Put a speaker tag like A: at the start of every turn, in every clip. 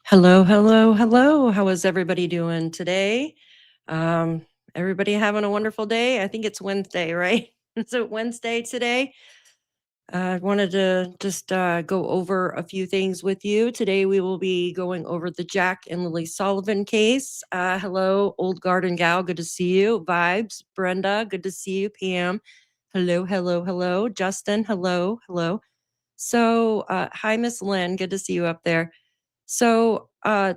A: Hello, hello, hello. How is everybody doing today? Um, Everybody having a wonderful day? I think it's Wednesday, right? Is it Wednesday today? I wanted to just go over a few things with you. Today, we will be going over the Jack and Lilly Sullivan case. Hello, Old Garden Gal. Good to see you. Vibes, Brenda. Good to see you. Pam. Hello, hello, hello. Justin. Hello, hello. So, hi, Miss Lynn. Good to see you up there. So,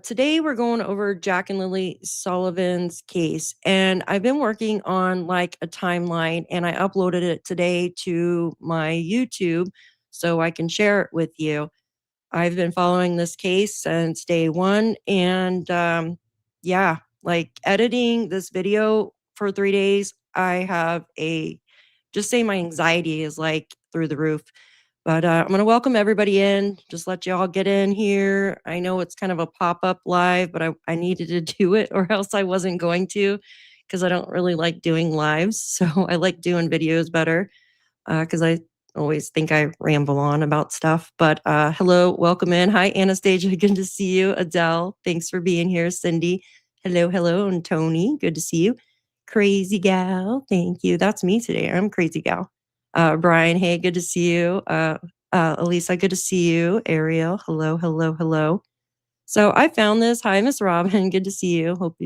A: today we're going over Jack and Lilly Sullivan's case, and I've been working on like a timeline, and I uploaded it today to my YouTube so I can share it with you. I've been following this case since day one, and yeah, like editing this video for 3 days, I have a just say my anxiety is like through the roof. But I'm going to welcome everybody in, just let you all get in here. I know it's kind of a pop up live, but I needed to do it or else I wasn't going to because I don't really like doing lives. So I like doing videos better because I always think I ramble on about stuff. But hello, welcome in. Hi, Anastasia. Good to see you. Adele, thanks for being here. Cindy, hello, hello. And Tony, good to see you. Crazy gal, thank you. That's me today. I'm crazy gal. Brian, hey, good to see you. Elisa, good to see you. Ariel, hello, hello, hello. So I found this. Hi, Miss Robin. Good to see you. Hope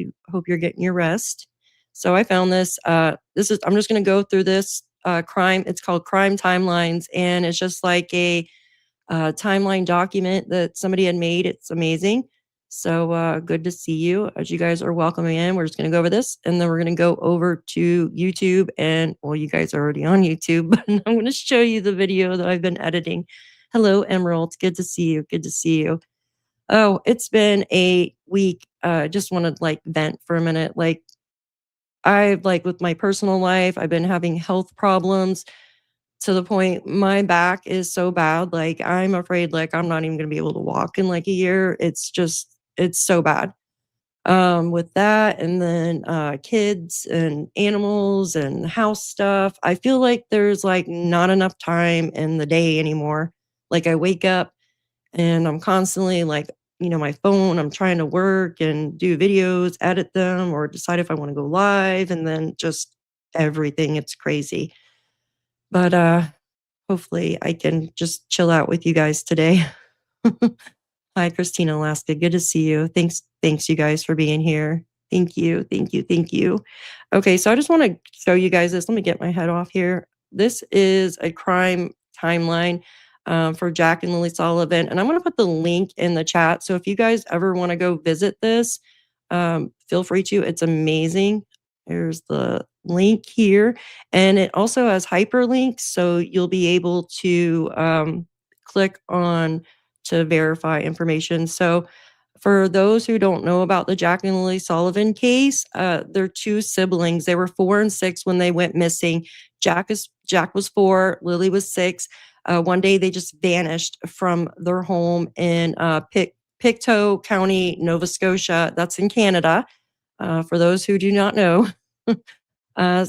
A: you're getting your rest. So I found this. I'm just going to go through this crime. It's called Crime Timelines, and it's just like a timeline document that somebody had made. It's amazing. So good to see you. As you guys are welcoming in, we're just going to go over this, and then we're going to go over to YouTube. And well, you guys are already on YouTube, but I'm going to show you the video that I've been editing. Hello, Emerald. Good to see you. Good to see you. Oh, it's been a week. Just want to like vent for a minute. Like I like with my personal life, I've been having health problems to the point my back is so bad. Like I'm afraid like I'm not even gonna be able to walk in like a year. It's so bad. With that and then kids and animals and house stuff. I feel like there's like not enough time in the day anymore. Like I wake up and I'm constantly like, my phone, I'm trying to work and do videos, edit them, or decide if I want to go live, and then just everything. It's crazy. But hopefully I can just chill out with you guys today. Hi, Christina Alaska. Good to see you. Thanks you guys for being here. Thank you, thank you, thank you. Okay, so I just want to show you guys this. Let me get my head off here. This is a crime timeline for Jack and Lilly Sullivan, and I'm going to put the link in the chat. So if you guys ever want to go visit this, feel free to. It's amazing. There's the link here, and it also has hyperlinks, so you'll be able to click on to verify information. So for those who don't know about the Jack and Lilly Sullivan case, they're two siblings. They were 4 and 6 when they went missing. Jack was 4, Lily was 6. One day they just vanished from their home in PICTOU County, Nova Scotia. That's in Canada. For those who do not know.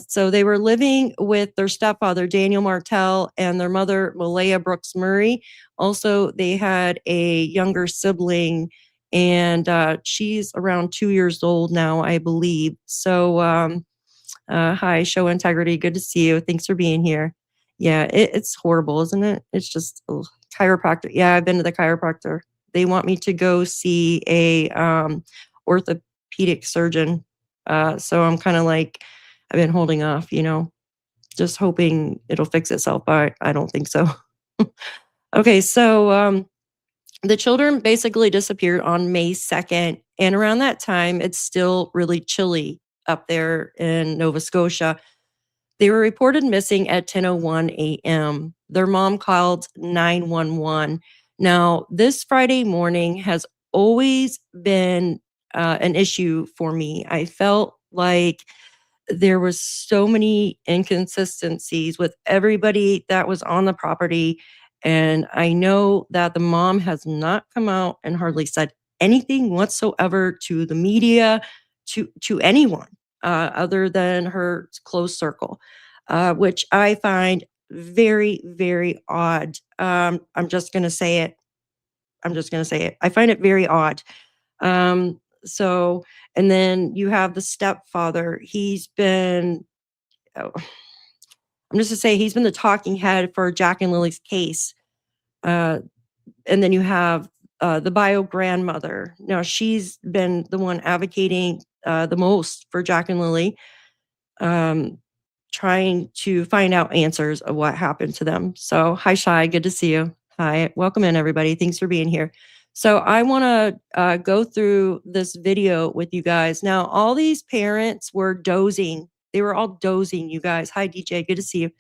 A: So they were living with their stepfather, Daniel Martell, and their mother, Malaya Brooks Murray. Also, they had a younger sibling, and she's around 2 years old now, I believe. So, hi, Show Integrity. Good to see you. Thanks for being here. Yeah, it's horrible, isn't it? It's just chiropractor. Yeah, I've been to the chiropractor. They want me to go see a orthopedic surgeon. So I'm kind of like, I've been holding off, just hoping it'll fix itself, but I don't think so. Okay, so the children basically disappeared on May 2nd, and around that time, it's still really chilly up there in Nova Scotia. They were reported missing at 10:01 a.m. Their mom called 911. Now, this Friday morning has always been an issue for me. I felt like there was so many inconsistencies with everybody that was on the property, and I know that the mom has not come out and hardly said anything whatsoever to the media, to anyone other than her close circle, which I find very, very odd. I'm just going to say it. I find it very odd. So, and then you have the stepfather. He's been, oh, I'm just to say he's been the talking head for Jack and Lily's case. And then you have the bio grandmother. Now she's been the one advocating the most for Jack and Lilly, trying to find out answers of what happened to them. So hi, Shai, good to see you. Hi, welcome in everybody. Thanks for being here. So I want to go through this video with you guys. Now, all these parents were dozing. They were all dozing, you guys. Hi, DJ, good to see you.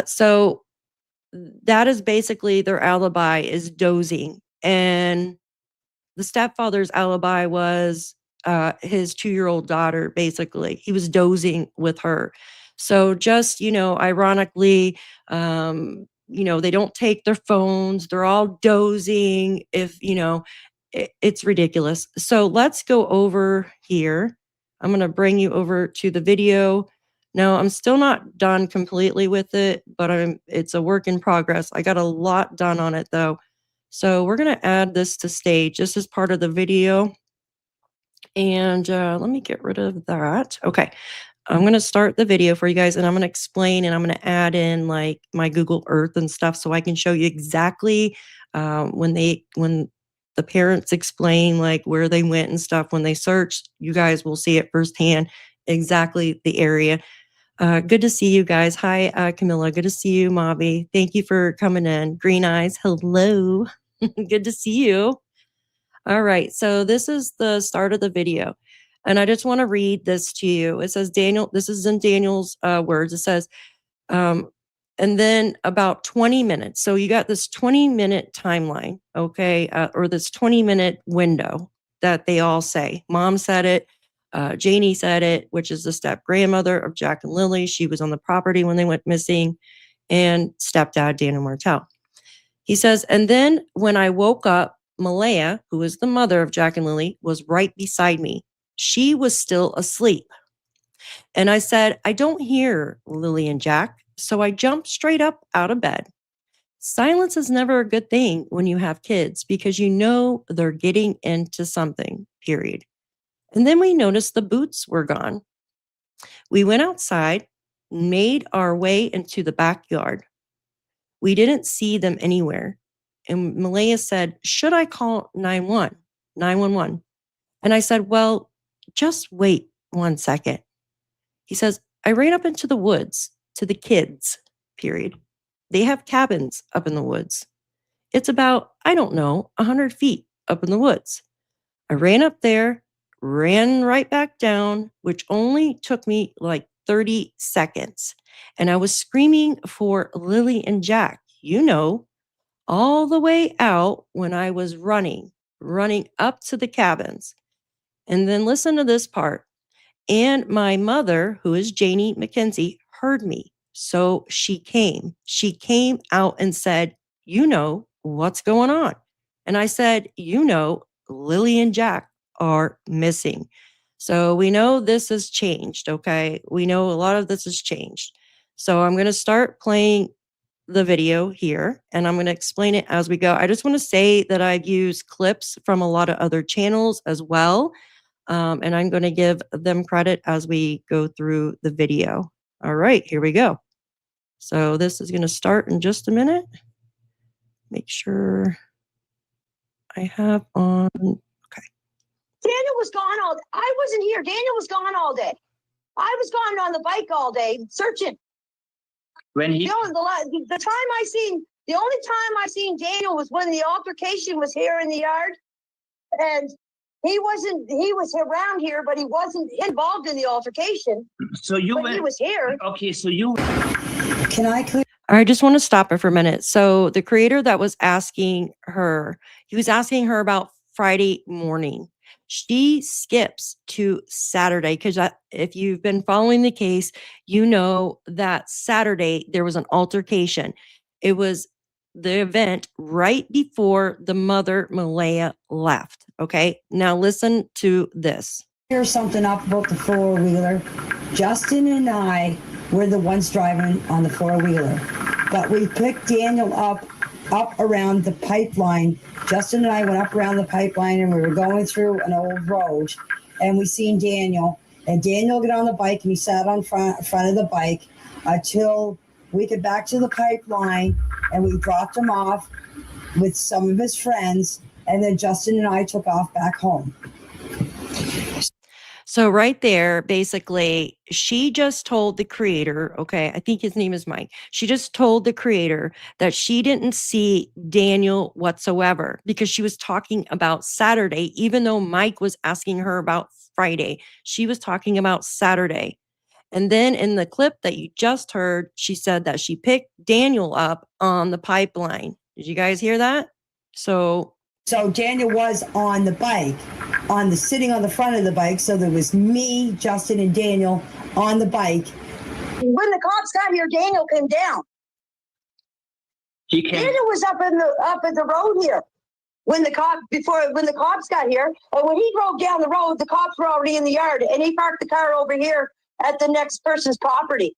A: So that is basically their alibi, is dozing. And the stepfather's alibi was his 2-year-old daughter, basically. He was dozing with her. So just, ironically, they don't take their phones. They're all dozing. It's ridiculous. So let's go over here. I'm going to bring you over to the video. No, I'm still not done completely with it, but it's a work in progress. I got a lot done on it though. So we're going to add this to stage. This is part of the video. And let me get rid of that. Okay. I'm going to start the video for you guys, and I'm going to explain, and I'm going to add in like my Google Earth and stuff so I can show you exactly when the parents explain like where they went and stuff. When they searched, you guys will see it firsthand, exactly the area. Good to see you guys. Hi, Camilla. Good to see you, Mavi. Thank you for coming in. Green Eyes, hello. Good to see you. All right, so this is the start of the video. And I just want to read this to you. It says, Daniel, this is in Daniel's words. It says, and then about 20 minutes. So you got this 20-minute timeline, okay, or this 20-minute window that they all say. Mom said it. Janie said it, which is the step-grandmother of Jack and Lilly. She was on the property when they went missing. And stepdad, Daniel Martell. He says, and then when I woke up, Malaya, who is the mother of Jack and Lilly, was right beside me. She was still asleep. And I said, I don't hear Lilly and Jack. So I jumped straight up out of bed. Silence is never a good thing when you have kids because you know they're getting into something, period. And then we noticed the boots were gone. We went outside, made our way into the backyard. We didn't see them anywhere. And Malaya said, should I call 911? And I said, well, just wait 1 second. He says, I ran up into the woods to the kids, period. They have cabins up in the woods. It's about, 100 feet up in the woods. I ran up there, ran right back down, which only took me like 30 seconds. And I was screaming for Lilly and Jack, all the way out when I was running up to the cabins. And then listen to this part. And my mother, who is Janie McKenzie, heard me. So she came out and said, what's going on? And I said, Lilly and Jack are missing. So we know this has changed, okay? We know a lot of this has changed. So I'm going to start playing the video here, and I'm going to explain it as we go. I just want to say that I've used clips from a lot of other channels as well. And I'm going to give them credit as we go through the video. All right, here we go. So this is going to start in just a minute. Make sure I have on. Okay.
B: Daniel was gone all day. I wasn't here. Daniel was gone all day. I was gone on the bike all day searching.
C: When he
B: the only time I seen Daniel was when the altercation was here in the yard, and he was around here, but he wasn't involved in the altercation.
C: So he
B: was here.
C: Okay, so you.
B: Can I clear?
A: I just want to stop it for a minute. So the creator that was asking her, he was asking her about Friday morning. She skips to Saturday because if you've been following the case, you know that Saturday there was an altercation. It was the event right before the mother, Malaya, left. Okay, now listen to this.
D: Here's something up about the four-wheeler. Justin and I were the ones driving on the four-wheeler, but we picked Daniel up up around the pipeline. Justin and I went up around the pipeline, and we were going through an old road, and we seen Daniel. And Daniel got on the bike, and he sat on front of the bike until we get back to the pipeline, and we dropped him off with some of his friends, and then Justin and I took off back home.
A: So right there, basically, she just told the creator, okay, I think his name is Mike. She just told the creator that she didn't see Daniel whatsoever because she was talking about Saturday, even though Mike was asking her about Friday. She was talking about Saturday. And then in the clip that you just heard, she said that she picked Daniel up on the pipeline. Did you guys hear that? So
D: Daniel was on the bike, sitting on the front of the bike. So there was me, Justin, and Daniel on the bike.
B: When the cops got here, Daniel came down.
C: He came.
B: Daniel was up at the road here when the cops got here. And when he drove down the road, the cops were already in the yard, and he parked the car over here at the next person's property.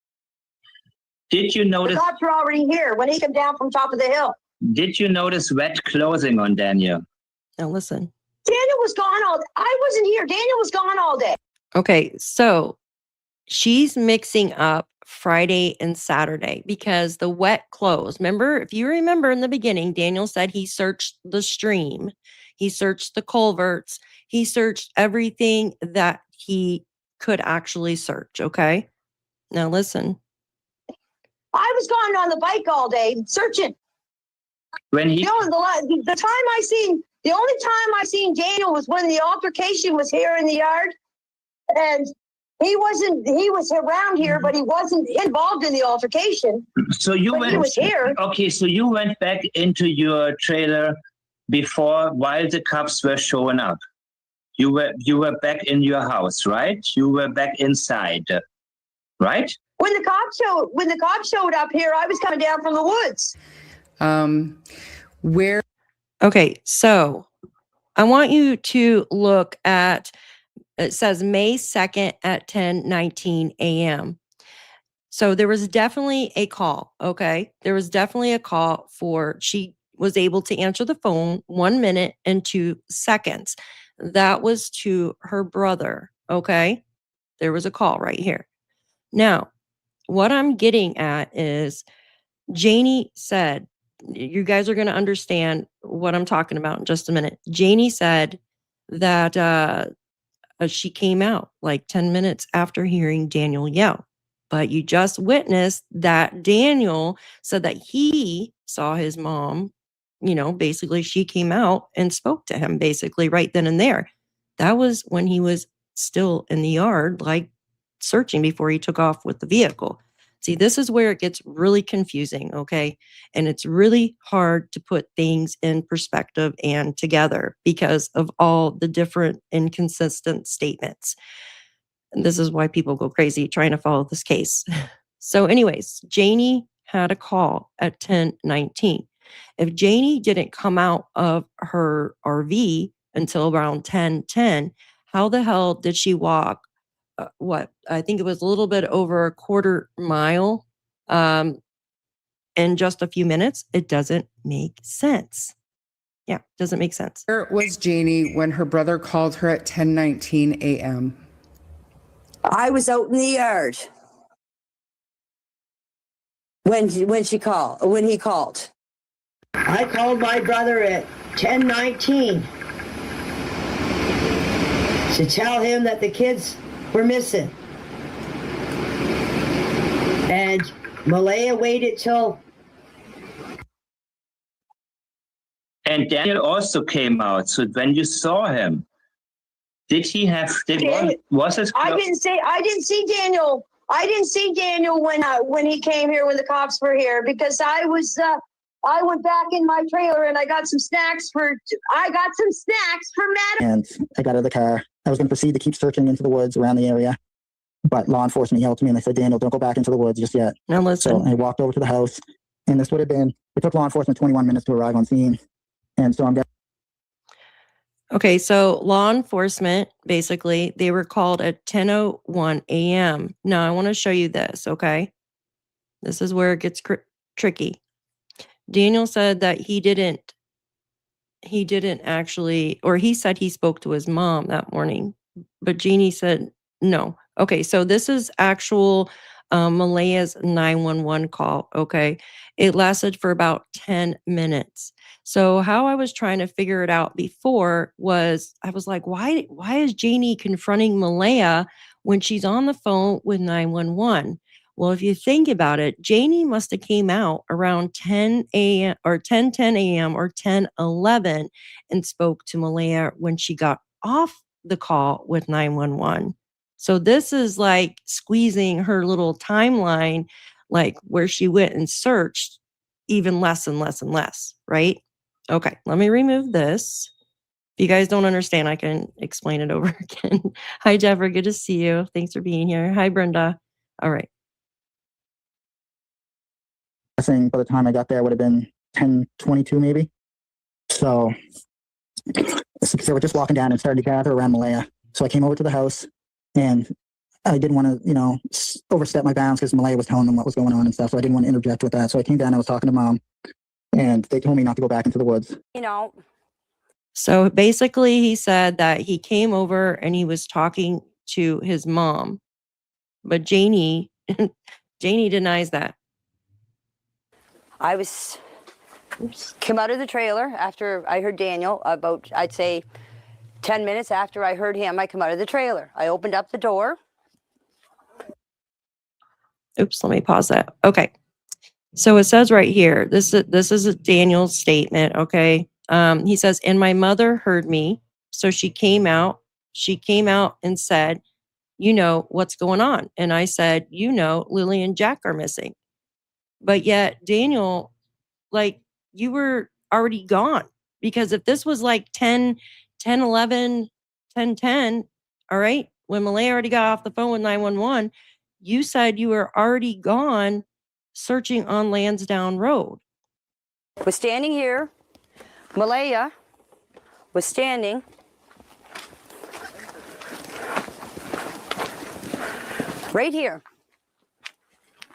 C: Did you notice?
B: The cops were already here when he came down from top of the hill.
C: Did you notice wet clothing on Daniel?
A: now listen.
B: Daniel was gone I wasn't here. Daniel was gone all day.
A: Okay, so she's mixing up Friday and Saturday because the wet clothes. Remember, if you remember in the beginning, Daniel said he searched the stream, he searched the culverts, he searched everything that he could actually search. Okay, now listen.
B: I was gone on the bike all day searching.
C: When he,
B: The only time I seen Daniel was when the altercation was here in the yard, and he was around here, but he wasn't involved in the altercation.
C: so you
B: But
C: went.
B: he was here.
C: Okay, so you went back into your trailer while the cops were showing up. You were back in your house, right? You were back inside, right?
B: When the cops showed up here, I was coming down from the woods.
E: Where
A: Okay, so I want you to look at, it says May 2nd at 10:19 a.m. So there was definitely a call, okay? There was definitely a call she was able to answer the phone 1 minute and 2 seconds. That was to her brother, okay? There was a call right here. Now, what I'm getting at is Janie said, you guys are going to understand what I'm talking about in just a minute. Janie said that she came out like 10 minutes after hearing Daniel yell. But you just witnessed that Daniel said that he saw his mom, basically she came out and spoke to him basically right then and there. That was when he was still in the yard, like searching before he took off with the vehicle. See, this is where it gets really confusing, okay? And it's really hard to put things in perspective and together because of all the different inconsistent statements. And this is why people go crazy trying to follow this case. So anyways, Janie had a call at 10:19. If Janie didn't come out of her RV until around 10:10, how the hell did she walk I think it was a little bit over a quarter mile in just a few minutes? It doesn't make sense. Yeah, doesn't make sense.
E: Where was Janie when her brother called her at 10:19 a.m.?
F: I was out in the yard when he called.
D: I called my brother at 10:19 to tell him that the kids were missing. And Malaya waited till...
C: And Daniel also came out. So when you saw him, was his?
B: I didn't see Daniel. I didn't see Daniel when he came here when the cops were here because I went back in my trailer and I got some snacks from Matt.
G: And I got out of the car. I was going to proceed to keep searching into the woods around the area. But law enforcement yelled to me and they said, Daniel, don't go back into the woods just yet.
A: Now listen.
G: So I walked over to the house, and this would have been, it took law enforcement 21 minutes to arrive on scene. And so I'm guessing.
A: Okay, so law enforcement, basically, they were called at 10:01 a.m. Now I want to show you this, okay? This is where it gets tricky. Daniel said that he didn't actually, or he said he spoke to his mom that morning, but Jeannie said no. Okay, so this is actual Malaya's 911 call. Okay, it lasted for about 10 minutes. So how I was trying to figure it out before was I was like, why is Jeannie confronting Malaya when she's on the phone with 911? Well, if you think about it, Janie must have came out around 10 a.m. or 10:10 a.m. or 10:11 and spoke to Malaya when she got off the call with 911. So this is like squeezing her little timeline, like where she went and searched even less and less and less, right? Okay, let me remove this. If you guys don't understand, I can explain it over again. Hi, Jeffrey. Good to see you. Thanks for being here. Hi, Brenda. All right.
G: Guessing by the time I got there would have been 10:22 maybe. So they were just walking down and started to gather around Malaya. So I came over to the house and I didn't want to, overstep my bounds because Malaya was telling them what was going on and stuff. So I didn't want to interject with that. So I came down, I was talking to Mom, and they told me not to go back into the woods.
A: So basically, he said that he came over and he was talking to his mom, but Janie denies that.
B: I came out of the trailer after I heard Daniel, about, I'd say, 10 minutes after I heard him. I come out of the trailer. I opened up the door.
A: Oops, let me pause that. Okay. So it says right here, this is Daniel's statement, okay? He says, and my mother heard me, so she came out and said, what's going on? And I said, Lilly and Jack are missing. But yet Daniel, like, you were already gone, because if this was like 10, 11, 10, all right, when Malaya already got off the phone with 911, you said you were already gone searching on Landsdowne Road.
B: Was standing here. Malaya was standing right here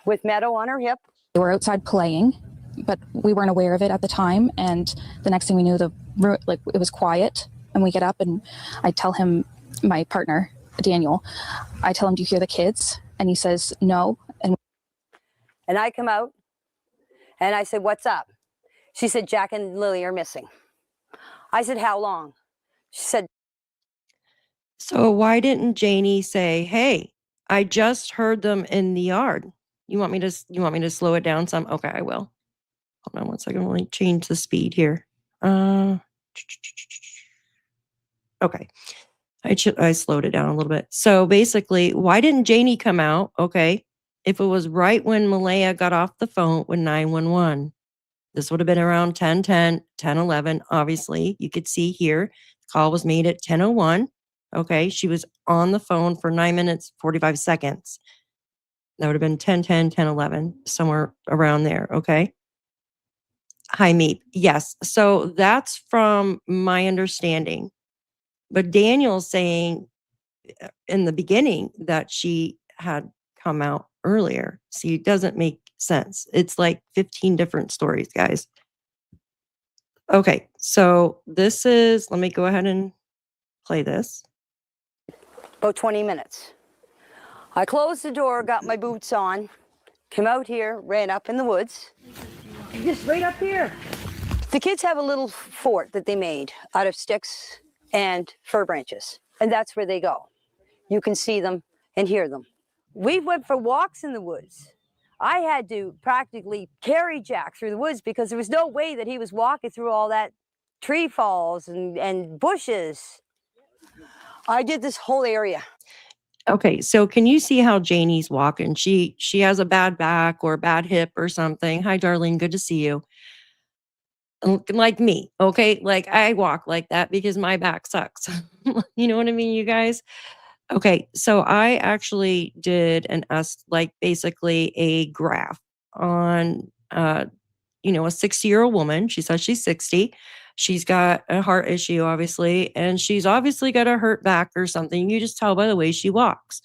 B: with Meadow on her hip.
H: They were outside playing, but we weren't aware of it at the time. And the next thing we knew, it was quiet. And we get up and I tell him, my partner, Daniel, I tell him, do you hear the kids? And he says, no.
B: And I come out and I said, what's up? She said, Jack and Lilly are missing. I said, how long? She said.
A: So why didn't Janie say, hey, I just heard them in the yard? You want me to slow it down some? Okay, I will. Hold on one second. Let me change the speed here. Okay. I slowed it down a little bit. So basically, why didn't Janie come out? Okay. If it was right when Malaya got off the phone with 911, this would have been around 10:10, 10:11. Obviously, you could see here, the call was made at 10:01. Okay. She was on the phone for 9 minutes, 45 seconds. That would have been 10:10, 10:11, somewhere around there. Okay. Hi, Meep. Yes. So that's from my understanding. But Daniel's saying in the beginning that she had come out earlier. See, it doesn't make sense. It's like 15 different stories, guys. Okay, so this is, let me go ahead and play this.
B: About 20 minutes. I closed the door, got my boots on, came out here, ran up in the woods. Just right up here. The kids have a little fort that they made out of sticks and fir branches, and that's where they go. You can see them and hear them. We went for walks in the woods. I had to practically carry Jack through the woods because there was no way that he was walking through all that tree falls and bushes. I did this whole area.
A: Okay, so can you see how Janie's walking? She has a bad back or a bad hip or something. Hi, darling, good to see you. Like me, okay? Like I walk like that because my back sucks. You know what I mean, you guys? Okay, so I actually did basically a graph on, a 60-year-old woman. She says she's 60. She's got a heart issue, obviously, and she's obviously got a hurt back or something. You just tell by the way she walks.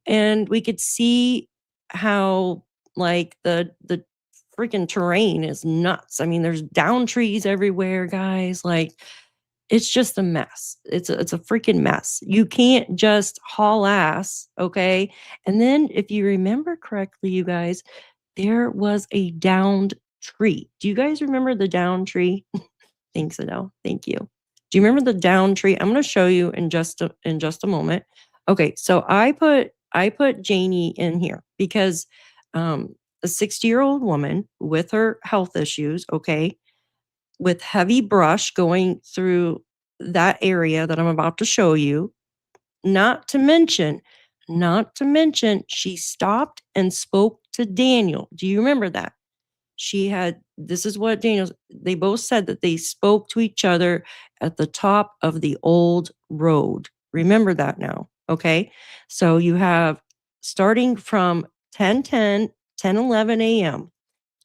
A: And we could see how, like, the freaking terrain is nuts. I mean, there's down trees everywhere, guys. Like, it's just a mess. It's a freaking mess. You can't just haul ass, okay? And then if you remember correctly, you guys, there was a downed tree. Do you guys remember the downed tree? Thanks, Adele. Thank you. Do you remember the downed tree? I'm going to show you in just a moment. Okay, so I put Janie in here because a 60-year-old woman with her health issues, okay, with heavy brush going through that area that I'm about to show you. Not to mention, she stopped and spoke to Daniel. Do you remember that? This is what they both said that they spoke to each other at the top of the old road. Remember that now, okay? So you have starting from 10:11 a.m.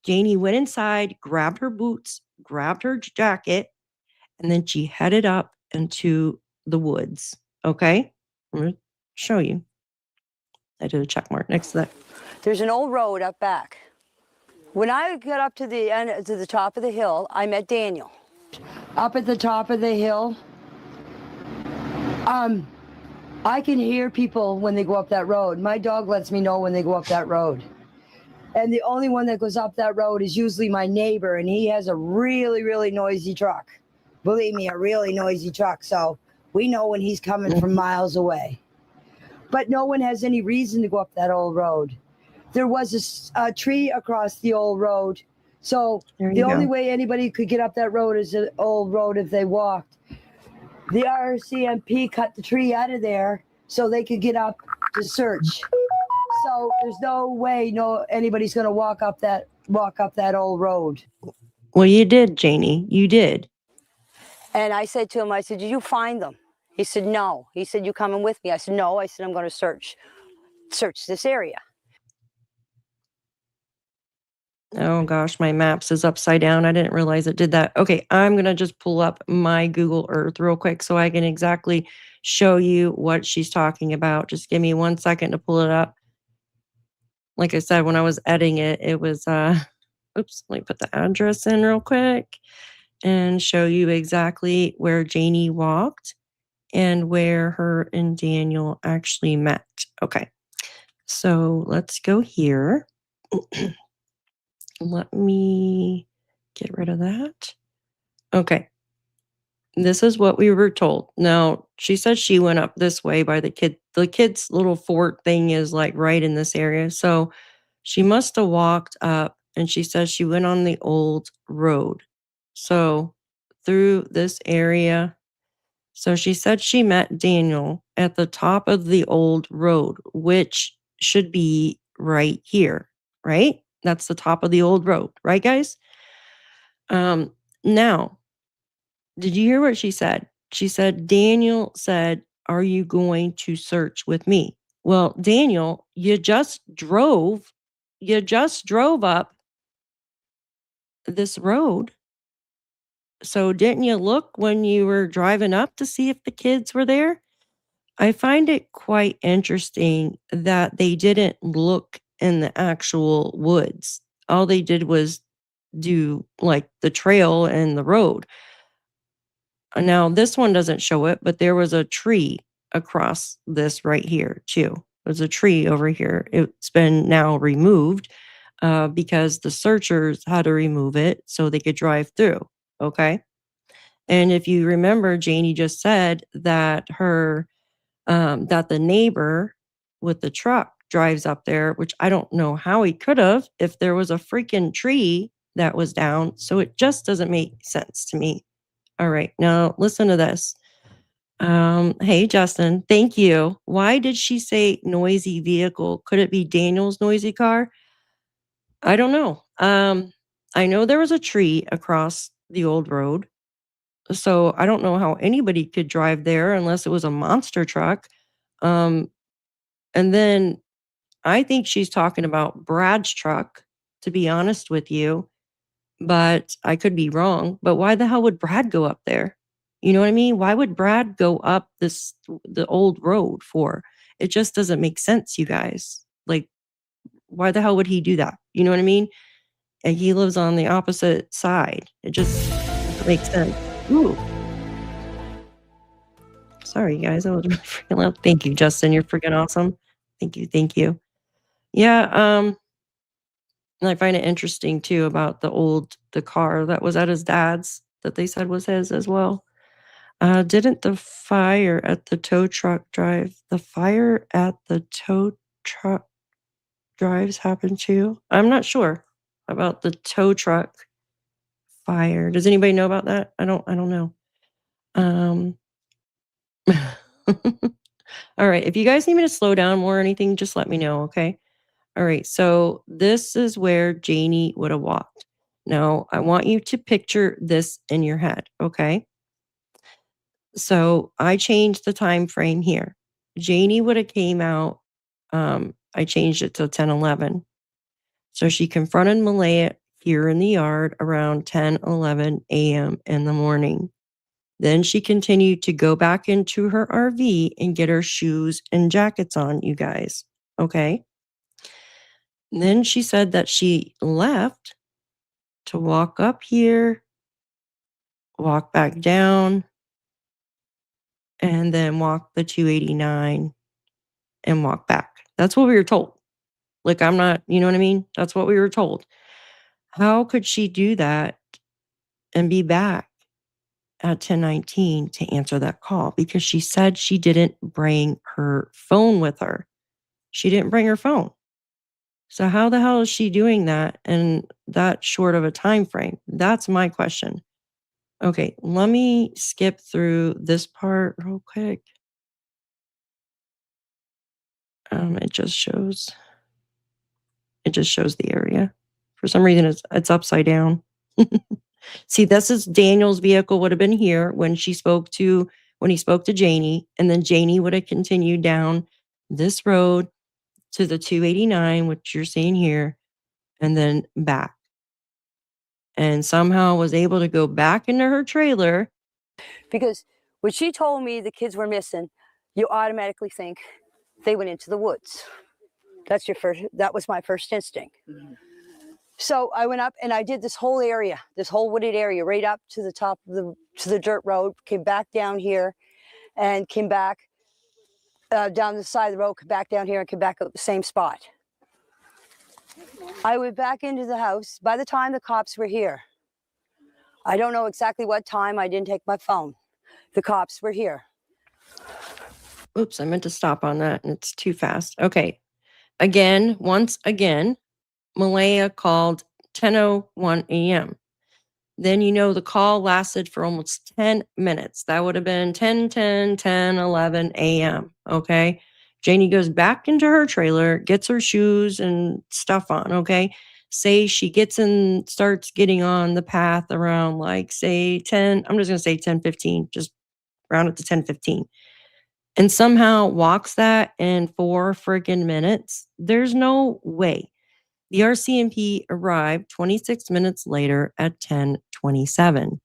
A: Janie went inside, grabbed her boots, grabbed her jacket, and then she headed up into the woods. Okay? I'm going to show you. I did a check mark next to that.
F: There's an old road up back. When I got up to the end, to the top of the hill, I met Daniel. Up at the top of the hill, I can hear people when they go up that road. My dog lets me know when they go up that road. And the only one that goes up that road is usually my neighbor, and he has a really, really noisy truck. Believe me, a really noisy truck. So we know when he's coming from miles away. But no one has any reason to go up that old road. There was a tree across the old road. So the only way anybody could get up that road is an old road if they walked. The RCMP cut the tree out of there so they could get up to search. So there's no way anybody's going to walk up that old road.
A: Well, you did, Janie. You did.
F: And I said to him, I said, did you find them? He said, no. He said, you coming with me? I said, no. I said, I'm going to search this area.
A: Oh gosh, my maps is upside down. I didn't realize it did that. Okay, I'm going to just pull up my Google Earth real quick so I can exactly show you what she's talking about. Just give me 1 second to pull it up. Like I said, when I was editing it, it was, oops, let me put the address in real quick and show you exactly where Janie walked and where her and Daniel actually met. Okay, so let's go here. Let me get rid of that. Okay. This is what we were told. Now, she said she went up this way by the kid. The kid's little fort thing is like right in this area. So she must have walked up, and she says she went on the old road. So through this area. So she said she met Daniel at the top of the old road, which should be right here, right? That's the top of the old road, right, guys? Now, did you hear what she said? She said, Daniel said, are you going to search with me? Well, Daniel, you just drove up this road. So didn't you look when you were driving up to see if the kids were there? I find it quite interesting that they didn't look in the actual woods. All they did was do like the trail and the road. Now, this one doesn't show it, but there was a tree across this right here too. There's a tree over here. It's been now removed because the searchers had to remove it so they could drive through. Okay. And if you remember, Janie just said that that the neighbor with the truck drives up there, which I don't know how he could have if there was a freaking tree that was down. So it just doesn't make sense to me. All right, now listen to this. Hey, Justin, thank you. Why did she say noisy vehicle? Could it be Daniel's noisy car? I don't know. I know there was a tree across the old road. So I don't know how anybody could drive there unless it was a monster truck. And then I think she's talking about Brad's truck, to be honest with you. But I could be wrong. But why the hell would Brad go up there? You know what I mean? Why would Brad go up the old road for? It just doesn't make sense, you guys. Like, why the hell would he do that? You know what I mean? and he lives on the opposite side. It just doesn't make sense. Ooh. Sorry, guys. I was really freaking loud. Thank you, Justin. You're freaking awesome. Thank you. Thank you. Yeah. And I find it interesting too about the car that was at his dad's that they said was his as well. Didn't the fire at the tow truck drive, the fire at the tow truck drives happen too? I'm not sure about the tow truck fire. Does anybody know about that? I don't know. All right. If you guys need me to slow down more or anything, just let me know, okay? All right. So this is where Janie would have walked. Now, I want you to picture this in your head, okay? So I changed the time frame here. Janie would have came out. I changed it to 10:11. So she confronted Malaya here in the yard around 10:11 a.m. in the morning. Then she continued to go back into her RV and get her shoes and jackets on, you guys. Okay. And then she said that she left to walk up here, walk back down, and then walk the 289 and walk back. That's what we were told. Like, I'm not, you know what I mean? That's what we were told. How could she do that and be back at 10:19 to answer that call? Because she said she didn't bring her phone with her. She didn't bring her phone. So how the hell is she doing that in that short of a time frame? That's my question. Okay, let me skip through this part real quick. It just shows the area. For some reason it's upside down. See, this is Daniel's vehicle would have been here when he spoke to Janie, and then Janie would have continued down this road to the 289, which you're seeing here, and then back. And somehow was able to go back into her trailer.
F: Because when she told me the kids were missing, you automatically think they went into the woods. That was my first instinct. So I went up and I did this whole wooded area, right up to the top of the dirt road, came back down here and came back down the side of the road, came back down here and came back at the same spot. I went back into the house. By the time the cops were here, I don't know exactly what time. I didn't take my phone. The cops were here.
A: Oops, I meant to stop on that and it's too fast. Okay. Once again, Malaya called 10:01 a.m. Then the call lasted for almost 10 minutes. That would have been 10:11 a.m. Okay. Janie goes back into her trailer, gets her shoes and stuff on. Okay. Say she gets in, starts getting on the path around like say 10, I'm just going to say 10:15, just round it to 10:15. And somehow walks that in 4 freaking minutes. There's no way. The RCMP arrived 26 minutes later at 10:27.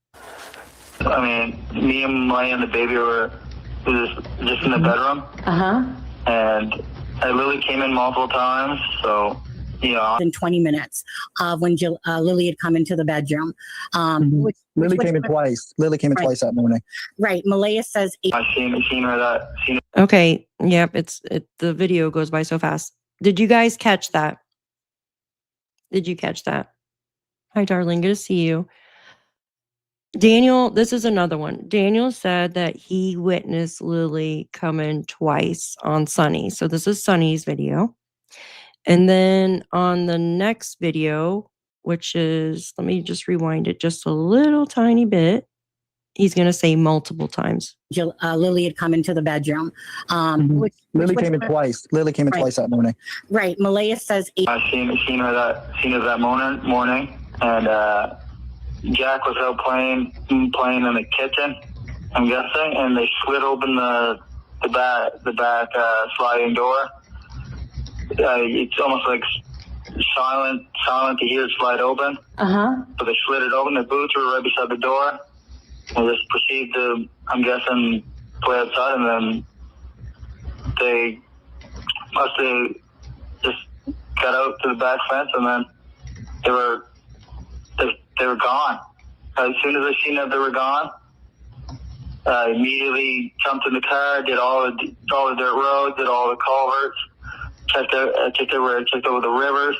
I: I mean, me and Maya and the baby were just in the bedroom. And Lily came in multiple times, so,
J: In 20 minutes when Lily had come into the bedroom.
G: Lily came in twice. Lily came in twice that morning.
J: Right. Malaya says...
I: I've seen her.
A: Okay. Yep. The video goes by so fast. Did you guys catch that? Did you catch that? Hi, darling. Good to see you. Daniel, this is another one. Daniel said that he witnessed Lily come in twice on Sunny. So this is Sunny's video. And then on the next video, which is, let me just rewind it just a little tiny bit. He's going to say multiple times.
J: Lily had come into the bedroom.
G: Lily came in twice. Lily came in twice that morning.
J: Right. Malaya says...
I: I've seen her that morning. And Jack was out playing in the kitchen, I'm guessing, and they slid open the back sliding door. It's almost like silent to hear it slide open. But they slid it open. The boots were right beside the door. And just proceeded to, I'm guessing, play outside, and then they must have just got out to the back fence, and then they were they were gone. As soon as I seen that they were gone, I immediately jumped in the car, did all the dirt roads, did all the culverts, checked over the rivers,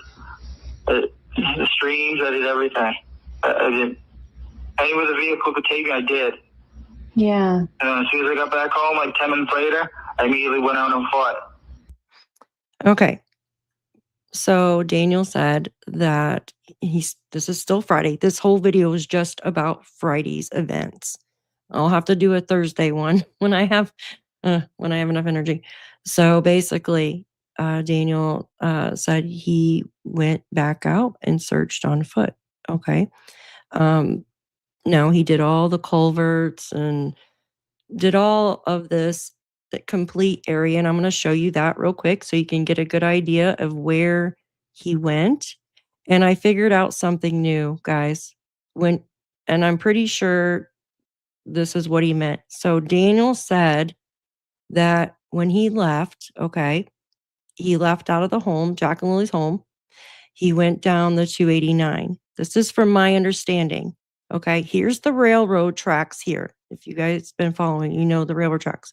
I: the streams. I did everything. I did anywhere the vehicle could take me, I did.
K: Yeah.
I: And then as soon as I got back home, like 10 minutes later, I immediately went out and fought.
A: Okay. So Daniel said that this is still Friday. This whole video is just about Friday's events. I'll have to do a Thursday one when I have enough energy. So basically, Daniel said he went back out and searched on foot. Okay. No, he did all the culverts and did all of this complete area. And I'm going to show you that real quick so you can get a good idea of where he went. And I figured out something new, guys. And I'm pretty sure this is what he meant. So Daniel said that when he left, okay, he left out of the home, Jack and Lily's home. He went down the 289. This is from my understanding. Okay, here's the railroad tracks here. If you guys been following, you know the railroad tracks.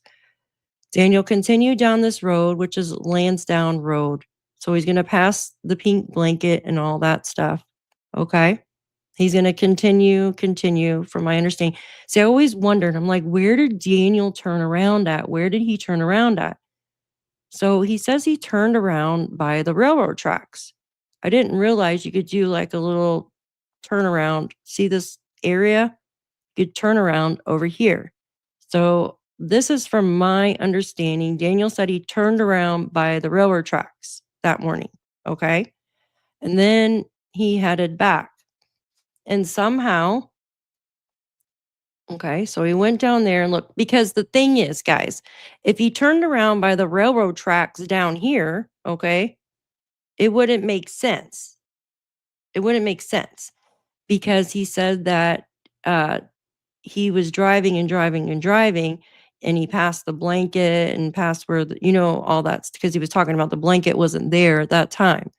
A: Daniel continued down this road, which is Landsdowne Road. So he's going to pass the pink blanket and all that stuff. Okay, he's going to continue from my understanding. See, I always wondered, I'm like, where did Daniel turn around at? Where did he turn around at? So he says he turned around by the railroad tracks. I didn't realize you could do like a little turnaround. See this area? You could turn around over here. So this is from my understanding. Daniel said he turned around by the railroad tracks that morning. Okay. And then he headed back. And somehow, okay, so he went down there and looked, because the thing is, guys, if he turned around by the railroad tracks down here, okay, it wouldn't make sense. It wouldn't make sense because he said that he was driving and he passed the blanket and passed where, all that's because he was talking about the blanket wasn't there at that time.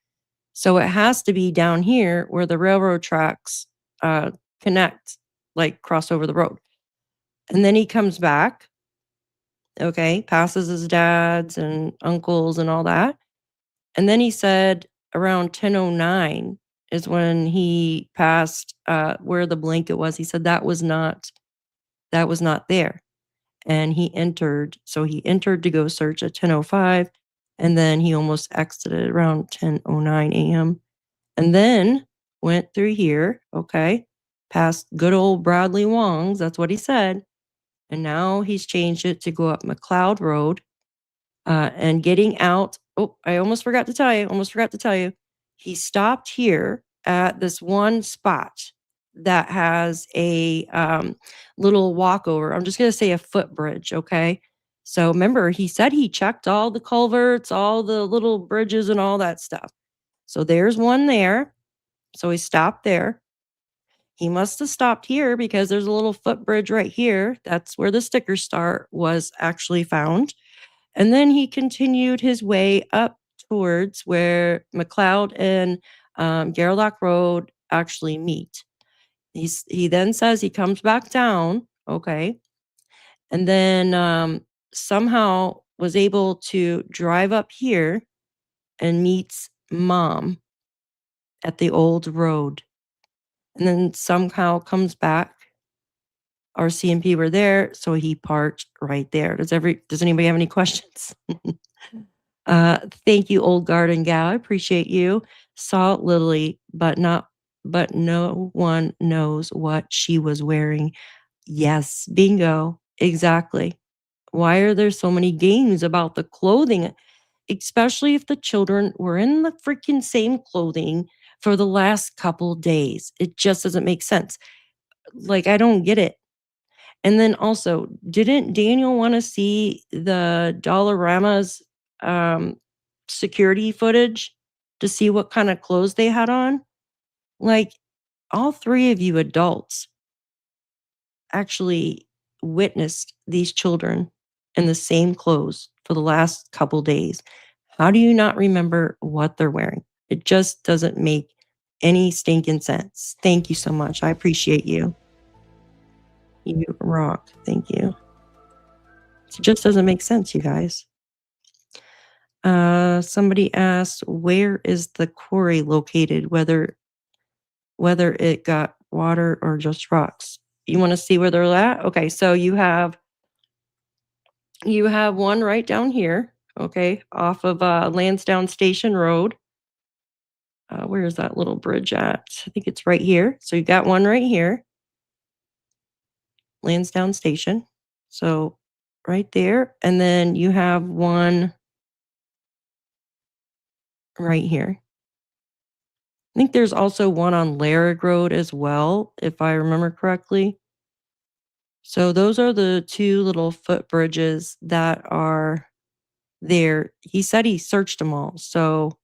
A: So it has to be down here where the railroad tracks connect, like cross over the road. And then he comes back, okay, passes his dads and uncles and all that. And then he said around 10:09 is when he passed where the blanket was. He said that was not there. And he entered to go search at 10:05, and then he almost exited around 10:09 a.m. and then went through here, okay, past good old Bradley Wong's, that's what he said, and now he's changed it to go up McLeod Road, and getting out. Oh, I almost forgot to tell you. He stopped here at this one spot that has a little walkover. I'm just going to say a footbridge, okay? So remember, he said he checked all the culverts, all the little bridges and all that stuff. So there's one there. So he stopped there. He must have stopped here because there's a little footbridge right here. That's where the sticker star was actually found. And then he continued his way up towards where McLeod and Gairloch Road actually meet. He then says he comes back down, okay, and then somehow was able to drive up here and meets Mom at the old road, and then somehow comes back. Our CMP were there, so he parked right there. Does anybody have any questions? Thank you, old garden gal. I appreciate you. Saw Lily, but no one knows what she was wearing. Yes, bingo. Exactly. Why are there so many games about the clothing? Especially if the children were in the freaking same clothing for the last couple days. It just doesn't make sense. Like, I don't get it. And then also, didn't Daniel want to see the Dollarama's security footage to see what kind of clothes they had on? Like, all three of you adults actually witnessed these children in the same clothes for the last couple days. How do you not remember what they're wearing? It just doesn't make any stinking sense. Thank you so much. I appreciate you. You rock. Thank you. It just doesn't make sense, you guys. Somebody asked, where is the quarry located? Whether it got water or just rocks. You want to see where they're at? Okay, so you have one right down here, okay, off of Landsdowne Station Road. Where is that little bridge at? I think it's right here. So you got one right here, Landsdowne Station. So right there. And then you have one right here. I think there's also one on Larrig Road as well, if I remember correctly. So those are the two little footbridges that are there. He said he searched them all, so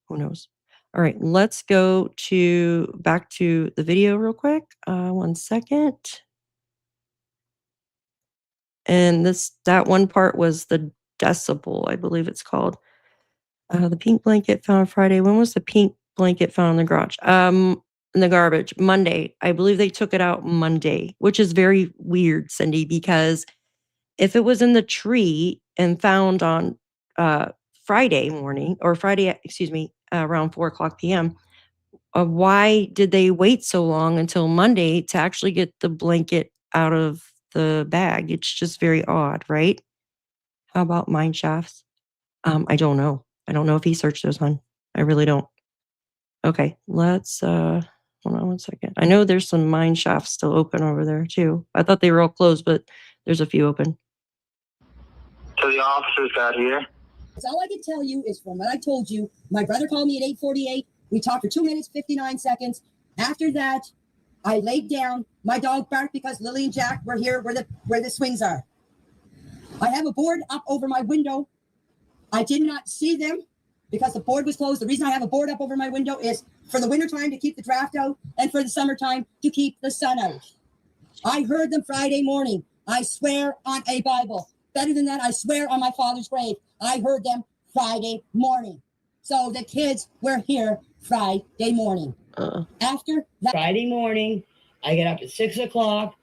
A: who knows? All right, let's go back to the video real quick. 1 second. And that one part was the decibel, I believe it's called. The pink blanket found Friday. When was the pink blanket found in the garage? In the garbage, Monday. I believe they took it out Monday, which is very weird, Cindy, because if it was in the tree and found on Friday morning or around 4:00 p.m., why did they wait so long until Monday to actually get the blanket out of the bag? It's just very odd, right? How about mine shafts? I don't know. I don't know if he searched those, hon. I really don't. Okay, let's hold on 1 second. I know there's some mine shafts still open over there too. I thought they were all closed, but there's a few open.
I: So the officers got here.
D: So all I can tell you is from what I told you, my brother called me at 8:48. We talked for 2 minutes, 59 seconds. After that, I laid down. My dog barked because Lilly and Jack were here where the swings are. I have a board up over my window. I did not see them because the board was closed. The reason I have a board up over my window is for the wintertime to keep the draft out and for the summertime to keep the sun out. I heard them Friday morning. I swear on a Bible. Better than that, I swear on my father's grave. I heard them Friday morning. So the kids were here Friday morning. After that Friday morning, I get up at 6 o'clock.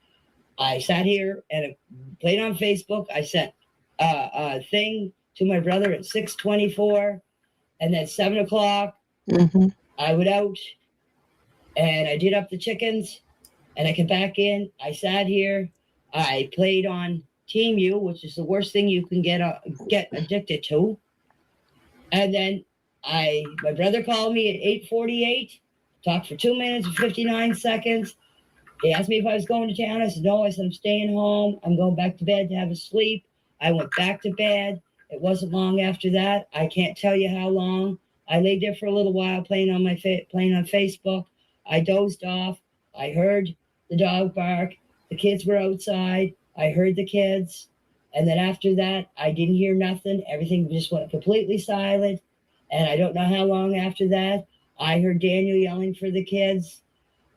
D: I sat here and played on Facebook. I sent a thing to my brother at 6:24, and then 7 o'clock, I went out and I did up the chickens, and I came back in. I sat here. I played on Team U, which is the worst thing you can get addicted to. And then my brother called me at 8:48, talked for 2 minutes and 59 seconds. He asked me if I was going to town. I said, no. I said, I'm staying home. I'm going back to bed to have a sleep. I went back to bed. It wasn't long after that. I can't tell you how long. I laid there for a little while playing on Facebook. I dozed off. I heard the dog bark. The kids were outside. I heard the kids. And then after that, I didn't hear nothing. Everything just went completely silent. And I don't know how long after that, I heard Daniel yelling for the kids.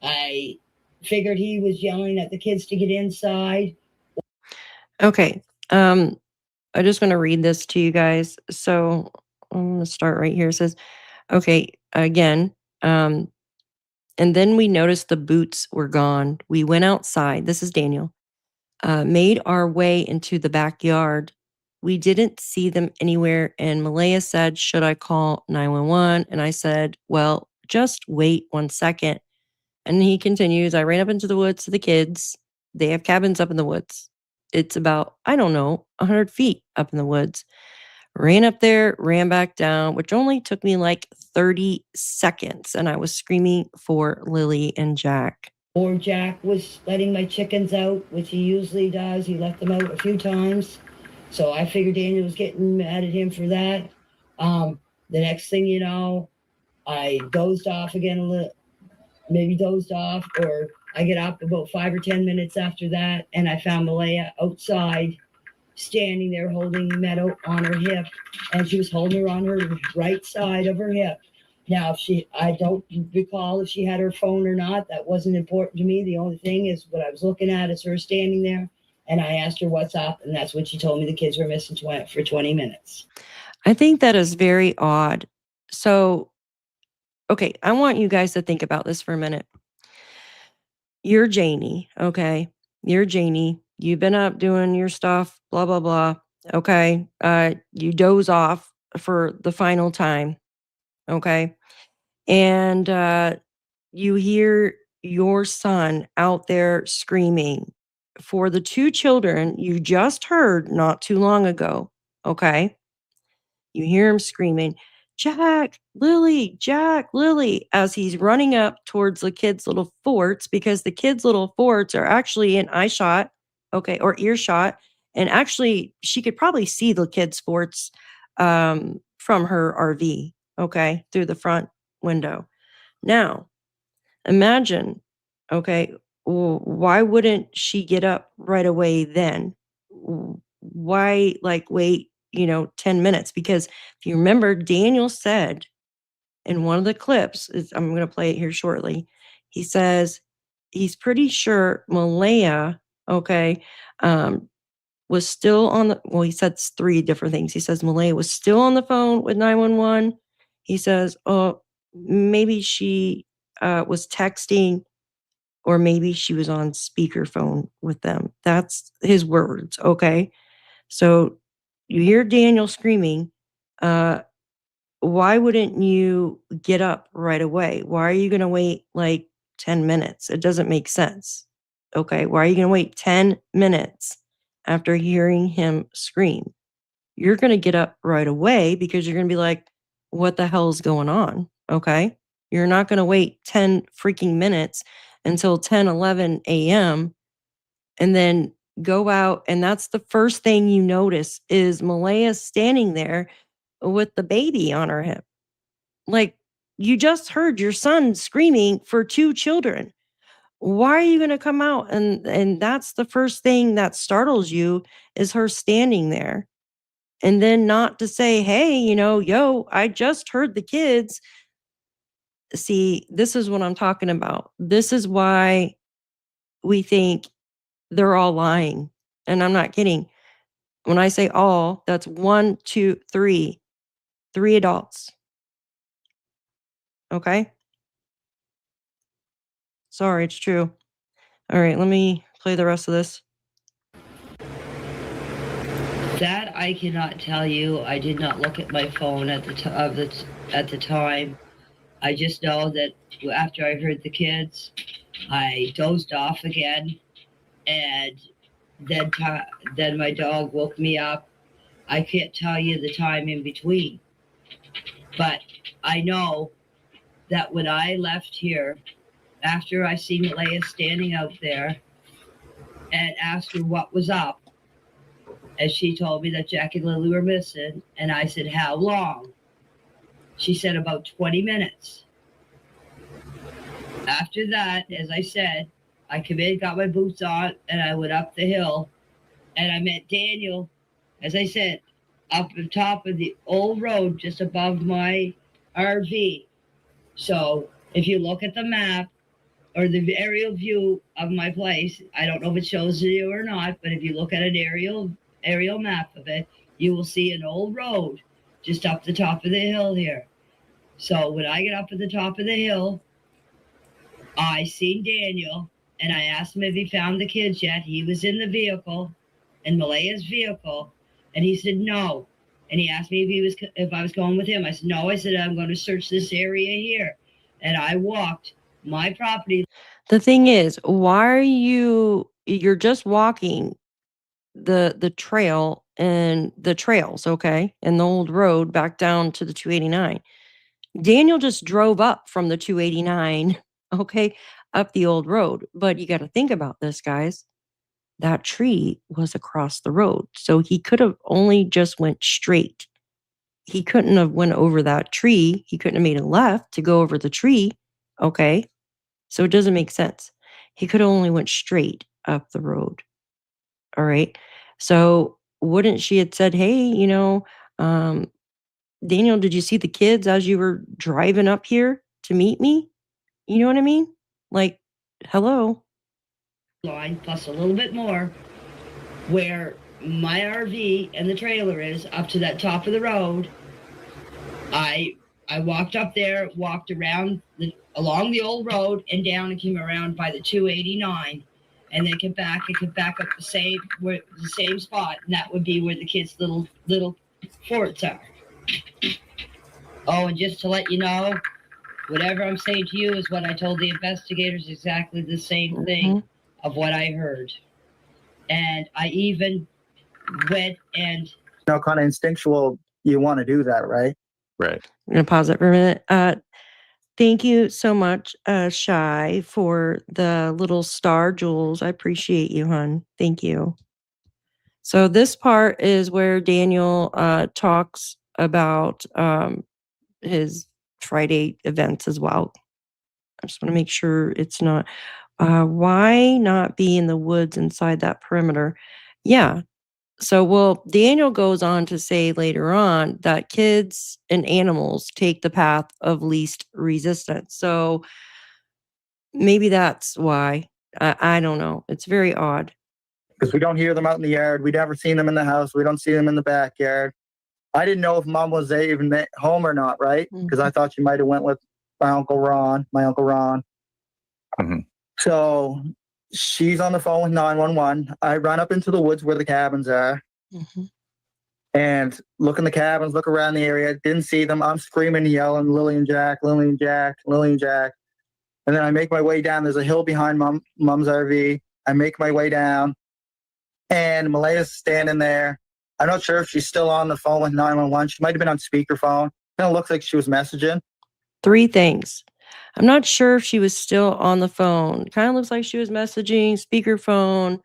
D: I figured he was yelling at the kids to get inside. Okay. I'm just going to read this to you guys. So I'm going to start right here. It says, okay, again, and then we noticed the boots were gone. We went outside. This is Daniel. Made our way into the backyard. We didn't see them anywhere. And Malaya said, should I call 911? And I said, well, just wait 1 second. And he continues, I ran up into the woods to the kids. They have cabins up in the woods. It's about, 100 feet up in the woods. Ran up there, ran back down, which only took me like 30 seconds. And I was screaming for Lilly and Jack. Or Jack was letting my chickens out, which he usually does. He let them out a few times. So I figured Daniel was getting mad at him for that. The next thing you know, I dozed off again a little, maybe dozed off, or I get up about 5 or 10 minutes after that, and I found Malaya outside, standing there holding Meadow on her hip, and she was holding her on her right side of her hip. Now, I don't recall if she had her phone or not. That wasn't important to me. The only thing is what I was looking at is her standing there, and I asked her what's up, and that's when she told me the kids were missing for 20 minutes. I think that is very odd. So
A: okay, I want you guys to think about this for a minute. You're Janie, okay? You're Janie. You've been up doing your stuff, blah, blah, blah. Okay. You doze off for the final time. Okay. And you hear your son out there screaming for the two children you just heard not too long ago. Okay. You hear him screaming, Jack, Lilly, as he's running up towards the kids' little forts because the kids' little forts are actually in eye shot, okay, or earshot. And actually, she could probably see the kids' forts from her RV, okay, through the front window. Now, imagine, okay, why wouldn't she get up right away then? Why, like, wait, 10 minutes? Because if you remember, Daniel said in one of the clips, I'm going to play it here shortly. He says he's pretty sure Malaya, okay, was still on the, well, he said three different things. He says Malaya was still on the phone with 911. He says, oh, maybe she was texting, or maybe she was on speakerphone with them. That's his words, okay? So you hear Daniel screaming. Why wouldn't you get up right away? Why are you going to wait like 10 minutes? It doesn't make sense. Okay. Why are you going to wait 10 minutes after hearing him scream? You're going to get up right away because you're going to be like, what the hell is going on? Okay. You're not going to wait 10 freaking minutes until 10, 11 a.m. and then go out. And that's the first thing you notice is Malaya standing there with the baby on her hip. Like, you just heard your son screaming for two children. Why are you going to come out? And that's the first thing that startles you is her standing there. And then not to say, hey, yo, I just heard the kids. See, this is what I'm talking about. This is why we think they're all lying. And I'm not kidding. When I say all, that's 1, 2, 3 adults. Okay? Sorry, it's true. All right, let me play the rest of this.
K: That I cannot tell you. I did not look at my phone at the time. I just know that after I heard the kids, I dozed off again, and then my dog woke me up. I can't tell you the time in between, but I know that when I left here, after I seen Malaya standing out there and asked her what was up, and she told me that Jack and Lilly were missing, and I said, how long? She said about 20 minutes. After that, as I said, I came in, got my boots on, and I went up the hill, and I met Daniel, as I said, up the top of the old road just above my RV. So if you look at the map or the aerial view of my place, I don't know if it shows you or not, but if you look at an aerial map of it, you will see an old road just up the top of the hill here. So when I get up at the top of the hill, I seen Daniel, and I asked him if he found the kids yet. He was in the vehicle, in Malaya's vehicle, and he said no. And he asked me if I was going with him. I said no. I said I'm going to search this area here, and I walked my property.
A: The thing is, why are you're just walking the trail and the trails, okay, and the old road back down to the 289. Daniel just drove up from the 289, okay, up the old road. But you got to think about this, guys. That tree was across the road, so he could have only just went straight. He couldn't have went over that tree. He couldn't have made a left to go over the tree, okay? So it doesn't make sense. He could have only went straight up the road. All right. So wouldn't she had said, hey, Daniel, did you see the kids as you were driving up here to meet me? You know what I mean? Like, hello.
K: Line plus a little bit more where my RV and the trailer is up to that top of the road. I I walked up there, walked around along the old road and down, and came around by the 289, and then came back up the same spot, and that would be where the kids' little forts are. Oh, and just to let you know, whatever I'm saying to you is what I told the investigators, exactly the same thing of what I heard. And I even went and
G: kind of instinctual, you want to do that, right?
L: Right.
A: I'm going to pause it for a minute. Thank you so much, Shy, for the little star jewels. I appreciate you, hon. Thank you. So this part is where Daniel talks about his Friday events as well. I just want to make sure it's not, why not be in the woods inside that perimeter? Yeah. So, well, Daniel goes on to say later on that kids and animals take the path of least resistance. So maybe that's why. I don't know. It's very odd.
G: Because we don't hear them out in the yard. We never seen them in the house. We don't see them in the backyard. I didn't know if Mom was even at home or not, right? Because I thought she might have went with my Uncle Ron.
L: Mm-hmm.
G: So she's on the phone with 911. I run up into the woods where the cabins are. And look in the cabins, look around the area. Didn't see them. I'm screaming and yelling, Lilly and Jack, Lilly and Jack, Lilly and Jack. And then I make my way down. There's a hill behind Mom's RV. I make my way down. And Malaya's standing there. I'm not sure if she's still on the phone with 911. She might have been on speakerphone. Kind of looks like she was messaging.
A: 3 things. I'm not sure if she was still on the phone. Kind of looks like she was messaging, speakerphone.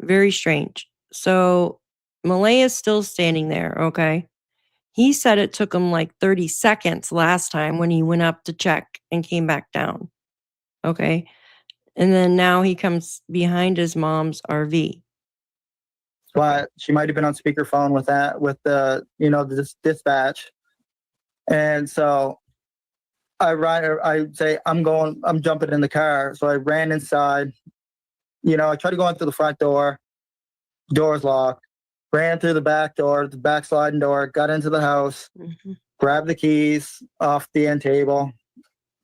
A: Very strange. So Malaya's still standing there, okay? He said it took him like 30 seconds last time when he went up to check and came back down. Okay. And then now he comes behind his mom's RV.
G: But she might have been on speakerphone with the dispatch. And so I say, I'm jumping in the car. So I ran inside. I tried to go in through the front door. Door's locked. Ran through the back door, the back sliding door, got into the house, grabbed the keys off the end table.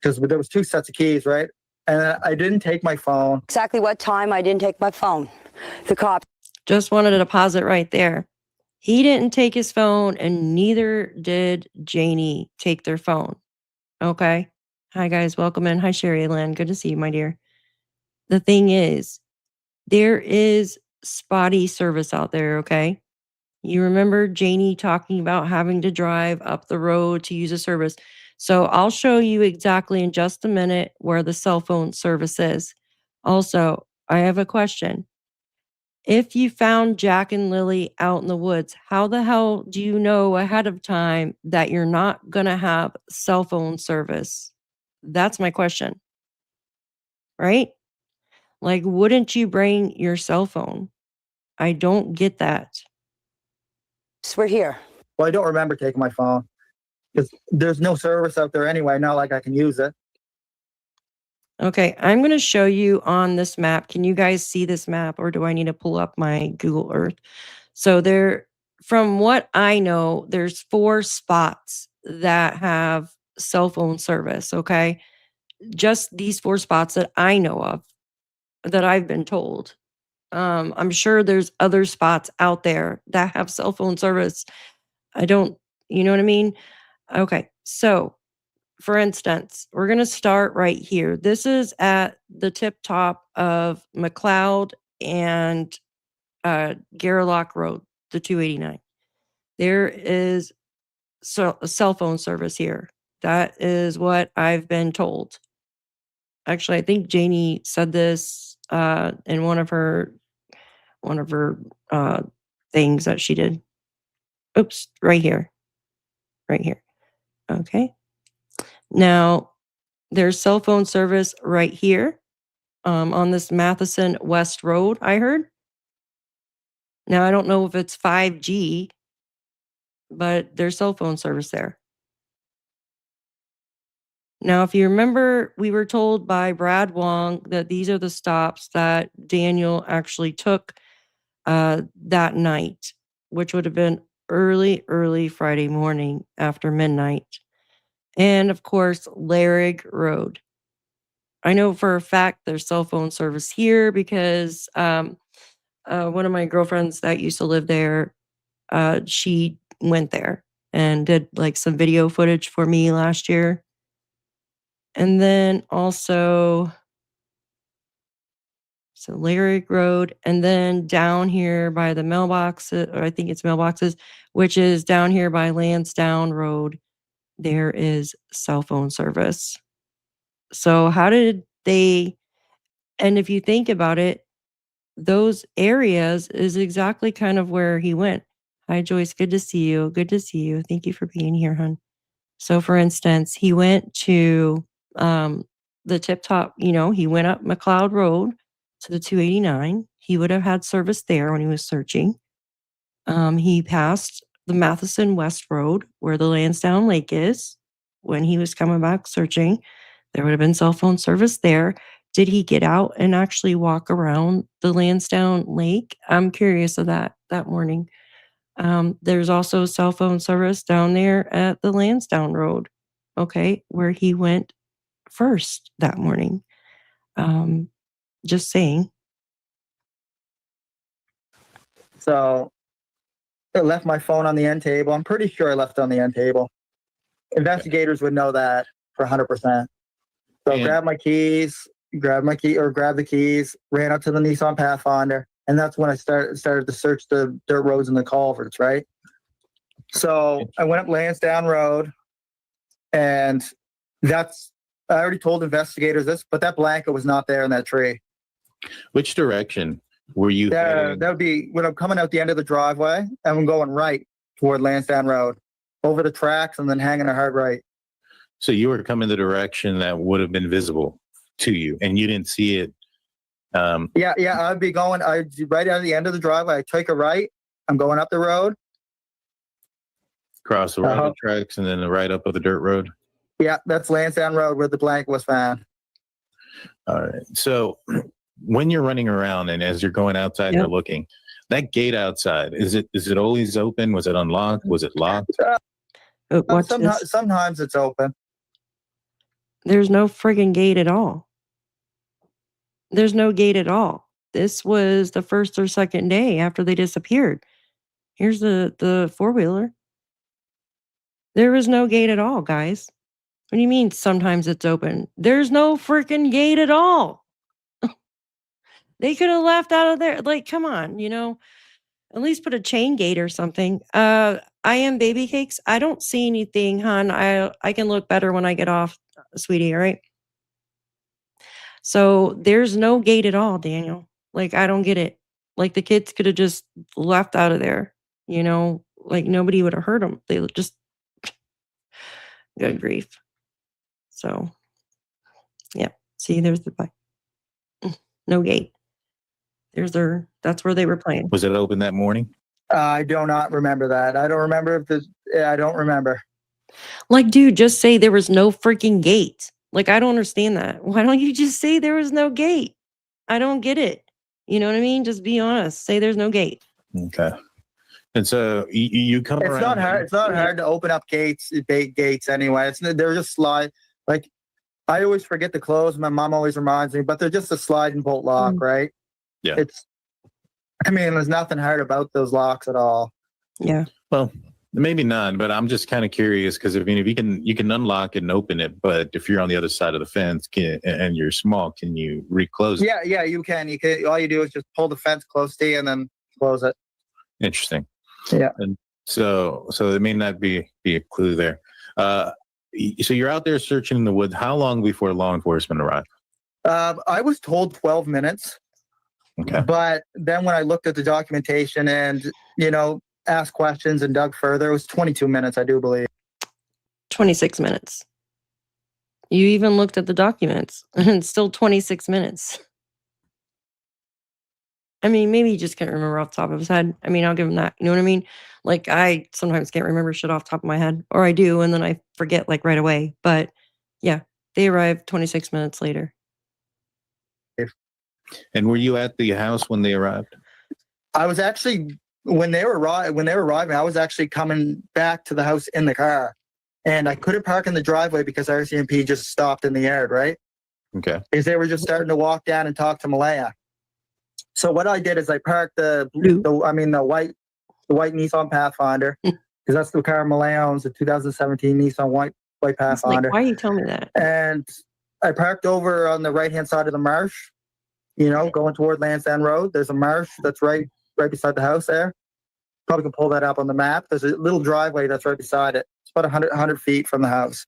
G: Because there was 2 sets of keys, right? And I didn't take my phone.
F: Exactly what time I didn't take my phone. The cops.
A: Just wanted to deposit right there. He didn't take his phone, and neither did Janie take their phone. Okay. Hi, guys. Welcome in. Hi, Sherry Lynn. Good to see you, my dear. The thing is, there is spotty service out there, okay? You remember Janie talking about having to drive up the road to use a service. So I'll show you exactly in just a minute where the cell phone service is. Also, I have a question. If you found Jack and Lilly out in the woods, how the hell do you know ahead of time that you're not going to have cell phone service? That's my question. Right? Like, wouldn't you bring your cell phone? I don't get that.
F: We're here.
G: Well, I don't remember taking my phone because there's no service out there anyway. Not like I can use it.
A: Okay, I'm going to show you on this map. Can you guys see this map, or do I need to pull up my Google Earth? So from what I know, there's 4 spots that have cell phone service, okay? Just these 4 spots that I know of, that I've been told. I'm sure there's other spots out there that have cell phone service. You know what I mean? Okay, so for instance, we're going to start right here. This is at the tip top of McLeod and Gairloch Road, the 289. There is a cell phone service here. That is what I've been told. Actually, I think Janie said this in one of her things that she did. Oops, right here. Okay. Now, there's cell phone service right here on this Matheson West Road, I heard. Now, I don't know if it's 5G, but there's cell phone service there. Now, if you remember, we were told by Brad Wong that these are the stops that Daniel actually took that night, which would have been early Friday morning after midnight. and of course, Larrig Road. I know for a fact there's cell phone service here because one of my girlfriends that used to live there, she went there and did like some video footage for me last year. And then also, so Larrig Road, and then down here by the mailboxes, or I think it's mailboxes, which is down here by Landsdowne Road, there is cell phone service. So how did they, and if you think about it, those areas is exactly kind of where he went. Hi, Joyce. Good to see you. Good to see you. Thank you for being here, hon. So for instance, he went to the Tip Top, he went up McLeod Road to the 289. He would have had service there when he was searching. He passed the Matheson West Road where the Lansdowne Lake is when he was coming back searching. There would have been cell phone service there. Did he get out and actually walk around the Lansdowne Lake? I'm curious of that morning. There's also cell phone service down there at the Lansdowne Road, okay, where he went first that morning. Just saying.
G: So I left my phone on the end table. I'm pretty sure I left it on the end table. Investigators would know that for 100%. So grab the keys, ran up to the Nissan Pathfinder, and that's when I started to search the dirt roads and the culverts, right? So I went up Lansdowne Road, and I already told investigators this, but that blanket was not there in that tree.
M: Which direction were you heading?
G: That would be when I'm coming out the end of the driveway, and I'm going right toward Lansdowne Road, over the tracks, and then hanging a hard right.
M: So you were coming the direction that would have been visible to you, and you didn't see it.
G: Yeah. I'd be going. Right at the end of the driveway. I take a right. I'm going up the road.
M: Cross the railroad tracks, and then the right up of the dirt road.
G: Yeah, that's Lansdowne Road where the blanket was found.
M: All right. So when you're running around and as you're going outside and looking, that gate outside, is it always open? Was it unlocked? Was it locked?
G: Sometimes it's open.
A: There's no friggin' gate at all. There's no gate at all. This was the first or second day after they disappeared. Here's the four-wheeler. There was no gate at all, guys. What do you mean sometimes it's open? There's no freaking gate at all. They could have left out of there. Like, come on, at least put a chain gate or something. I am baby cakes. I don't see anything, hon. I can look better when I get off, sweetie, all right? So there's no gate at all, Daniel. Like, I don't get it. Like, the kids could have just left out of there, like nobody would have heard them. They just, good grief. So, yeah. See, there's the bike. No gate. That's where they were playing.
M: Was it open that morning?
G: I do not remember that. I don't remember I don't remember.
A: Like, dude, just say there was no freaking gate. Like, I don't understand that. Why don't you just say there was no gate? I don't get it. You know what I mean? Just be honest. Say there's no gate.
M: Okay. And so you come around.
G: It's not hard. It's not hard to open up gates anyway. They're just slide. Like, I always forget to close. My mom always reminds me, but they're just a slide and bolt lock, right?
M: Yeah.
G: There's nothing hard about those locks at all.
A: Yeah.
M: Well, maybe not, but I'm just kind of curious because if you can unlock it and open it, but if you're on the other side of the fence and you're small, can you reclose it?
G: Yeah, you can. You can. All you do is just pull the fence close to you and then close it.
M: Interesting.
G: Yeah.
M: And so it may not be a clue there. So you're out there searching in the woods. How long before law enforcement arrived?
G: I was told 12 minutes.
M: Okay.
G: But then when I looked at the documentation and, asked questions and dug further, it was 22 minutes, I do believe.
A: 26 minutes. You even looked at the documents and it's still 26 minutes. I mean, maybe he just can't remember off the top of his head. I mean, I'll give him that. You know what I mean? Like, I sometimes can't remember shit off the top of my head, or I do, and then I forget like right away. But yeah, they arrived 26 minutes later.
M: And were you at the house when they arrived?
G: I was actually when they were arriving, I was actually coming back to the house in the car. and I couldn't park in the driveway because RCMP just stopped in the yard, right?
M: Okay.
G: Because they were just starting to walk down and talk to Malaya. So what I did is I parked the white Nissan Pathfinder, because that's the car Malaya owns, the 2017 Nissan white Pathfinder.
A: Like, why are you telling me that?
G: And I parked over on the right-hand side of the marsh, going toward Landsdowne Road. There's a marsh that's right beside the house there. Probably can pull that up on the map. There's a little driveway that's right beside it. It's about 100 feet from the house.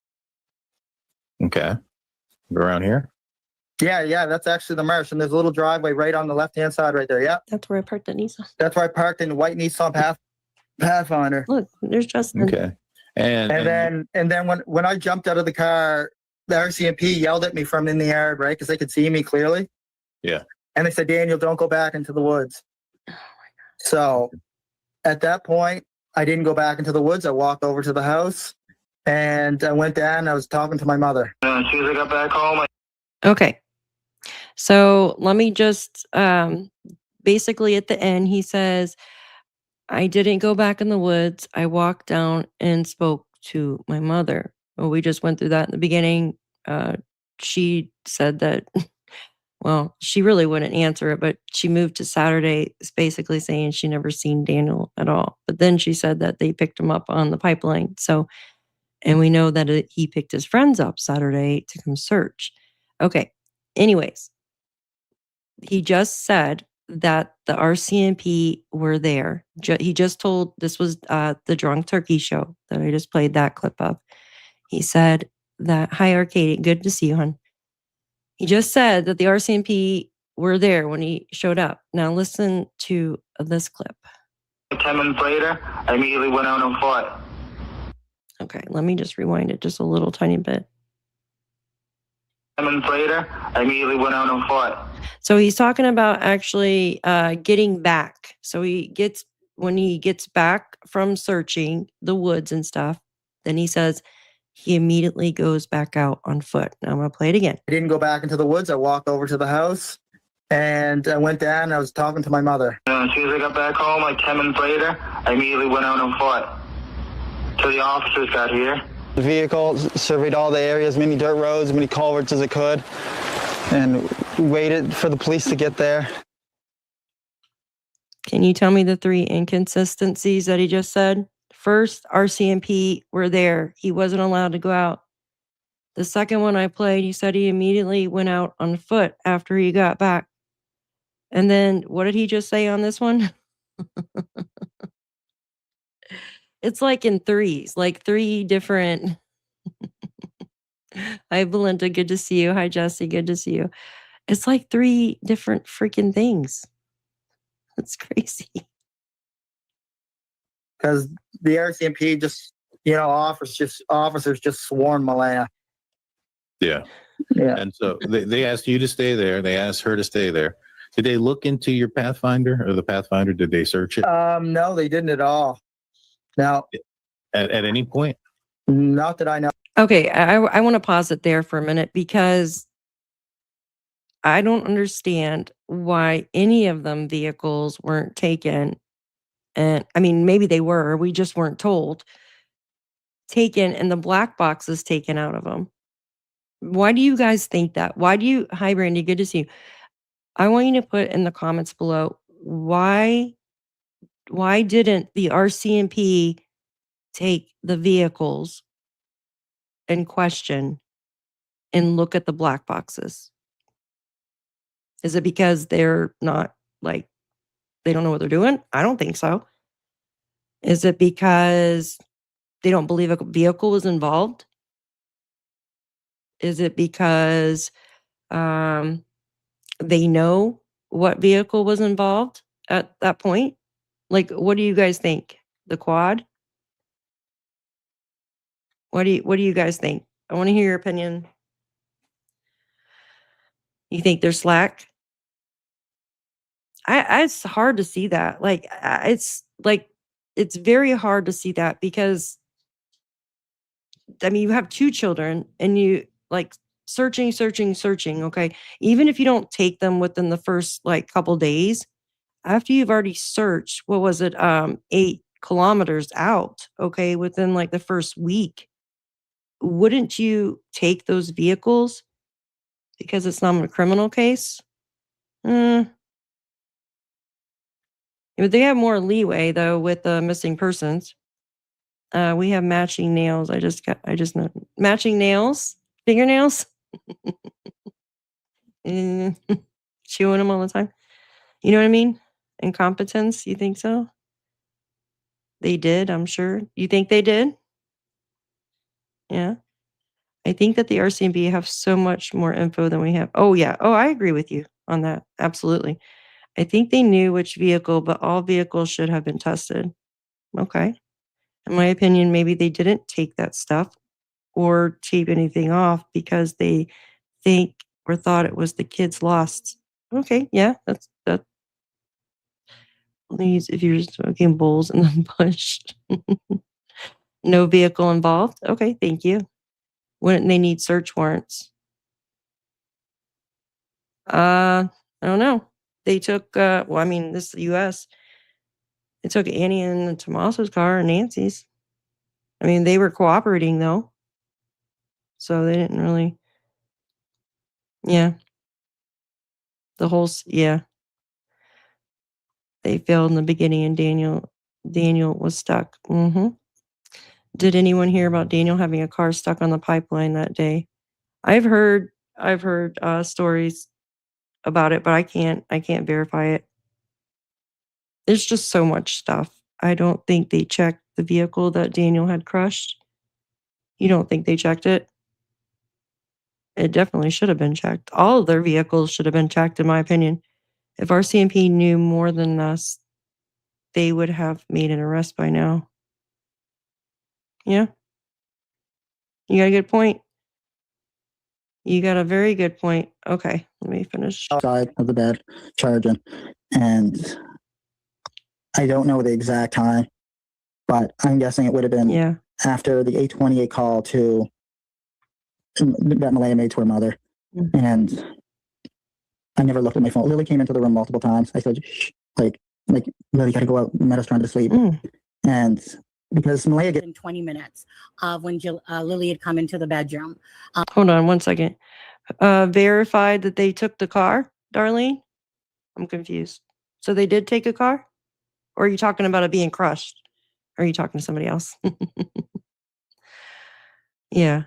M: Okay. Around here?
G: Yeah, that's actually the marsh. And there's a little driveway right on the left-hand side right there. Yeah.
A: That's where I parked the Nissan.
G: That's where I parked in the white Nissan Pathfinder.
A: Look, there's Justin.
M: Okay.
G: And then when I jumped out of the car, the RCMP yelled at me from in the yard, right? Because they could see me clearly.
M: Yeah.
G: And they said, Daniel, don't go back into the woods. Oh my God. So at that point, I didn't go back into the woods. I walked over to the house and I went down and I was talking to my mother.
I: As soon as I got back home,
A: Okay. So let me just, basically at the end, he says, I didn't go back in the woods. I walked down and spoke to my mother. Well, we just went through that in the beginning. She said that, well, she really wouldn't answer it, but she moved to Saturday, basically saying she never seen Daniel at all. But then she said that they picked him up on the pipeline. So, and we know that he picked his friends up Saturday to come search. Okay. Anyways, he just said that the RCMP were there. He just told, this was the Drunk Turkey show that I just played that clip of. He said that, hi, Arcady, good to see you, hon. He just said that the RCMP were there when he showed up. Now listen to this clip.
I: 10 minutes later, I immediately went out on foot.
A: Okay, let me just rewind it just a little tiny bit.
I: 10 minutes later, I immediately went out on foot.
A: So he's talking about actually getting back. So when he gets back from searching the woods and stuff, then he says he immediately goes back out on foot. Now I'm going to play it again.
G: I didn't go back into the woods. I walked over to the house and I went down and I was talking to my mother.
I: As soon as I got back home, like 10 minutes later, I immediately went out on foot till the officers got here.
L: The vehicle surveyed all the areas, many dirt roads, many culverts as it could, and waited for the police to get there.
A: Can you tell me the 3 inconsistencies that he just said? First, RCMP were there. He wasn't allowed to go out. The second one I played, he said he immediately went out on foot after he got back. And then what did he just say on this one? It's like in threes, like 3 different. Hi, Belinda. Good to see you. Hi, Jesse. Good to see you. It's like 3 different freaking things. That's crazy.
G: Because the RCMP just, officers just sworn Malaya.
M: Yeah.
G: Yeah.
M: And so they asked you to stay there. They asked her to stay there. Did they look into your Pathfinder or the Pathfinder? Did they search it?
G: No, they didn't at all. Now,
M: at any point?
G: Not that I know.
A: Okay, I want to pause it there for a minute because I don't understand why any of them vehicles weren't taken. And I mean, maybe they were, we just weren't told. Taken and the black boxes taken out of them. Why do you guys think that? Hi, Brandy, good to see you. I want you to put in the comments below, why didn't the RCMP take the vehicles in question and look at the black boxes? Is it because they're not they don't know what they're doing? I don't think so. Is it because they don't believe a vehicle was involved? Is it because they know what vehicle was involved at that point? What do you guys think? The quad? What do you guys think? I want to hear your opinion. You think they're slack? It's hard to see that. It's very hard to see that because I mean, you have 2 children and you searching. Okay. Even if you don't take them within the first couple days, after you've already searched, what was it? 8 kilometers out. Okay. Within the first week, wouldn't you take those vehicles because it's not a criminal case? But they have more leeway though with the missing persons. We have matching nails. I just know matching nails, fingernails. Chewing them all the time. You know what I mean? Incompetence. You think so? They did, I'm sure. You think they did? Yeah. I think that the RCMP have so much more info than we have. Oh, yeah. Oh, I agree with you on that. Absolutely. I think they knew which vehicle, but all vehicles should have been tested. Okay. In my opinion, maybe they didn't take that stuff or tape anything off because they think or thought it was the kids lost. Okay. Yeah. That's that. Please, if you're smoking bowls in the bush, no vehicle involved. Okay. Thank you. Wouldn't they need search warrants? I don't know. They took, well, I mean, this is the U.S. They took Annie and Tomaso's car and Nancy's. I mean, they were cooperating though. So they didn't really, yeah. The whole, yeah. They failed in the beginning and Daniel was stuck. Did anyone hear about Daniel having a car stuck on the pipeline that day? I've heard stories about it, but I can't verify it. There's just so much stuff. I don't think they checked the vehicle that Daniel had crushed. You don't think they checked it? It definitely should have been checked. All of their vehicles should have been checked, in my opinion. If RCMP knew more than us, they would have made an arrest by now. Yeah. You got a good point. You got a very good point. Okay, let me finish.
G: Outside of the bed, charging. And I don't know the exact time, but I'm guessing it would have been after the 828 call to that Malaya made to her mother. And I never looked at my phone. Lily came into the room multiple times. I said, shh, like Lily, gotta go out. Meadow's trying to sleep. And because Malaya
J: in 20 minutes of when Lily had come into the bedroom.
A: Hold on 1 second. Verified that they took the car, Darlene? I'm confused. So they did take a car? Or are you talking about it being crushed? Or are you talking to somebody else? Yeah.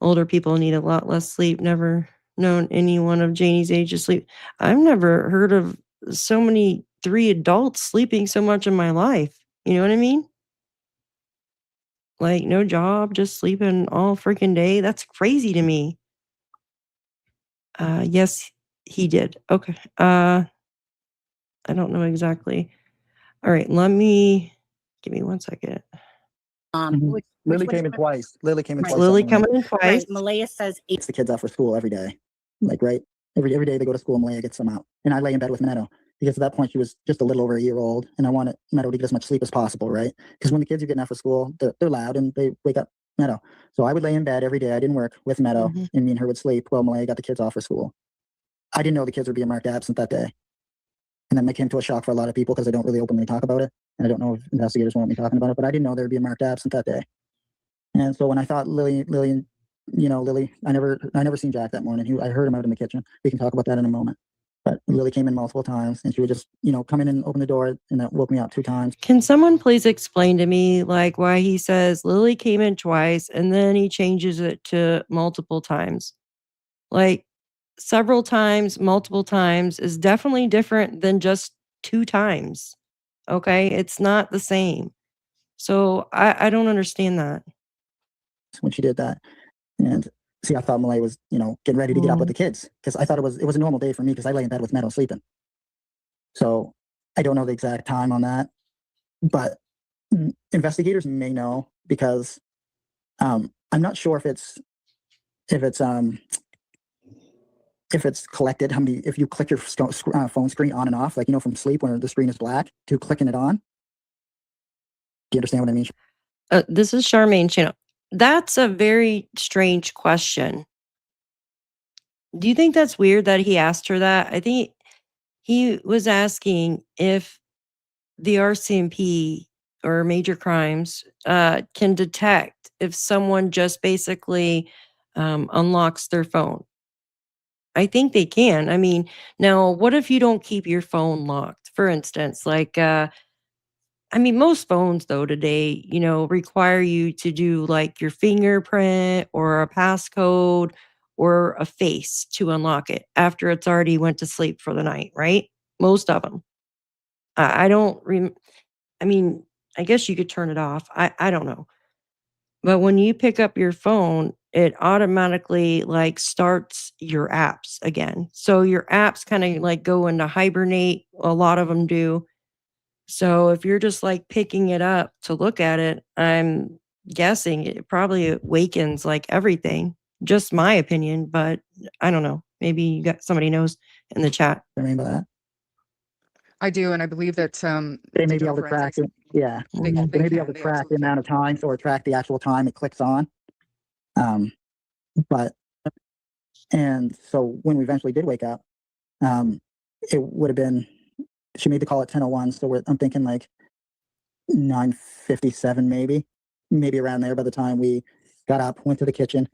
A: Older people need a lot less sleep. Never known anyone of Janie's age to sleep. I've never heard of so many 3 adults sleeping so much in my life. You know what I mean? Like no job, just sleeping all freaking day. That's crazy to me. Yes, he did. Okay. I don't know exactly. All right, give me 1 second.
G: Lily came in twice. Lily came in twice.
A: Lily coming in twice.
J: Right. Malaya says
G: takes the kids out for school every day. Like, right? Every day they go to school, Malaya gets them out. And I lay in bed with Meadow because at that point she was just a little over a year old and I wanted Meadow to get as much sleep as possible, right? Because when the kids are getting out for school, they're loud and they wake up Meadow. So I would lay in bed every day. I didn't work with Meadow and me and her would sleep while Malaya got the kids off for school. I didn't know the kids were being marked absent that day. And then that came to a shock for a lot of people because I don't really openly talk about it. And I don't know if investigators want me talking about it, but I didn't know they were being marked absent that day. And so when I thought Lily, I never seen Jack that morning. I heard him out in the kitchen. We can talk about that in a moment. But Lily came in multiple times and she would just, come in and open the door and that woke me up 2 times.
A: Can someone please explain to me like why he says Lily came in twice and then he changes it to multiple times? Like several times, multiple times is definitely different than just 2 times. Okay? It's not the same. So I don't understand that.
G: When she did that. And see, I thought Malaya was, getting ready to get up with the kids because I thought it was a normal day for me because I lay in bed with Meadow sleeping. So I don't know the exact time on that, but investigators may know because I'm not sure if it's collected if you click your phone screen on and off, like from sleep when the screen is black to clicking it on. Do you understand what I mean?
A: This is Charmaine Channel. That's a very strange question. Do you think that's weird that he asked her that? I think he was asking if the RCMP or major crimes can detect if someone just basically unlocks their phone. I think they can. I mean, now what if you don't keep your phone locked? For instance, like I mean, most phones though today, require you to do like your fingerprint or a passcode or a face to unlock it after it's already went to sleep for the night, right? Most of them. I don't I mean, I guess you could turn it off. I don't know. But when you pick up your phone, it automatically like starts your apps again. So your apps kind of like go into hibernate. A lot of them do. So if you're just like picking it up to look at it, I'm guessing it probably awakens like everything. Just my opinion, but I don't know. Maybe you got somebody knows in the chat.
G: I mean by that.
E: I do, and I believe that
G: They may be able to track it. Yeah.
E: They
G: They may be
E: can,
G: able to
E: they
G: track the
E: absolutely
G: amount of times or track the actual time it clicks on. But and so when we eventually did wake up, it would have been, she made the call at 10:01. So I'm thinking like 9:57, maybe around there by the time we got up, went to the kitchen.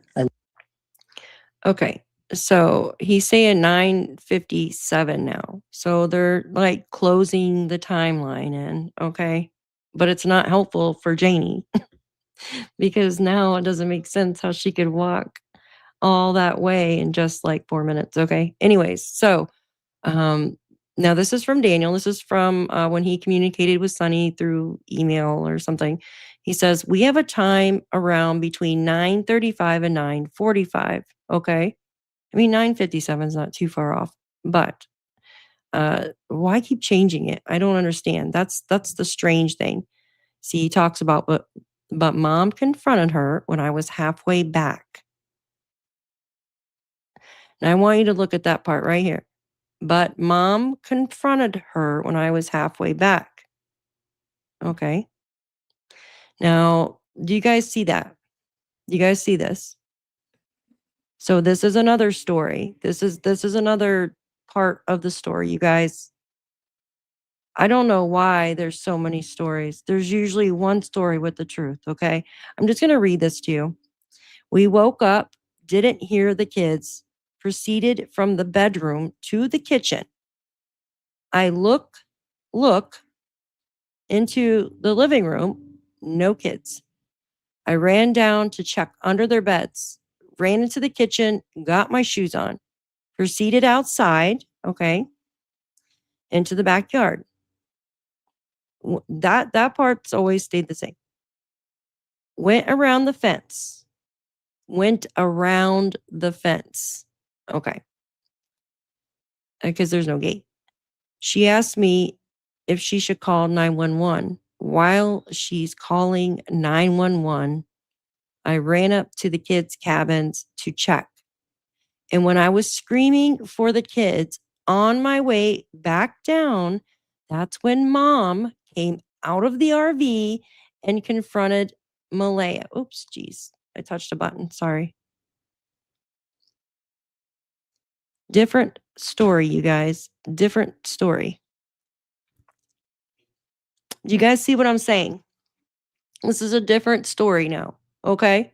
A: Okay. So he's saying 9:57 now. So they're like closing the timeline in, okay? But it's not helpful for Janie because now it doesn't make sense how she could walk all that way in just like 4 minutes, okay? Anyways, so now this is from Daniel. This is from when he communicated with Sunny through email or something. He says, "We have a time around between 9:35 and 9:45, okay? I mean, 9:57 is not too far off, but why keep changing it? I don't understand. That's the strange thing. See, he talks about, but mom confronted her when I was halfway back. And I want you to look at that part right here. But mom confronted her when I was halfway back. Okay. Now, do you guys see that? Do you guys see this? So this is another story. This is another part of the story, you guys. I don't know why there's so many stories. There's usually one story with the truth, okay? I'm just going to read this to you. We woke up, didn't hear the kids, proceeded from the bedroom to the kitchen. I look into the living room, no kids. I ran down to check under their beds, ran into the kitchen, got my shoes on, proceeded outside, okay, into the backyard. That part's always stayed the same. Went around the fence. Okay. Because there's no gate. She asked me if she should call 911. While she's calling 911, I ran up to the kids' cabins to check. And when I was screaming for the kids on my way back down, that's when mom came out of the RV and confronted Malaya. Oops, geez. I touched a button. Sorry. Different story, you guys. Different story. Do you guys see what I'm saying? This is a different story now. Okay?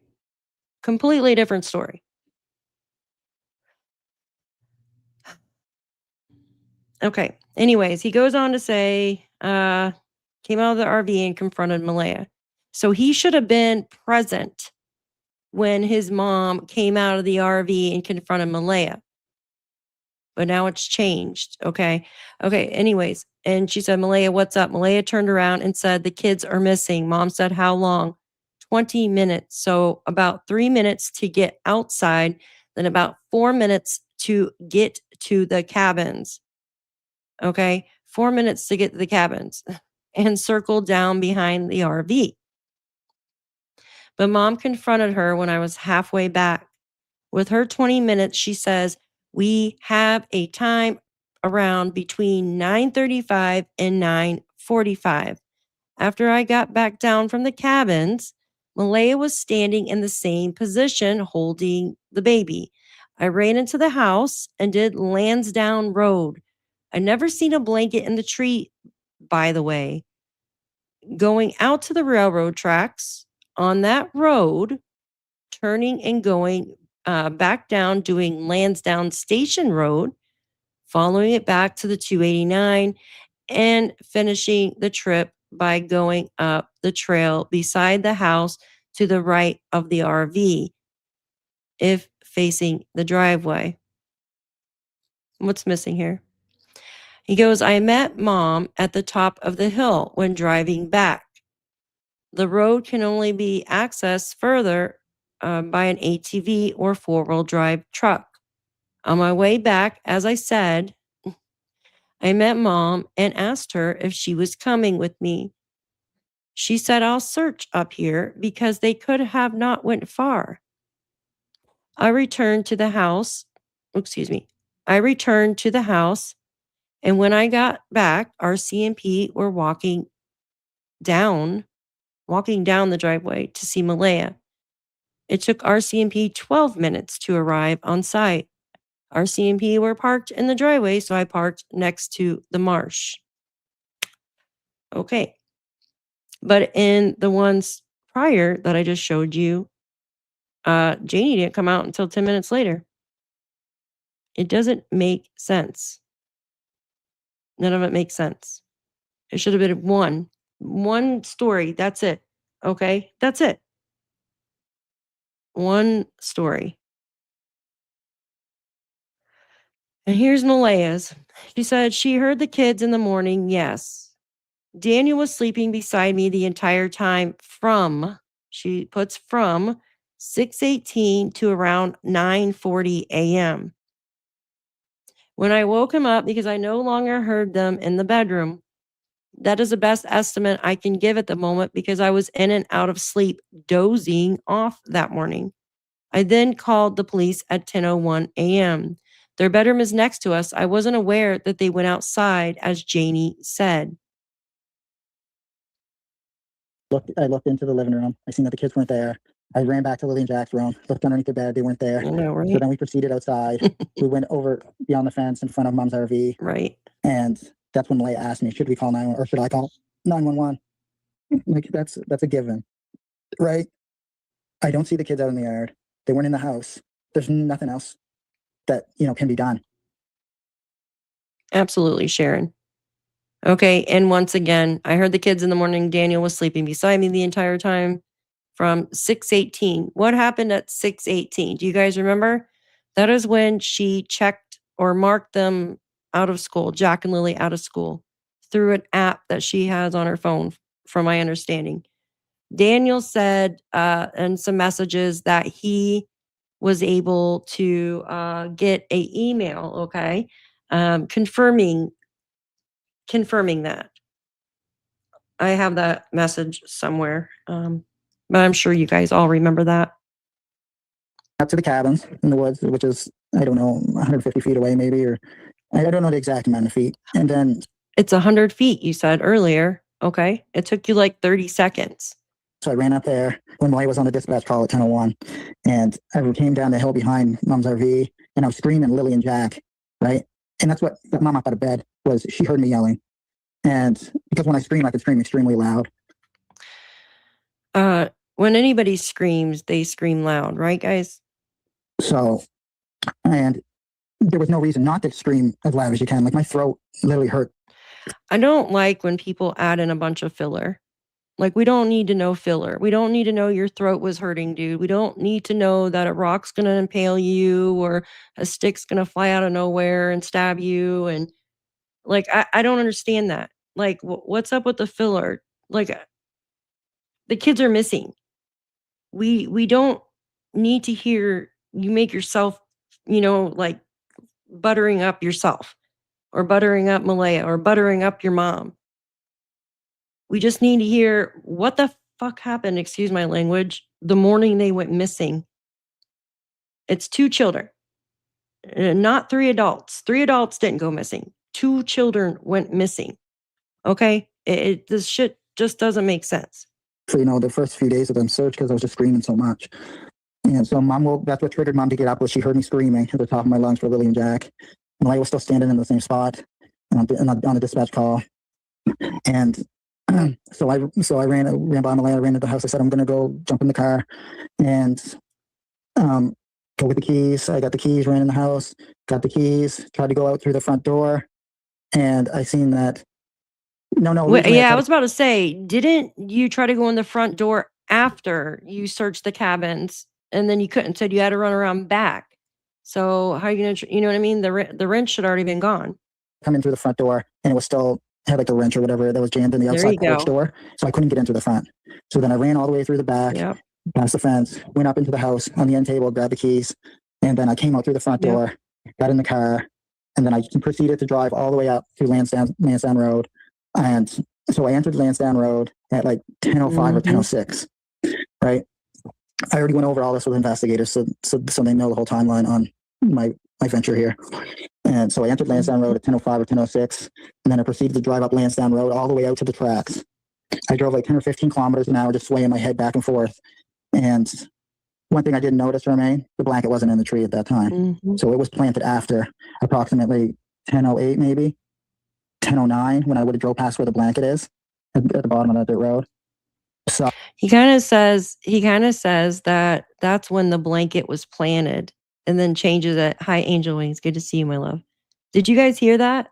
A: Completely different story. Okay. Anyways, he goes on to say, came out of the RV and confronted Malaya. So he should have been present when his mom came out of the RV and confronted Malaya. But now it's changed. Okay. Okay. Anyways. And she said, Malaya, what's up? Malaya turned around and said, the kids are missing. Mom said, how long? 20 minutes. So about 3 minutes to get outside, then about 4 minutes to get to the cabins. Okay. 4 minutes to get to the cabins and circled down behind the RV. But mom confronted her when I was halfway back. With her 20 minutes, she says, we have a time around between 9:35 and 9:45. After I got back down from the cabins, Malaya was standing in the same position holding the baby. I ran into the house and did Landsdowne Road. I never seen a blanket in the tree, by the way. going out to the railroad tracks on that road, turning and going back down, doing Landsdowne Station Road, following it back to the 289, and finishing the trip by going up the trail beside the house to the right of the RV, if facing the driveway. What's missing here? He goes, I met Mom at the top of the hill when driving back. The road can only be accessed further by an ATV or four-wheel drive truck. On my way back, as I said, I met Mom and asked her if she was coming with me. She said, I'll search up here because they could have not went far. I returned to the house, and when I got back, our CMP were walking down the driveway to see Malaya. It took RCMP 12 minutes to arrive on site. RCMP were parked in the driveway, so I parked next to the marsh. Okay. But in the ones prior that I just showed you, Janie didn't come out until 10 minutes later. It doesn't make sense. None of it makes sense. It should have been one story. That's it. Okay? That's it. One story. And here's Malaya's. She said she heard the kids in the morning. Yes. Daniel was sleeping beside me the entire time she puts from 6:18 to around 9:40 a.m. When I woke him up because I no longer heard them in the bedroom. That is the best estimate I can give at the moment because I was in and out of sleep, dozing off that morning. I then called the police at 10:01 a.m. Their bedroom is next to us. I wasn't aware that they went outside, as Janie said.
G: I looked into the living room. I seen that the kids weren't there. I ran back to Lilly and Jack's room, looked underneath the bed. They weren't there.
A: I know, right?
G: So then we proceeded outside. We went over beyond the fence in front of Mom's RV.
A: Right.
G: And that's when Malaya asked me, should we call 911 or should I call 911? Like, that's a given, right? I don't see the kids out in the yard. They weren't in the house. There's nothing else that, can be done.
A: Absolutely, Sharon. Okay, and once again, I heard the kids in the morning. Daniel was sleeping beside me the entire time from 6:18. What happened at 6:18? Do you guys remember? That is when she checked or marked them out of school, Jack and Lilly out of school, through an app that she has on her phone, from my understanding. Daniel said in some messages that he was able to get an email, okay, confirming that. I have that message somewhere, but I'm sure you guys all remember that.
G: Up to the cabins in the woods, which is, I don't know, 150 feet away maybe, or I don't know the exact amount of feet. And then
A: it's 100 feet, you said earlier. Okay. It took you like 30 seconds.
G: So I ran up there when Malaya was on the dispatch call at 10:01, and I came down the hill behind Mom's RV, and I was screaming Lilly and Jack, right? And that's what got Mom up out of bed, was she heard me yelling. And because when I scream, I can scream extremely loud.
A: When anybody screams, they scream loud, right, guys?
G: So, and there was no reason not to scream as loud as you can. Like, my throat literally hurt.
A: I don't like when people add in a bunch of filler. Like, we don't need to know filler. We don't need to know your throat was hurting, dude. We don't need to know that a rock's going to impale you or a stick's going to fly out of nowhere and stab you. And like, I don't understand that. Like, what's up with the filler? Like, the kids are missing. We don't need to hear you make yourself, like buttering up yourself or buttering up Malaya or buttering up your mom. We just need to hear what the fuck happened, excuse my language, the morning they went missing. It's 2 children, not 3 adults. 3 adults didn't go missing. 2 children went missing. Okay? This shit just doesn't make sense.
G: So, the first few days of them search, because I was just screaming so much. And so that's what triggered Mom to get up, was she heard me screaming at the top of my lungs for Lilly and Jack. Malaya was still standing in the same spot on the dispatch call. And So I ran by Malaya, ran into the house. I said, I'm going to go jump in the car and go get the keys. I got the keys, ran in the house, got the keys, tried to go out through the front door. And I seen that. No.
A: Yeah, I was about to say, didn't you try to go in the front door after you searched the cabins and then you couldn't, said you had to run around back? So how are you going to, you know what I mean? The wrench should already been gone.
G: Come in through the front door and it was still had like a wrench or whatever that was jammed in the
A: There
G: outside
A: you
G: porch
A: go.
G: door. So I couldn't get into the front. So then I ran all the way through the back,
A: Yep.
G: past the fence, went up into the house on the end table, grabbed the keys. And then I came out through the front
A: Yep.
G: door, got in the car, and then I proceeded to drive all the way up to Landsdowne Road. And so I entered Landsdowne Road at like 10:05 or 10:06, right? I already went over all this with investigators, so they know the whole timeline on my venture here. And so I entered Landsdowne Road at 10:05 or 10:06, and then I proceeded to drive up Landsdowne Road all the way out to the tracks. I drove like 10 or 15 kilometers an hour, just swaying my head back and forth. And one thing I didn't notice, Romaine, the blanket wasn't in the tree at that time. So it was planted after approximately 10:08, maybe 10:09, when I would have drove past where the blanket is at the bottom of that dirt road. So
A: He kind of says that that's when the blanket was planted, and then changes it. Hi, Angel Wings. Good to see you, my love. Did you guys hear that?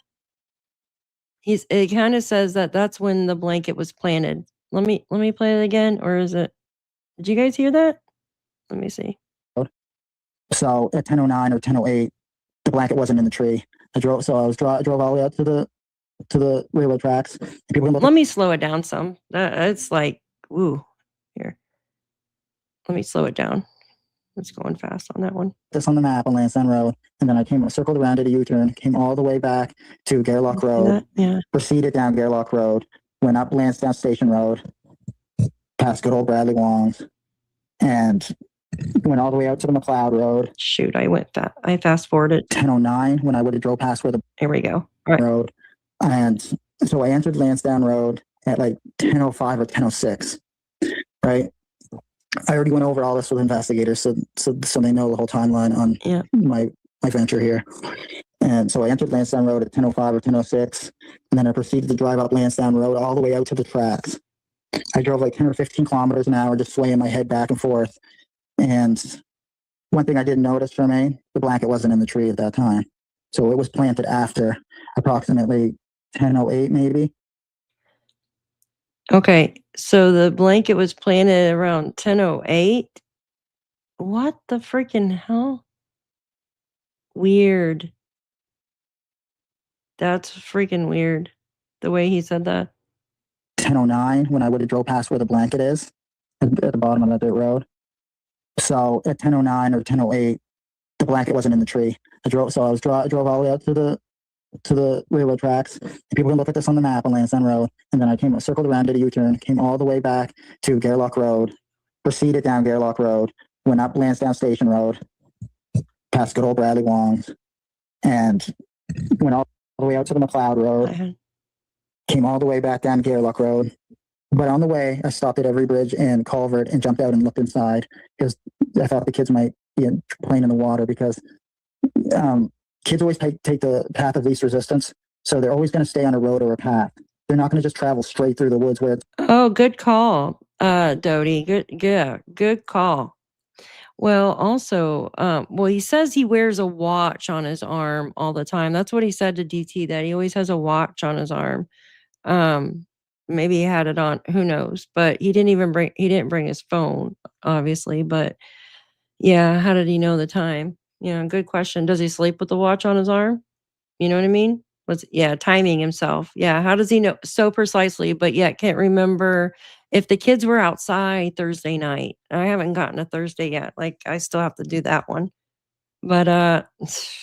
A: It kind of says that that's when the blanket was planted. Let me play it again, or is it? Did you guys hear that? Let me see.
G: So at 10:09 or 10:08, the blanket wasn't in the tree. I drove all the way up to the railroad tracks.
A: Let me slow it down some. It's like, woo. Here. Let me slow it down. It's going fast on that one.
G: This on the map on Landsdowne Road, and then I circled around at a U-turn, came all the way back to Gairloch Road, proceeded down Gairloch Road, went up Landsdowne Station Road, past good old Bradley Wong's, and went all the way out to the McLeod Road.
A: Shoot, I fast forwarded.
G: 10:09 when I would have drove past where the
A: here we go. All right.
G: Road, and so I entered Landsdowne Road at like 10:05 or 10:06, right? I already went over all this with investigators, so they know the whole timeline on my venture here. And so I entered Landsdowne Road at 10:05 or 10:06, and then I proceeded to drive up Landsdowne Road all the way out to the tracks. I drove like 10 or 15 kilometers an hour, just swaying my head back and forth. And one thing I didn't notice, Jermaine, the blanket wasn't in the tree at that time. So it was planted after approximately 10:08, maybe.
A: Okay, so the blanket was planted around 10:08. What the freaking hell? Weird. That's freaking weird. The way he said that.
G: 10:09 when I would have drove past where the blanket is at the bottom of that dirt road. So at 10:09 or 10:08, the blanket wasn't in the tree. I drove all the way out to the railroad tracks. People can look at this on the map on Landsdowne Road, and then I circled around at a U-turn, came all the way back to Gairloch Road, proceeded down Gairloch Road, went up Landsdowne Station Road, past good old Bradley Wong's, and went all the way out to the McLeod Road, came all the way back down Gairloch Road. But on the way, I stopped at every bridge and culvert and jumped out and looked inside because I thought the kids might be playing in the water, because kids always take the path of least resistance. So they're always going to stay on a road or a path. They're not going to just travel straight through the woods where it's...
A: Oh, good call, Dodie. Good call. Well, also, he says he wears a watch on his arm all the time. That's what he said to DT, that he always has a watch on his arm. Maybe he had it on, who knows, but he didn't bring his phone, obviously. But yeah, how did he know the time? Good question. Does he sleep with the watch on his arm? You know what I mean? Timing himself. Yeah, how does he know so precisely, but yet can't remember if the kids were outside Thursday night? I haven't gotten a Thursday yet. Like, I still have to do that one. But it's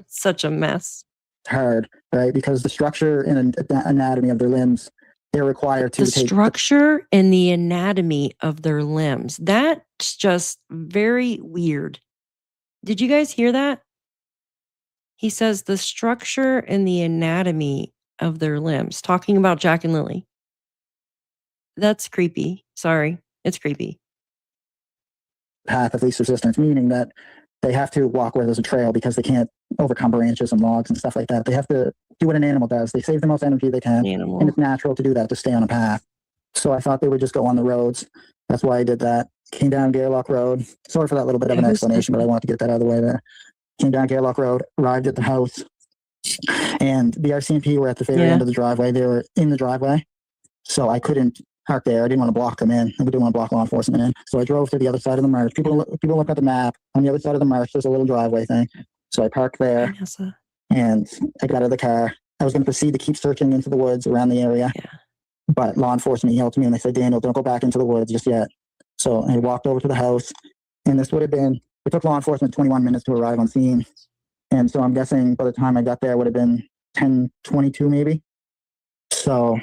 A: such a mess.
G: Hard, right? Because the structure and anatomy of their limbs, they're required to take...
A: structure and the anatomy of their limbs. That's just very weird. Did you guys hear that? He says the structure and the anatomy of their limbs, talking about Jack and Lilly. That's creepy. Sorry, it's creepy.
G: Path of least resistance, meaning that they have to walk where there's a trail because they can't overcome branches and logs and stuff like that. They have to do what an animal does. They save the most energy they can, and it's natural to do that, to stay on a path. So I thought they would just go on the roads. That's why I did that. Came down Gairloch Road. Sorry for that little bit of an explanation, but I wanted to get that out of the way there. Came down Gairloch Road, arrived at the house, and the RCMP were at the very end of the driveway. They were in the driveway, so I couldn't park there. I didn't want to block them in. I didn't want to block law enforcement in. So I drove to the other side of the marsh. People look at the map. On the other side of the marsh, there's a little driveway thing. So I parked there, and I got out of the car. I was going to proceed to keep searching into the woods around the area. But law enforcement yelled to me and they said, Daniel, don't go back into the woods just yet. So I walked over to the house, and this would have been, it took law enforcement 21 minutes to arrive on scene. And so I'm guessing by the time I got there, it would have been 10:22 maybe. So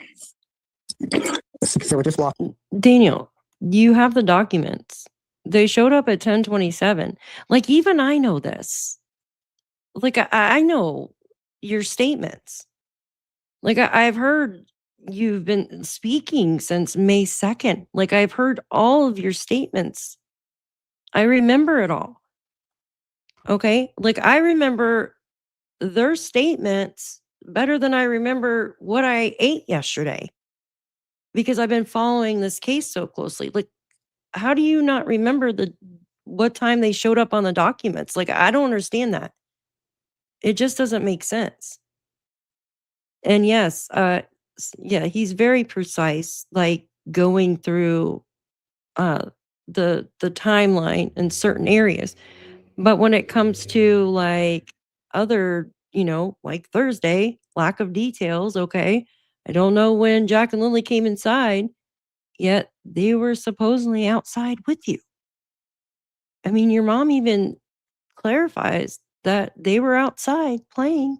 G: we're just lost.
A: Daniel, you have the documents. They showed up at 10:27. Like, even I know this. Like, I know your statements. Like, I've heard you've been speaking since May 2nd. Like, I've heard all of your statements. I remember it all. Okay? Like, I remember their statements better than I remember what I ate yesterday, because I've been following this case so closely. Like, how do you not remember what time they showed up on the documents? Like, I don't understand that. It just doesn't make sense. And yes, yeah, he's very precise, like going through the timeline in certain areas. But when it comes to like other, like Thursday, lack of details, okay. I don't know when Jack and Lilly came inside, yet they were supposedly outside with you. I mean, your mom even clarifies that they were outside playing.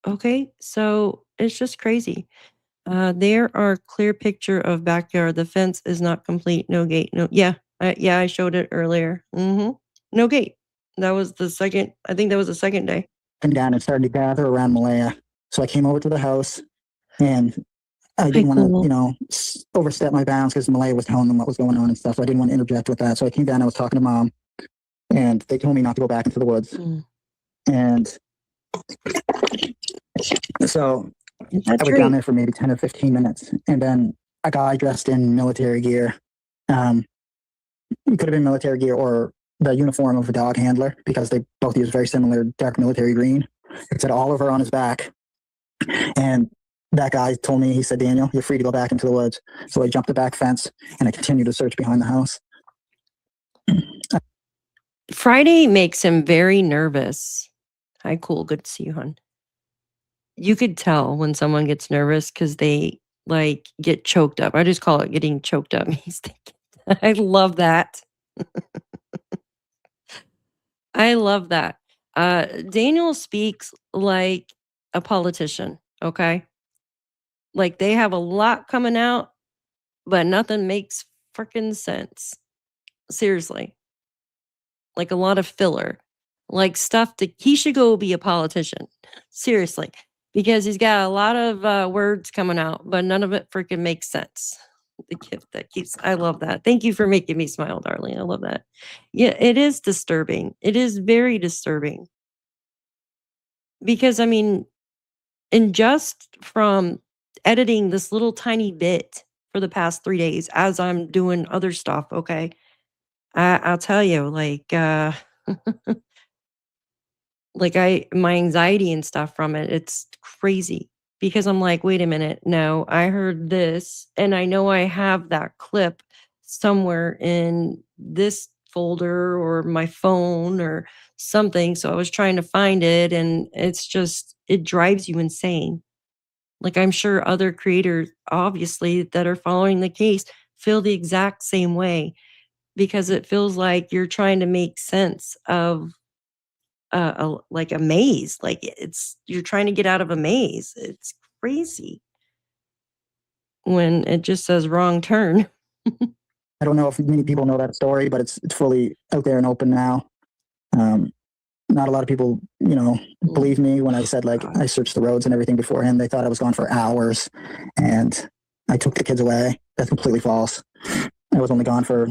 A: Okay, so it's just crazy. There are clear picture of backyard. The fence is not complete. No gate. No, yeah, I showed it earlier. No gate. That was the second. I think that was the second day.
G: Came down and started to gather around Malaya. So I came over to the house, and I didn't want to, overstep my bounds because Malaya was telling them what was going on and stuff. So I didn't want to interject with that. So I came down. I was talking to Mom, and they told me not to go back into the woods. And so I was down there for maybe 10 or 15 minutes. And then a guy dressed in military gear, it could have been military gear or the uniform of a dog handler, because they both use very similar dark military green. It said Oliver on his back. And that guy told me, he said, Daniel, you're free to go back into the woods. So I jumped the back fence and I continued to search behind the house.
A: Friday makes him very nervous. Hi, cool. Good to see you, hon. You could tell when someone gets nervous because they like get choked up. I just call it getting choked up. I love that. I love that. Daniel speaks like a politician, okay? Like, they have a lot coming out, but nothing makes freaking sense. Seriously. Like, a lot of filler. Like, stuff that he should go be a politician. Seriously. Because he's got a lot of words coming out, but none of it freaking makes sense. The gift that keeps, I love that. Thank you for making me smile, darling. I love that. Yeah, it is disturbing. It is very disturbing. Because, I mean, and just from editing this little tiny bit for the past 3 days as I'm doing other stuff, okay, I'll tell you, like, like my anxiety and stuff from it, it's crazy. Because I'm like, wait a minute, no, I heard this, and I know I have that clip somewhere in this folder or my phone or something. So I was trying to find it, and it's just, it drives you insane. Like, I'm sure other creators, obviously, that are following the case feel the exact same way, because it feels like you're trying to make sense of like a maze. Like, you're trying to get out of a maze. It's crazy when it just says wrong turn.
G: I don't know if many people know that story, but it's fully out there and open now. Not a lot of people, believe me when I said, like, I searched the roads and everything beforehand. They thought I was gone for hours, and I took the kids away. That's completely false. I was only gone for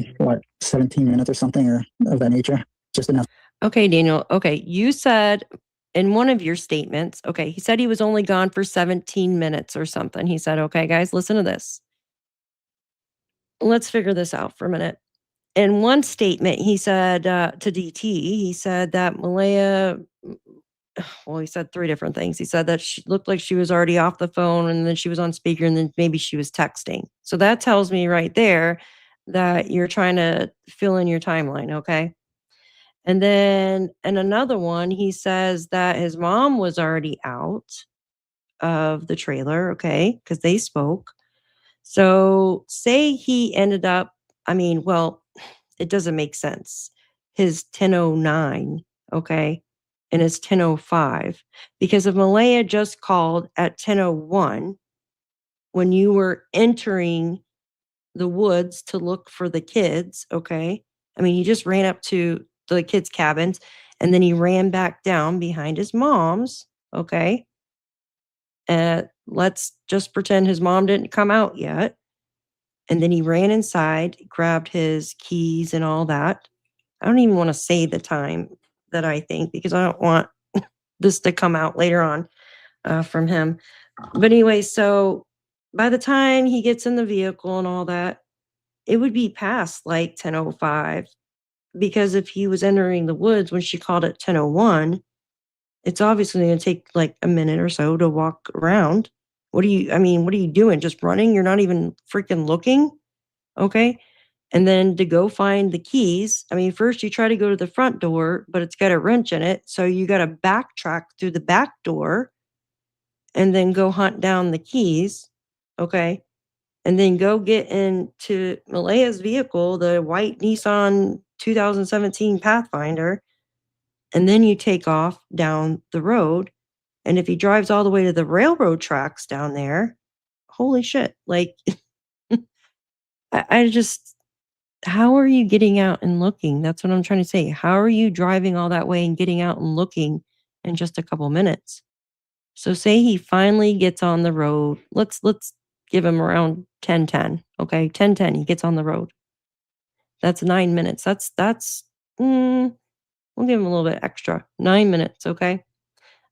G: 17 minutes or something, or of that nature, just enough.
A: Okay, Daniel. Okay, you said in one of your statements, okay, he said he was only gone for 17 minutes or something. He said, okay, guys, listen to this. Let's figure this out for a minute. In one statement, he said to DT, he said that Malaya, well, he said 3 different things. He said that she looked like she was already off the phone, and then she was on speaker, and then maybe she was texting. So that tells me right there that you're trying to fill in your timeline, okay? And then in another one, he says that his mom was already out of the trailer, okay, because they spoke. So say he ended up, well, it doesn't make sense. His 10:09, okay, and his 10:05, because if Malaya just called at 10:01 when you were entering the woods to look for the kids, okay? He just ran up to the kids' cabins, and then he ran back down behind his mom's, okay? Let's just pretend his mom didn't come out yet. And then he ran inside, grabbed his keys and all that. I don't even want to say the time that I think, because I don't want this to come out later on from him. But anyway, so by the time he gets in the vehicle and all that, it would be past like 10:05, because if he was entering the woods when she called at 10:01, it's obviously going to take like a minute or so to walk around. What are you doing? Just running? You're not even freaking looking? Okay. And then to go find the keys, first you try to go to the front door, but it's got a wrench in it. So you got to backtrack through the back door and then go hunt down the keys. Okay. And then go get into Malaya's vehicle, the white Nissan 2017 Pathfinder. And then you take off down the road. And if he drives all the way to the railroad tracks down there, holy shit. Like, I just, how are you getting out and looking? That's what I'm trying to say. How are you driving all that way and getting out and looking in just a couple minutes? So say he finally gets on the road. Let's give him around 10:10. Okay, 10:10. He gets on the road. That's 9 minutes. We'll give him a little bit extra. 9 minutes. Okay,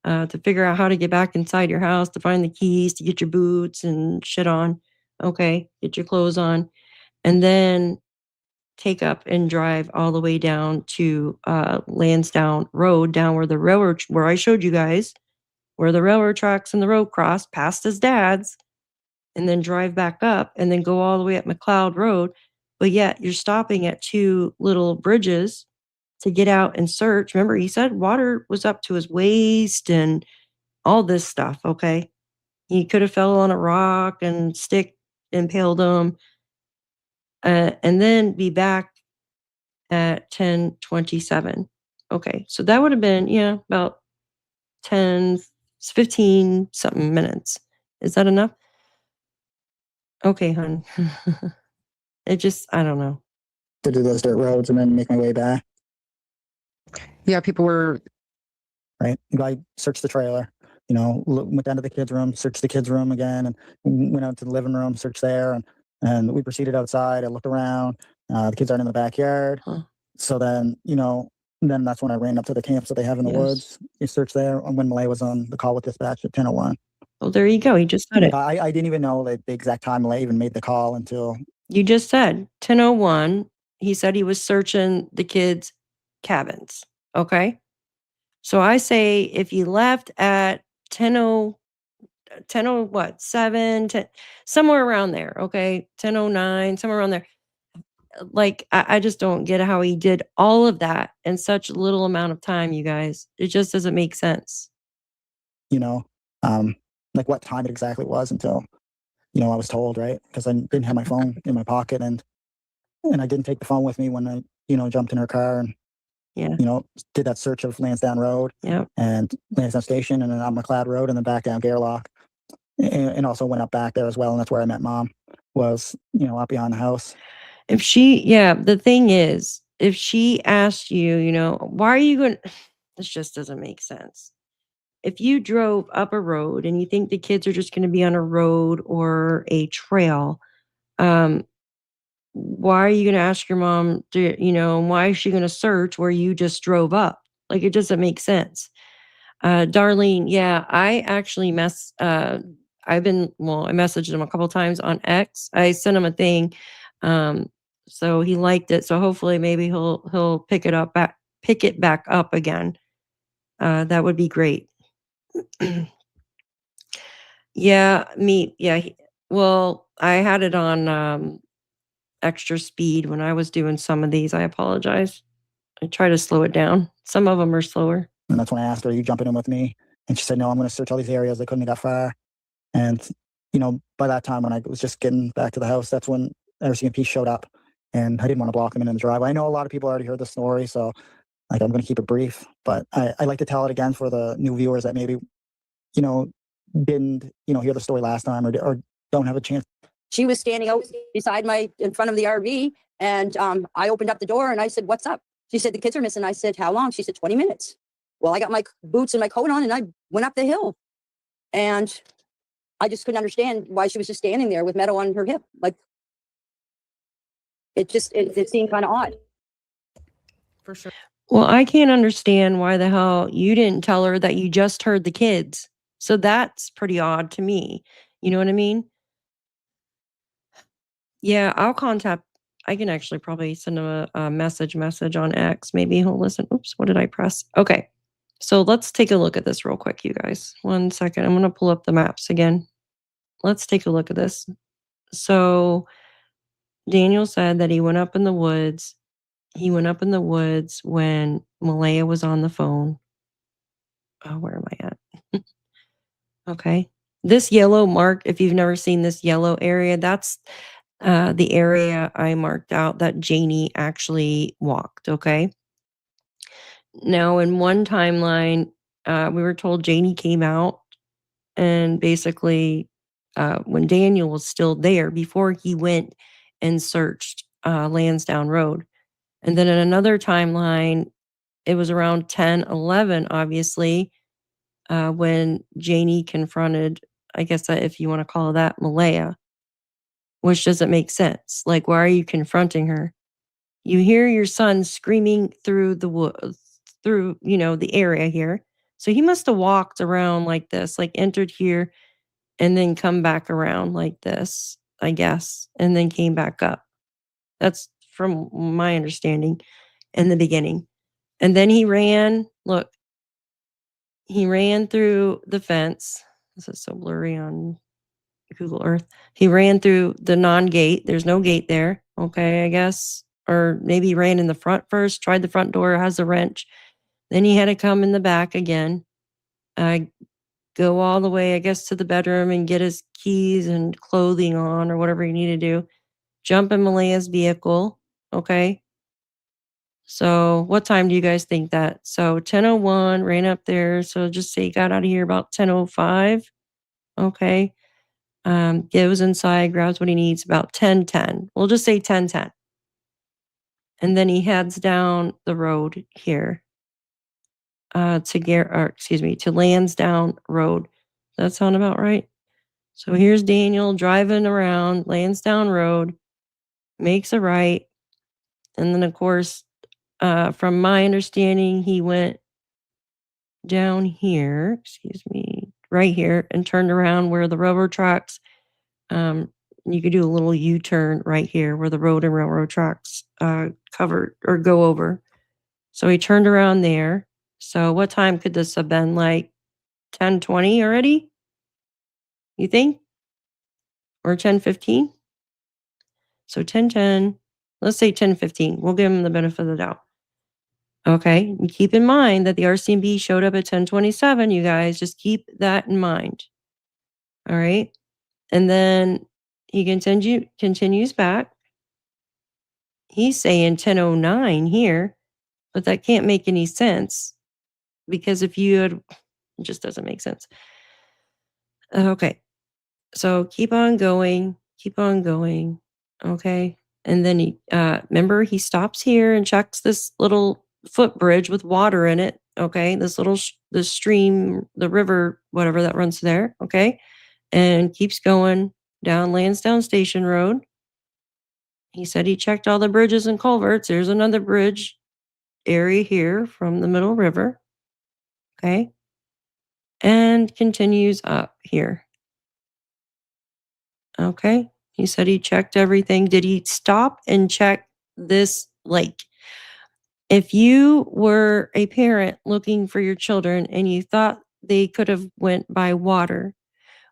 A: to figure out how to get back inside your house, to find the keys, to get your boots and shit on. Okay, get your clothes on, and then take up and drive all the way down to Landsdowne Road, down where the railroad, where I showed you guys, where the railroad tracks and the road cross, past his dad's, and then drive back up and then go all the way up McLeod Road. But yet you're stopping at 2 little bridges to get out and search. Remember, he said water was up to his waist and all this stuff, okay? He could have fell on a rock and stick impaled him. And then be back at 10:27. Okay, so that would have been, about 10, 15 something minutes. Is that enough? Okay, hon. I don't know.
G: To do those dirt roads and then make my way back.
E: Yeah, people were.
G: Right. I searched the trailer, went down to the kids' room, searched the kids' room again, and went out to the living room, searched there, and we proceeded outside. I looked around. The kids aren't in the backyard.
A: Huh.
G: So then, then that's when I ran up to the camps that they have in the woods. You search there when Malay was on the call with dispatch at 10:01.
A: Well, there you go. He just said it.
G: I didn't even know the exact time Malay even made the call until.
A: You just said 10:01. He said he was searching the kids' cabins. Okay. So I say if you left at 7, 10, somewhere around there. Okay. 10:09, somewhere around there. Like, I just don't get how he did all of that in such little amount of time, you guys. It just doesn't make sense.
G: Like what time it exactly was until, I was told, right? Because I didn't have my phone in my pocket and I didn't take the phone with me when I, jumped in her car and, did that search of Landsdowne Road and Landsdowne Station and then on McLeod Road and then back down Gairloch and also went up back there as well. And that's where I met Mom was, up beyond the house.
A: The thing is, if she asked you, why are you going, this just doesn't make sense. If you drove up a road and you think the kids are just going to be on a road or a trail, why are you going to ask your mom to, why is she going to search where you just drove up? Like, it doesn't make sense. Darlene, yeah, I actually I messaged him a couple times on X. I sent him a thing. So he liked it. So hopefully maybe he'll pick it back up again. That would be great. Yeah, well, I had it on extra speed when I was doing some of these. I apologize. I try to slow it down. Some of them are slower.
G: And that's when I asked her, "Are you jumping in with me?" And she said, "No, I'm going to search all these areas." I couldn't have got far. And, by that time when I was just getting back to the house, that's when RCMP showed up. And I didn't want to block them in the driveway. I know a lot of people already heard the story, so I'm going to keep it brief. But I like to tell it again for the new viewers that maybe, didn't, hear the story last time or don't have a chance.
N: She was standing out in front of the RV, and I opened up the door and I said, "What's up?" She said, "The kids are missing." I said, "How long?" She said, 20 minutes. Well, I got my boots and my coat on and I went up the hill. And I just couldn't understand why she was just standing there with Meadow on her hip. Like, it seemed kind of odd.
A: For sure. Well, I can't understand why the hell you didn't tell her that you just heard the kids. So that's pretty odd to me. You know what I mean? Yeah, I can actually probably send him a message on X. Maybe he'll listen. Oops, what did I press? Okay. So let's take a look at this real quick, you guys. 1 second. I'm going to pull up the maps again. Let's take a look at this. So Daniel said that he went up in the woods. He went up in the woods when Malaya was on the phone. Oh, where am I at? Okay. This yellow mark, if you've never seen this yellow area, that's the area I marked out that Janie actually walked. Okay. Now, in one timeline, we were told Janie came out and basically when Daniel was still there before he went and searched Landsdowne Road. And then in another timeline, it was around 10:11, obviously, when Janie confronted, I guess if you want to call that, Malaya, which doesn't make sense. Like, why are you confronting her? You hear your son screaming through the woods, through, the area here. So he must have walked around like this, like entered here and then come back around like this, I guess, and then came back up. That's from my understanding in the beginning. And then he ran through the fence. This is so blurry on Google Earth. He ran through the non-gate. There's no gate there. Okay, I guess. Or maybe he ran in the front first, tried the front door, has a wrench. Then he had to come in the back again. Go all the way, I guess, to the bedroom and get his keys and clothing on or whatever he needed to do. Jump in Malaya's vehicle. Okay. So what time do you guys think that? So 10:01, ran up there. So just say he got out of here about 10:05. Okay. Goes inside, grabs what he needs about 10:10. We'll just say 10:10. And then he heads down the road here to Landsdowne Road. Does that sound about right? So here's Daniel driving around Landsdowne Road, makes a right. And then, of course, from my understanding, he went down here, right here, and turned around where the railroad tracks. You could do a little U-turn right here where the road and railroad tracks cover or go over. So he turned around there. So what time could this have been? Like 10:20 already? You think? Or 10:15? So 10:10. Let's say 10:15. We'll give him the benefit of the doubt. Okay. And keep in mind that the RCMP showed up at 10:27, you guys. Just keep that in mind. All right. And then he continues back. He's saying 10:09 here, but that can't make any sense because it just doesn't make sense. Okay. So keep on going. Okay. And then remember, he stops here and checks this little footbridge with water in it. Okay. The stream, the river, whatever that runs there. Okay. And keeps going down Lansdowne Station Road. He said he checked all the bridges and culverts. There's another bridge area here from the Middle River. Okay. and continues up here. Okay. He said he checked everything. Did he stop and check this lake? If you were a parent looking for your children and you thought they could have went by water,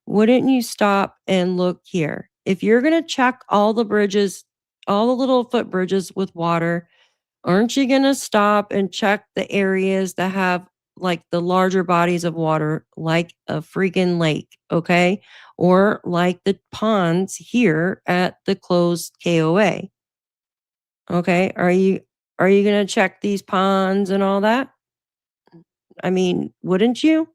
A: wouldn't you stop and look here? If you're going to check all the bridges, all the little foot bridges with water, aren't you going to stop and check the areas that have like the larger bodies of water, like a freaking lake, okay? Or like the ponds here at the closed KOA. Okay? Are you going to check these ponds and all that? I mean, wouldn't you?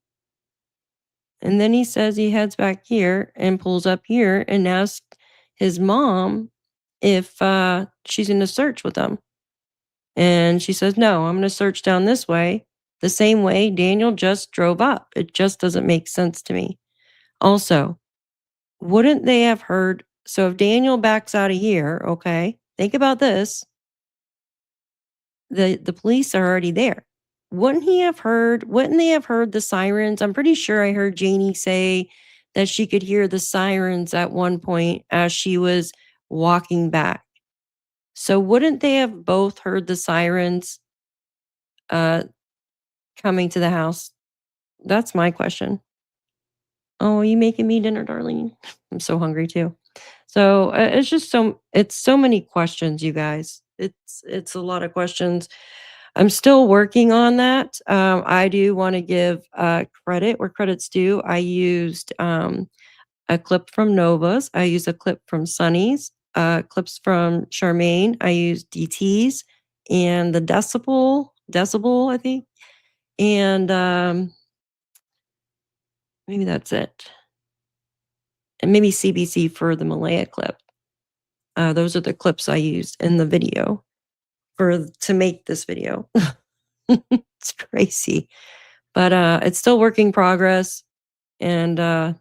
A: And then he says he heads back here and pulls up here and asks his mom if she's going to search with them. And she says, no, I'm going to search down this way, the same way Daniel just drove up. It just doesn't make sense to me. Also, wouldn't they have heard? So if Daniel backs out of here, okay, think about this. The police are already there. Wouldn't they have heard the sirens? I'm pretty sure I heard Janie say that she could hear the sirens at one point as she was walking back. So wouldn't they have both heard the sirens coming to the house? That's my question. Oh, are you making me dinner, Darlene? I'm so hungry too. So it's just so many questions, you guys. It's a lot of questions. I'm still working on that. I do want to give credit where credit's due. I used a clip from Nova's. I used a clip from Sunny's, clips from Charmaine. I used DT's and the decibel, I think. And maybe that's it. And maybe CBC for the Malaya clip. Those are the clips I used in the video to make this video. It's crazy. But it's still work in progress. And I'll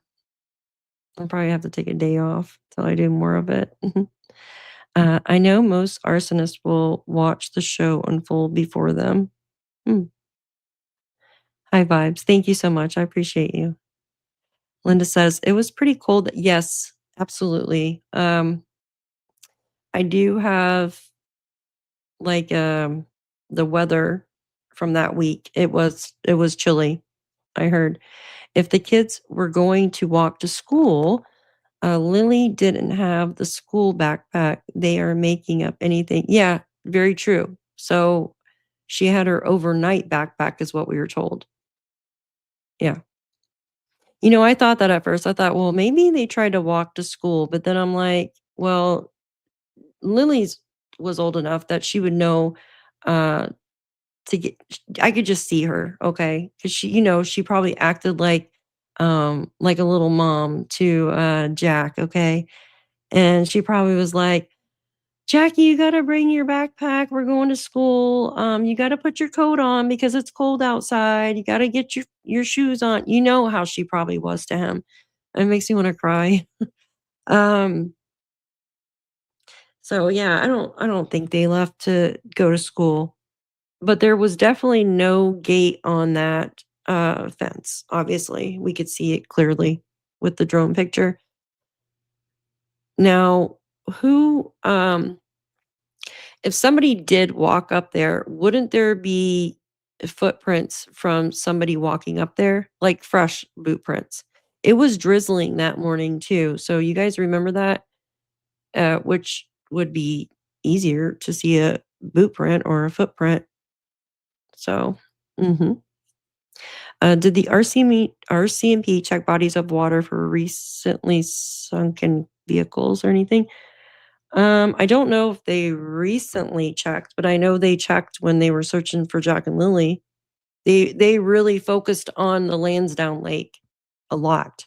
A: probably have to take a day off till I do more of it. I know most arsonists will watch the show unfold before them. High vibes. Thank you so much. I appreciate you. Linda says, it was pretty cold. Yes, absolutely. I do have like the weather from that week. It was chilly. I heard if the kids were going to walk to school, Lily didn't have the school backpack. They are making up anything. Yeah, very true. So she had her overnight backpack is what we were told. Yeah. You know, I thought that at first. I thought, well, maybe they tried to walk to school, but then I'm like, well, Lily's was old enough that she would know I could just see her, okay? Because she probably acted like a little mom to Jack, okay? And she probably was like, Jackie, you gotta bring your backpack. We're going to school. You gotta put your coat on because it's cold outside. You gotta get your shoes on. You know how she probably was to him. It makes me want to cry. So yeah, I don't think they left to go to school. But there was definitely no gate on that fence. Obviously, we could see it clearly with the drone picture. Now, if somebody did walk up there, wouldn't there be footprints from somebody walking up there, like fresh boot prints? It was drizzling that morning too. So you guys remember that? Which would be easier to see a boot print or a footprint. So, did the RCMP check bodies of water for recently sunken vehicles or anything? I don't know if they recently checked, but I know they checked when they were searching for Jack and Lilly. They really focused on the Landsdowne Lake a lot.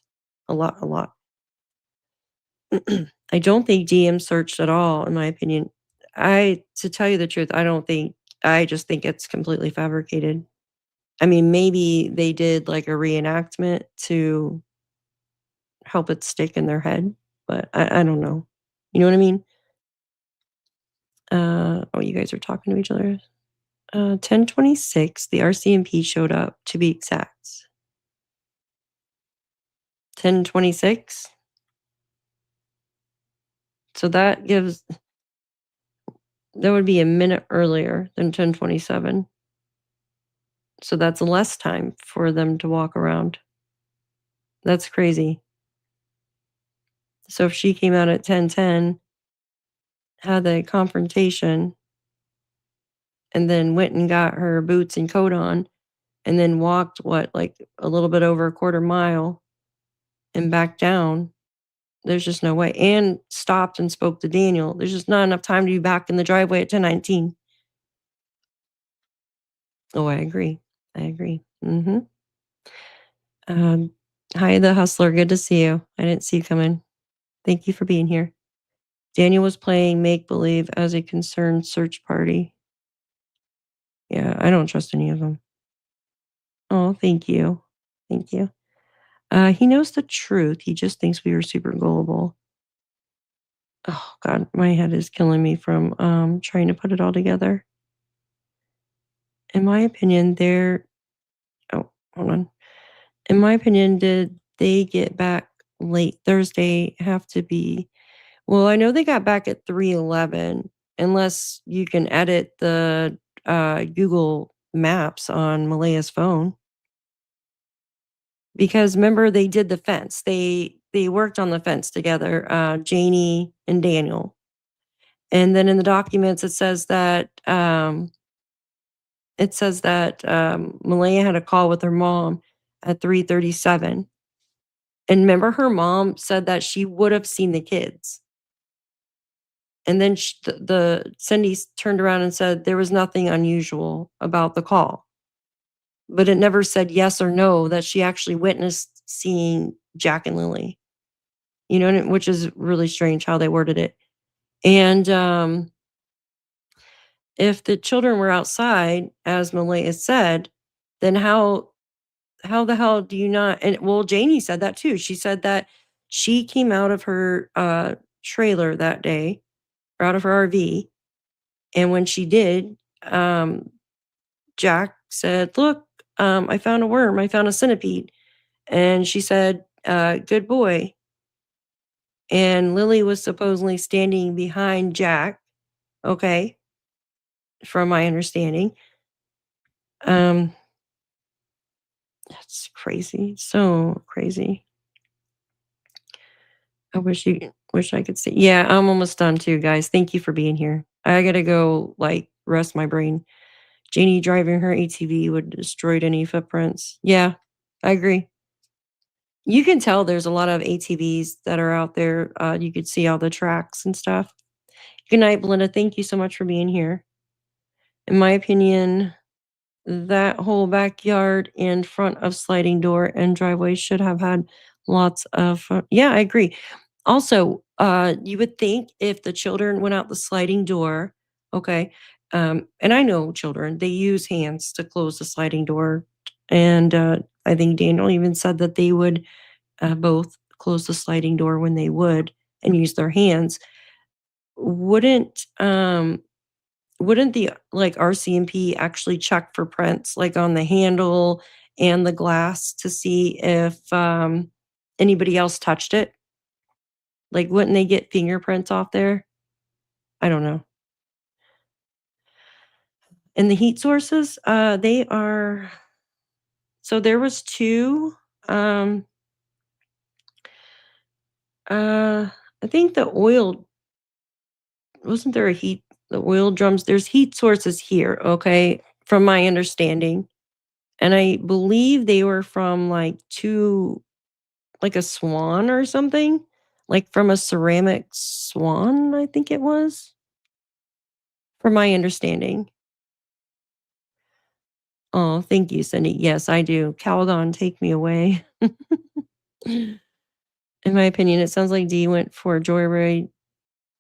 A: I don't think DM searched at all, in my opinion. To tell you the truth, I just think it's completely fabricated. I mean, maybe they did like a reenactment to help it stick in their head, but I don't know. You know what I mean? Oh, you guys are talking to each other. 10:26, the RCMP showed up, to be exact. 10:26. So that would be a minute earlier than 10:27. So that's less time for them to walk around. That's crazy. So if she came out at 10:10, had the confrontation, and then went and got her boots and coat on, and then walked, like a little bit over a quarter mile and back down, there's just no way. And stopped and spoke to Daniel. There's just not enough time to be back in the driveway at 10:19. Oh, I agree. I agree. Hi, the hustler. Good to see you. I didn't see you come in. Thank you for being here. Daniel was playing make believe as a concerned search party. Yeah, I don't trust any of them. Oh, thank you. Thank you. He knows the truth. He just thinks we are super gullible. Oh God, my head is killing me from trying to put it all together. In my opinion, hold on. In my opinion, did they get back late Thursday? Have to be. Well, I know they got back at 3:11, unless you can edit the Google Maps on Malaya's phone. Because remember, they did the fence. They worked on the fence together, Janie and Daniel. And then in the documents, it says that Malaya had a call with her mom at 3:37. And remember, her mom said that she would have seen the kids. And then Cindy turned around and said there was nothing unusual about the call. But it never said yes or no that she actually witnessed seeing Jack and Lilly. You know, which is really strange how they worded it. And if the children were outside, as Malaya said, then how the hell do you not? And well, Janie said that too. She said that she came out of her trailer that day, or out of her RV, and when she did, Jack said, "Look, I found a worm. I found a centipede," and she said, "Good boy." And Lilly was supposedly standing behind Jack. Okay, from my understanding. That's crazy. So crazy. I wish I could see. Yeah, I'm almost done too, guys. Thank you for being here. I gotta go rest my brain. Janie driving her ATV would destroyed any footprints. Yeah, I agree. You can tell there's a lot of ATVs that are out there. You could see all the tracks and stuff. Good night, Belinda. Thank you so much for being here. In my opinion, that whole backyard in front of sliding door and driveway should have had lots of. Yeah, I agree. Also, you would think if the children went out the sliding door, okay, and I know children, they use hands to close the sliding door. And I think Daniel even said that they would both close the sliding door when they would and use their hands. Wouldn't the RCMP actually check for prints on the handle and the glass to see if anybody else touched it? Wouldn't they get fingerprints off there? I don't know. And the heat sources, they are. So there was two. I think the oil, wasn't there the oil drums? There's heat sources here, okay, from my understanding. And I believe they were from a swan or something, from a ceramic swan, I think it was, from my understanding. Oh, thank you, Cindy. Yes, I do. Calgon, take me away. In my opinion, it sounds like Dee went for a joyride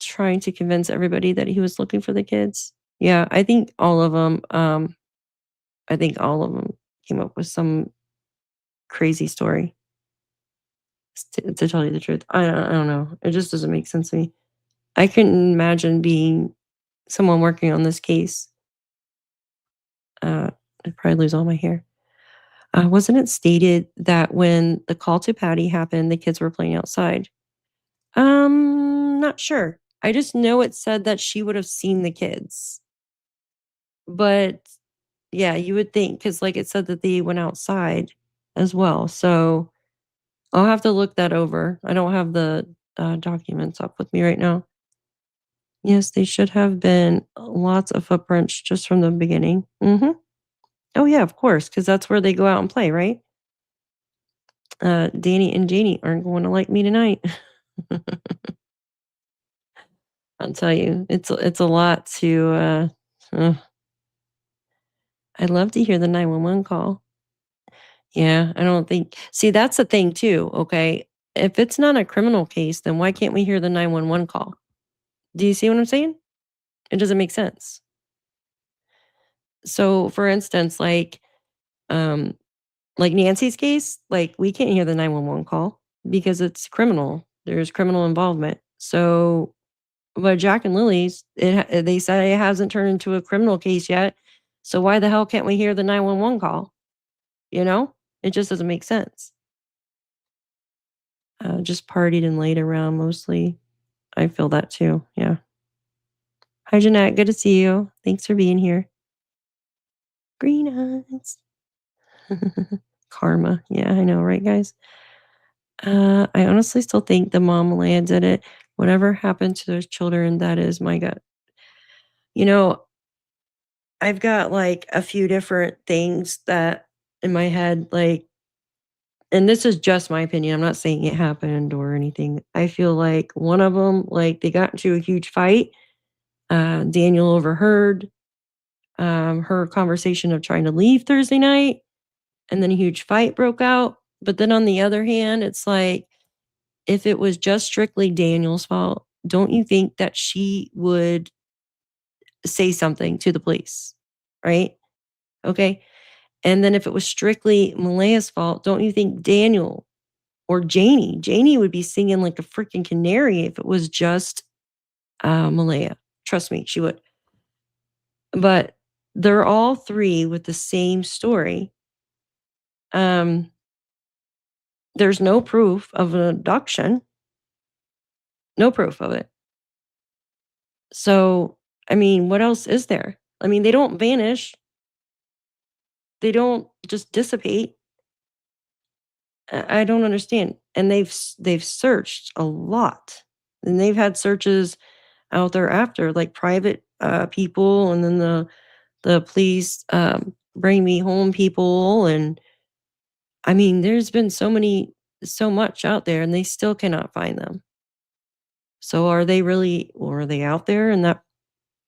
A: trying to convince everybody that he was looking for the kids. Yeah, I think all of them came up with some crazy story. To tell you the truth, I don't know. It just doesn't make sense to me. I couldn't imagine being someone working on this case. I'd probably lose all my hair. Wasn't it stated that when the call to Patty happened, the kids were playing outside? Not sure. I just know it said that she would have seen the kids. But yeah, you would think, because like it said that they went outside as well. So I'll have to look that over. I don't have the documents up with me right now. Yes, they should have been lots of footprints just from the beginning. Oh yeah, of course, because that's where they go out and play, right? Danny and Janie aren't going to like me tonight. I'll tell you, it's a lot to. I'd love to hear the 911 call. Yeah, I don't think. See, that's the thing too. Okay, if it's not a criminal case, then why can't we hear the 911 call? Do you see what I'm saying? It doesn't make sense. So, for instance, like Nancy's case, like we can't hear the 911 call because it's criminal. There's criminal involvement. So, but Jack and Lily's, they say it hasn't turned into a criminal case yet. So why the hell can't we hear the 911 call? You know, it just doesn't make sense. Just partied and laid around mostly. I feel that too. Yeah. Hi, Jeanette. Good to see you. Thanks for being here. Green eyes. Karma. Yeah, I know, right, guys? I honestly still think the mom Malaya did it. Whatever happened to those children, that is my gut. You know, I've got like a few different things that in my head, like, and this is just my opinion. I'm not saying it happened or anything. I feel like one of them, like, they got into a huge fight. Daniel overheard her conversation of trying to leave Thursday night, and then a huge fight broke out. But then on the other hand, it's like, if it was just strictly Daniel's fault, don't you think that she would say something to the police? Right? Okay. And then if it was strictly Malaya's fault, don't you think Daniel or Janie would be singing like a freaking canary if it was just Malaya? Trust me, she would. But they're all three with the same story. There's no proof of an abduction. No proof of it. So, I mean, what else is there? I mean, they don't vanish. They don't just dissipate. I don't understand. And they've searched a lot. And they've had searches out there after, like private people, and then the police bring me home people. And I mean, there's been so much out there, and they still cannot find them. So are they out there in that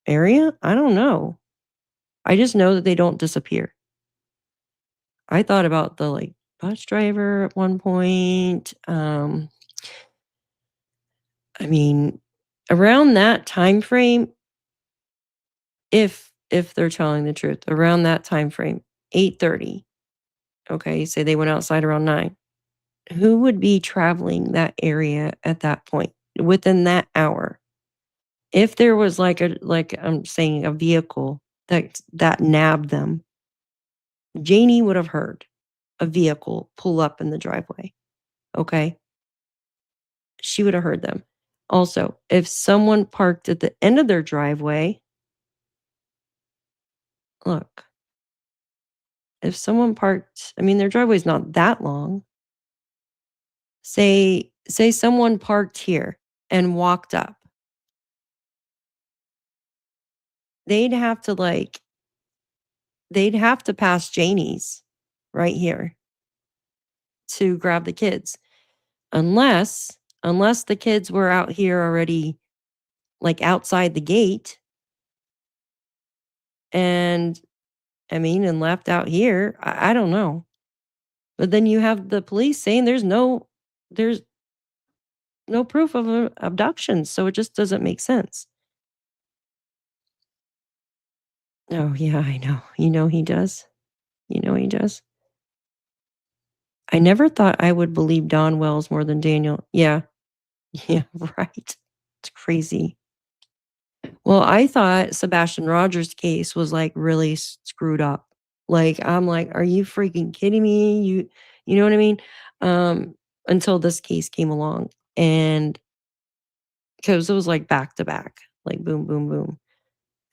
A: area? I don't know. I just know that they don't disappear. I thought about the like bus driver at one point. I mean, around that time frame, if they're telling the truth, around that time frame, 8:30. Okay, say they went outside around 9. Who would be traveling that area at that point within that hour? If there was like I'm saying, a vehicle that nabbed them, Janie would have heard a vehicle pull up in the driveway. Okay? She would have heard them. Also, if someone parked at the end of their driveway, look, if someone parked, I mean, their driveway's not that long. Say someone parked here and walked up. They'd have to pass Janie's right here to grab the kids. Unless the kids were out here already, like outside the gate, and left out here. I don't know. But then you have the police saying there's no proof of an abduction, so it just doesn't make sense. Oh, yeah, I know. You know he does. You know he does. I never thought I would believe Don Wells more than Daniel. Yeah. Yeah, right. It's crazy. Well, I thought Sebastian Rogers' case was like really screwed up. Like, I'm like, "Are you freaking kidding me?" You know what I mean? Until this case came along, and because it was, like, back to back, like, boom, boom, boom,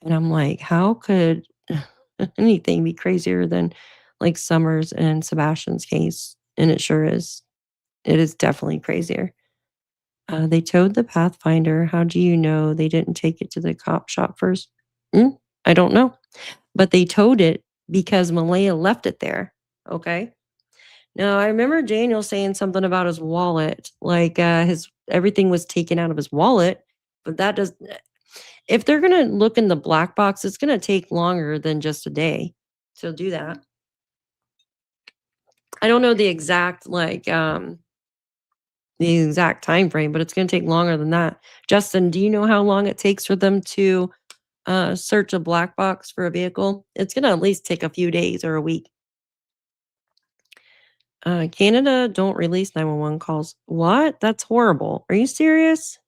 A: and I'm like, "How could anything be crazier than, like, Summers and Sebastian's case?" And it sure is. It is definitely crazier. They towed the Pathfinder. How do you know they didn't take it to the cop shop first? I don't know. But they towed it because Malaya left it there. Okay. Now I remember Daniel saying something about his wallet, like his everything was taken out of his wallet, but that does if they're gonna look in the black box, it's gonna take longer than just a day to do that. I don't know the exact time frame, but it's gonna take longer than that. Justin, do you know how long it takes for them to search a black box for a vehicle? It's gonna at least take a few days or a week. Canada don't release 911 calls. What? That's horrible. Are you serious?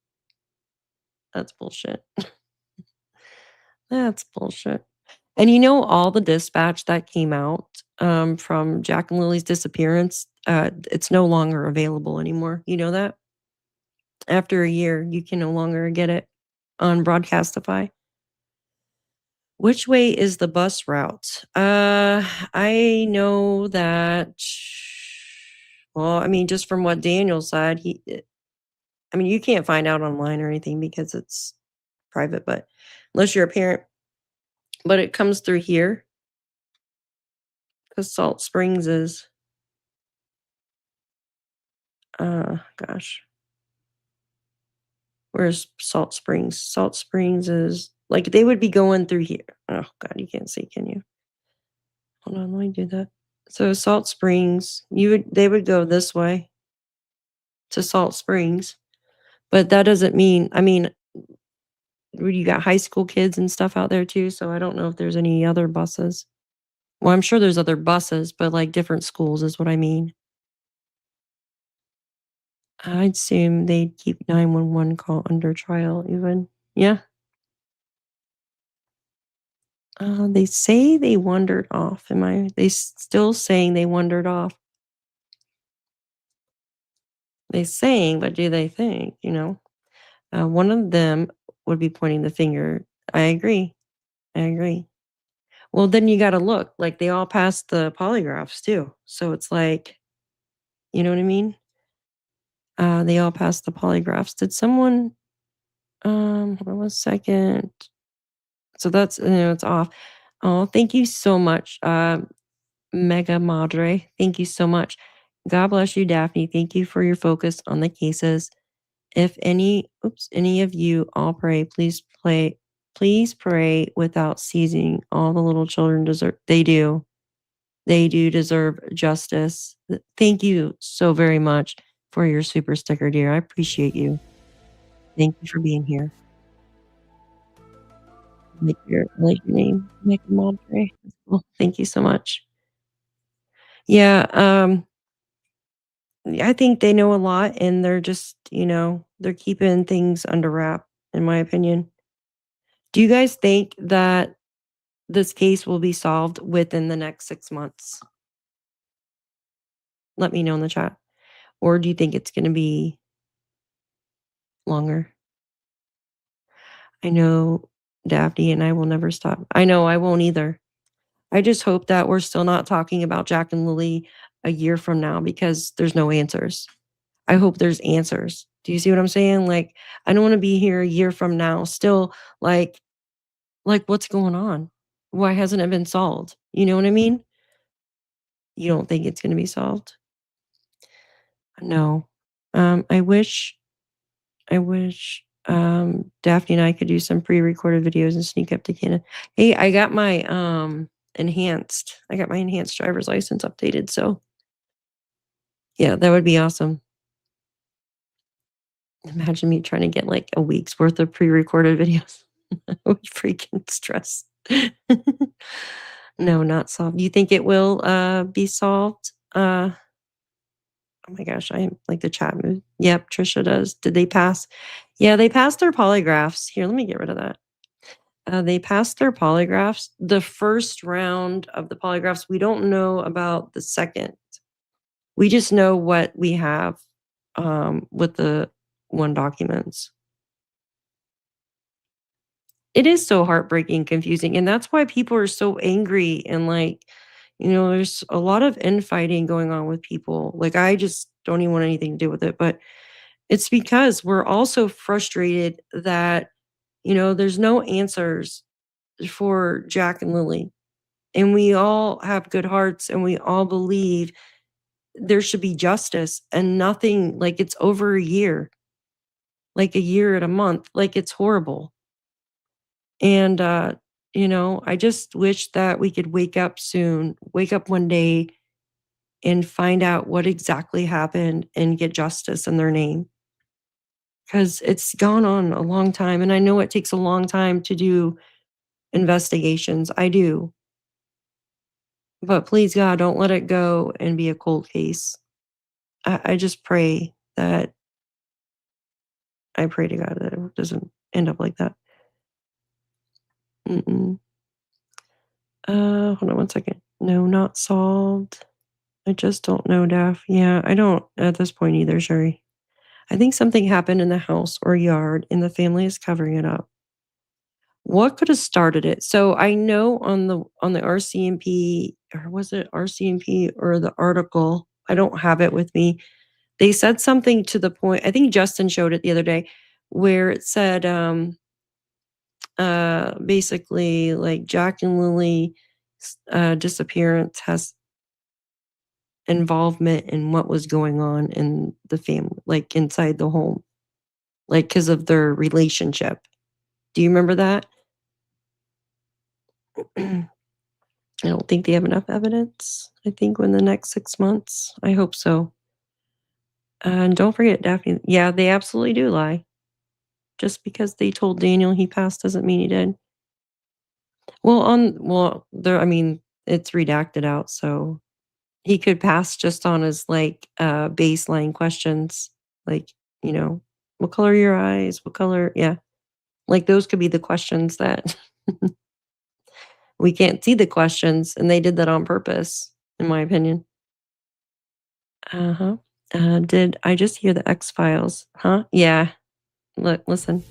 A: That's bullshit. That's bullshit. And you know all the dispatch that came out from Jack and Lily's disappearance, it's no longer available anymore. You know that? After a year, you can no longer get it on Broadcastify. Which way is the bus route? I know that. Well, I mean, just from what Daniel said, I mean, you can't find out online or anything because it's private, but unless you're a parent, but it comes through here because Salt Springs is, gosh, where's Salt Springs? Salt Springs is like they would be going through here. Oh, God, you can't see, can you? Hold on, let me do that. So Salt Springs, they would go this way to Salt Springs, but that doesn't mean, I mean, you got high school kids and stuff out there too, so I don't know if there's any other buses. Well, I'm sure there's other buses, but like different schools is what I mean. I'd assume they'd keep 911 call under trial even. Yeah. They say they wandered off. They still saying they wandered off? They saying, but do they think, you know? One of them would be pointing the finger. I agree. I agree. Well, then you gotta look, like, they all passed the polygraphs too, so it's like, you know what I mean? They all passed the polygraphs. Did someone hold on one second. So that's, it's off. Oh, thank you so much, Mega Madre. Thank you so much. God bless you, Daphne. Thank you for your focus on the cases. If any of you all pray, please pray without ceasing. All the little children deserve, they do deserve justice. Thank you so very much for your super sticker, dear. I appreciate you. Thank you for being here. I like your name, Mega Madre. Well, thank you so much. Yeah, I think they know a lot and they're just, they're keeping things under wrap, in my opinion. Do you guys think that this case will be solved within the next 6 months? Let me know in the chat. Or do you think it's going to be longer? I know Daphne and I will never stop. I know I won't either. I just hope that we're still not talking about Jack and Lily a year from now because there's no answers. I hope there's answers. Do you see what I'm saying? Like, I don't want to be here a year from now still like what's going on? Why hasn't it been solved? You know what I mean? You don't think it's going to be solved? No. I wish Daphne and I could do some pre-recorded videos and sneak up to Canada. Hey, I got my enhanced driver's license updated, so yeah, that would be awesome. Imagine me trying to get like a week's worth of pre-recorded videos. I would freaking stress. No, not solved. You think it will be solved? Oh my gosh, I like the chat mood. Yep, Trisha does. Did they pass? Yeah, they passed their polygraphs. Here, let me get rid of that. They passed their polygraphs. The first round of the polygraphs, we don't know about the second. We just know what we have with the one documents. It is so heartbreaking, confusing, and that's why people are so angry and like, there's a lot of infighting going on with people. Like, I just don't even want anything to do with it, but it's because we're also frustrated that, there's no answers for Jack and Lilly. And we all have good hearts and we all believe there should be justice and nothing. Like, it's over a year, like a year and a month, like it's horrible. And, I just wish that we could wake up soon, wake up one day and find out what exactly happened and get justice in their name. Because it's gone on a long time. And I know it takes a long time to do investigations. I do. But please, God, don't let it go and be a cold case. I just pray that, I pray to God that it doesn't end up like that. Mm-mm. Hold on one second. No, not solved. I just don't know, Daph. Yeah, I don't at this point either, Sherry. I think something happened in the house or yard and the family is covering it up. What could have started it? So I know on the RCMP, or was it RCMP or the article? I don't have it with me. They said something to the point, I think Justin showed it the other day, where it said basically like Jack and Lilly disappearance has involvement in what was going on in the family, like inside the home, like because of their relationship. Do you remember that? I don't think they have enough evidence. I think in the next 6 months. I hope so. And don't forget, Daphne. Yeah, they absolutely do lie. Just because they told Daniel he passed doesn't mean he did. Well, there. I mean, it's redacted out, so he could pass just on his like baseline questions, like what color are your eyes? What color? Yeah, like those could be the questions that we can't see the questions, and they did that on purpose, in my opinion. Uh-huh. Did I just hear the X-Files? Huh? Yeah. Look, listen.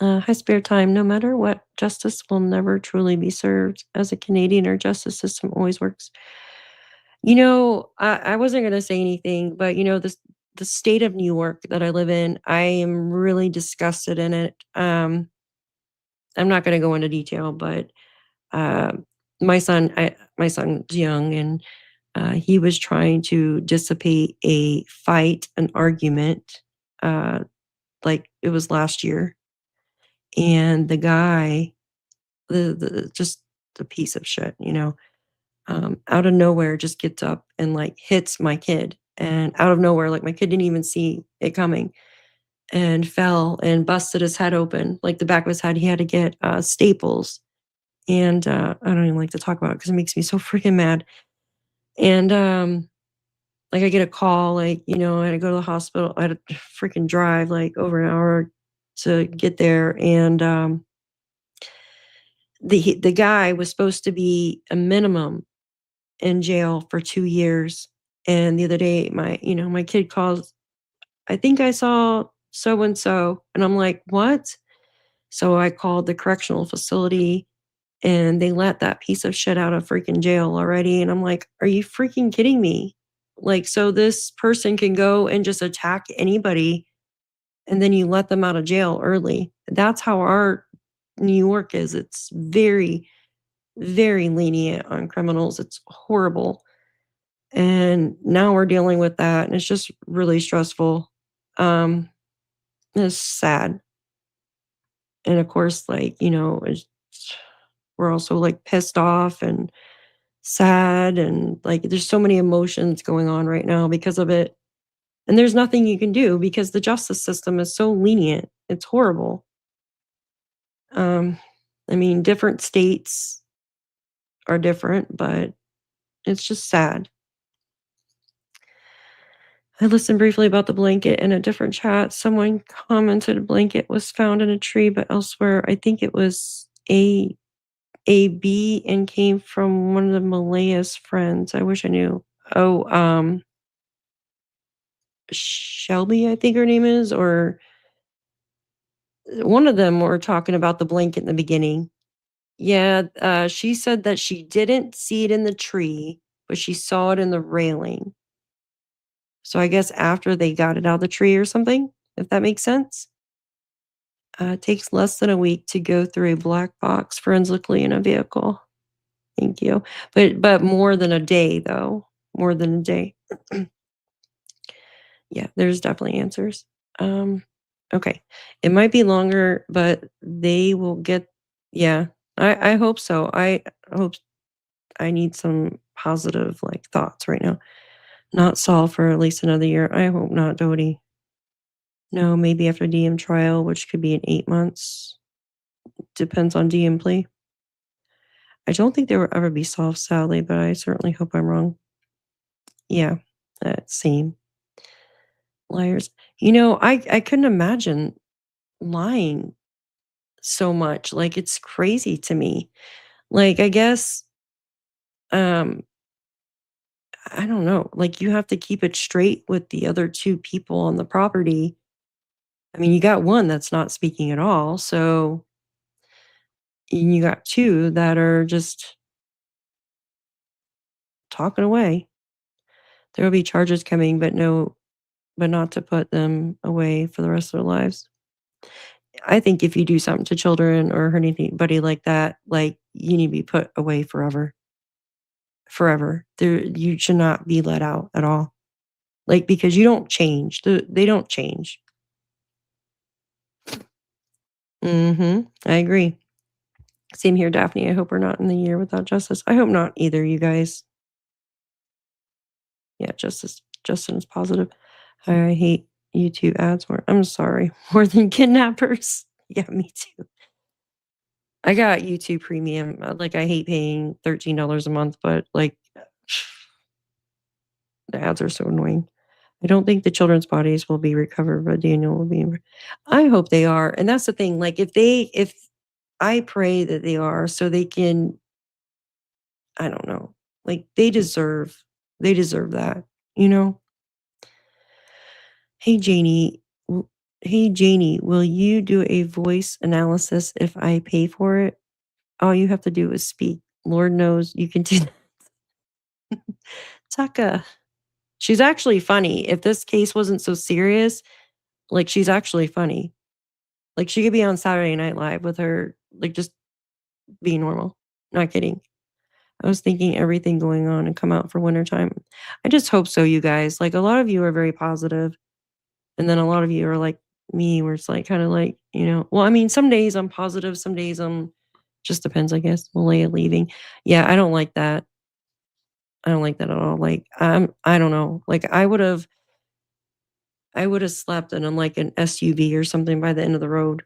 A: Hi, spare time. No matter what, justice will never truly be served. As a Canadian, our justice system always works. I wasn't going to say anything, but the state of New York that I live in, I am really disgusted in it. I'm not going to go into detail, but my son's young, and he was trying to dissipate a fight, an argument, like it was last year, and the guy, the just a piece of shit, out of nowhere just gets up and like hits my kid, and out of nowhere, like my kid didn't even see it coming, and fell and busted his head open, like the back of his head. He had to get staples, and I don't even like to talk about it because it makes me so freaking mad. And like I get a call, like I had to go to the hospital. I had to freaking drive like over an hour to get there, and the guy was supposed to be a minimum in jail for 2 years. And the other day, my kid calls, I think I saw so and so, and I'm like, what? So I called the correctional facility, and they let that piece of shit out of freaking jail already. And I'm like, are you freaking kidding me? Like, so this person can go and just attack anybody, and then you let them out of jail early. That's how our New York is. It's very, very lenient on criminals. It's horrible. And now we're dealing with that, and it's just really stressful. It's sad. And of course, like, we're also like pissed off and sad, and like there's so many emotions going on right now because of it. And there's nothing you can do because the justice system is so lenient. It's horrible. I mean, different states are different, but it's just sad. I listened briefly about the blanket in a different chat. Someone commented a blanket was found in a tree, but elsewhere, I think it was a B and came from one of the Malaya's friends. I wish I knew. Oh, Shelby, I think her name is, or one of them were talking about the blanket in the beginning. Yeah, she said that she didn't see it in the tree, but she saw it in the railing. So I guess after they got it out of the tree or something, if that makes sense. It takes less than a week to go through a black box forensically in a vehicle. Thank you. But more than a day though. More than a day. Yeah, there's definitely answers. Okay. It might be longer, but they will get yeah. I hope so. I hope I need some positive like thoughts right now. Not solved for at least another year. I hope not, Dodie. No, maybe after DM trial, which could be in 8 months. Depends on DM plea. I don't think they will ever be solved, sadly, but I certainly hope I'm wrong. Yeah, same. Liars. I couldn't imagine lying so much. Like, it's crazy to me. Like, I guess, um, I don't know. Like, you have to keep it straight with the other 2 people on the property. I mean, you got one that's not speaking at all, so and you got 2 that are just talking away. There will be charges coming, but not to put them away for the rest of their lives. I think if you do something to children or hurt anybody like that, like, you need to be put away forever. Forever. You should not be let out at all. Like, because you don't change. They don't change. Mhm. I agree. Same here, Daphne. I hope we're not in the year without justice. I hope not either, you guys. Yeah, Justin's positive. I hate YouTube ads more. I'm sorry. More than kidnappers. Yeah, me too. I got YouTube Premium. Like, I hate paying $13 a month, but like, the ads are so annoying. I don't think the children's bodies will be recovered, but Daniel will be. I hope they are, and that's the thing. Like, if I pray that they are, so they can. I don't know. Like, they deserve that. You know. Hey Janie. Hey Janie, will you do a voice analysis if I pay for it? All you have to do is speak. Lord knows you can do that. Taka. She's actually funny. If this case wasn't so serious, like, she's actually funny. Like, she could be on Saturday Night Live with her, like, just being normal. Not kidding. I was thinking everything going on and come out for wintertime. I just hope so, you guys. Like, a lot of you are very positive, and then a lot of you are like me, where it's like, kind of like, well, I mean, some days I'm positive, some days I'm just depends, I guess. Malaya leaving. Yeah, I don't like that. I don't like that at all. Like, I don't know. Like, I would have slept in like an SUV or something by the end of the road.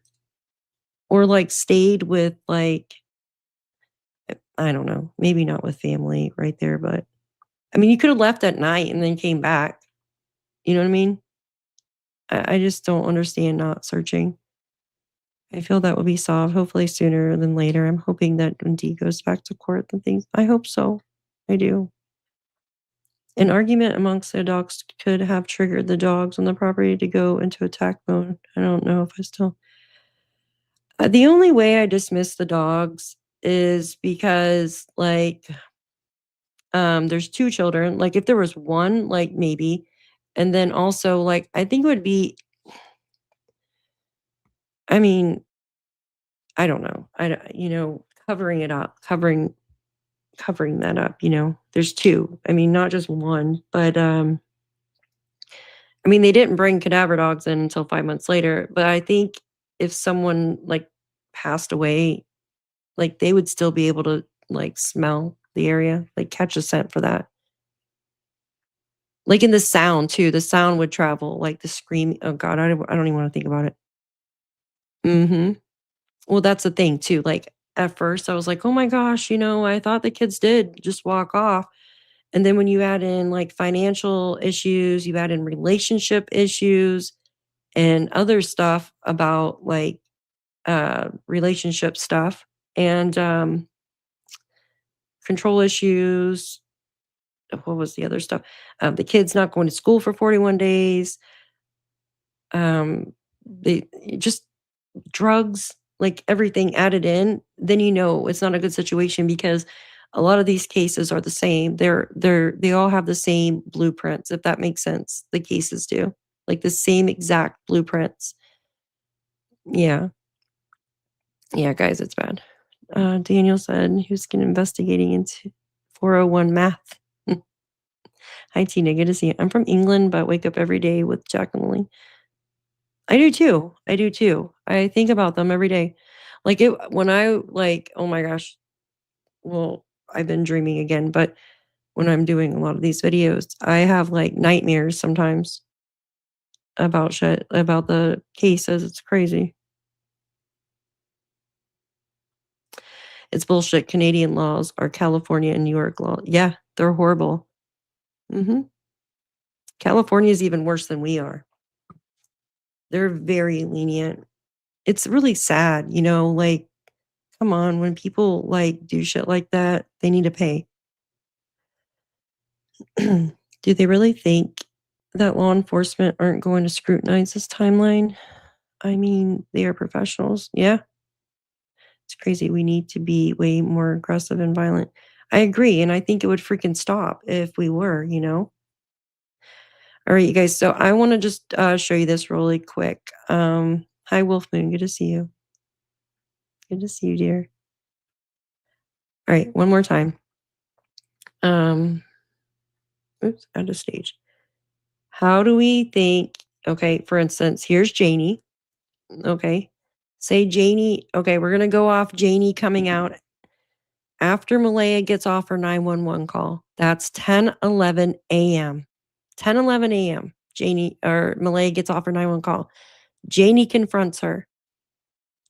A: Or like stayed with like, I don't know, maybe not with family right there, but I mean, you could have left at night and then came back. You know what I mean? I just don't understand not searching. I feel that will be solved hopefully sooner than later. I'm hoping that when Dee goes back to court and things, I hope so. I do. An argument amongst the dogs could have triggered the dogs on the property to go into attack mode. I don't know if I still. The only way I dismiss the dogs is because, like, there's 2 children. Like, if there was 1, like, maybe. And then also, like, I think it would be I mean, I don't know. Covering it up, covering that up, There's 2. I mean, not just 1, but, I mean, they didn't bring cadaver dogs in until 5 months later, but I think if someone, like, passed away, like, they would still be able to, like, smell the area, like, catch a scent for that. Like, in the sound too, the sound would travel, like, the scream oh god, I don't even wanna think about it. Mhm. Well, that's the thing too, like, at first, I was like, "Oh my gosh," I thought the kids did just walk off, And then when you add in like financial issues, you add in relationship issues and other stuff about like relationship stuff and control issues. What was the other stuff? The kid's not going to school for 41 days. They just drugs, like everything added in, then you know it's not a good situation because a lot of these cases are the same. They all have the same blueprints, if that makes sense. The cases do. Like the same exact blueprints. Yeah. Yeah, guys, it's bad. Daniel said he was investigating into 401 math. Hi, Tina. Good to see you. I'm from England, but wake up every day with Jack and Lilly. I do too. I do too. I think about them every day. Like when I like, oh my gosh. Well, I've been dreaming again, but when I'm doing a lot of these videos, I have like nightmares sometimes about shit, about the cases. It's crazy. It's bullshit. Canadian laws are California and New York law. Yeah, they're horrible. California is even worse than we are. They're very lenient. It's really sad, you know, like, come on, when people like do shit like that, they need to pay. Do they really think that law enforcement aren't going to scrutinize this timeline? I mean, they are professionals. Yeah. It's crazy. We need to be way more aggressive and violent. I agree. And I think it would freaking stop if we were, you know? All right, you guys. So I want to just show you this really quick. Hi, Wolf Moon. Good to see you. Good to see you, dear. All right, one more time. Oops, out of stage. How do we think? Okay, for instance, here's Janie. Okay, say Janie. Okay, we're gonna go off Janie coming out after Malaya gets off her 911 call. That's 10:11 a.m. 10:11 a.m. Janie or Malaya gets off her 911 call. Janie confronts her.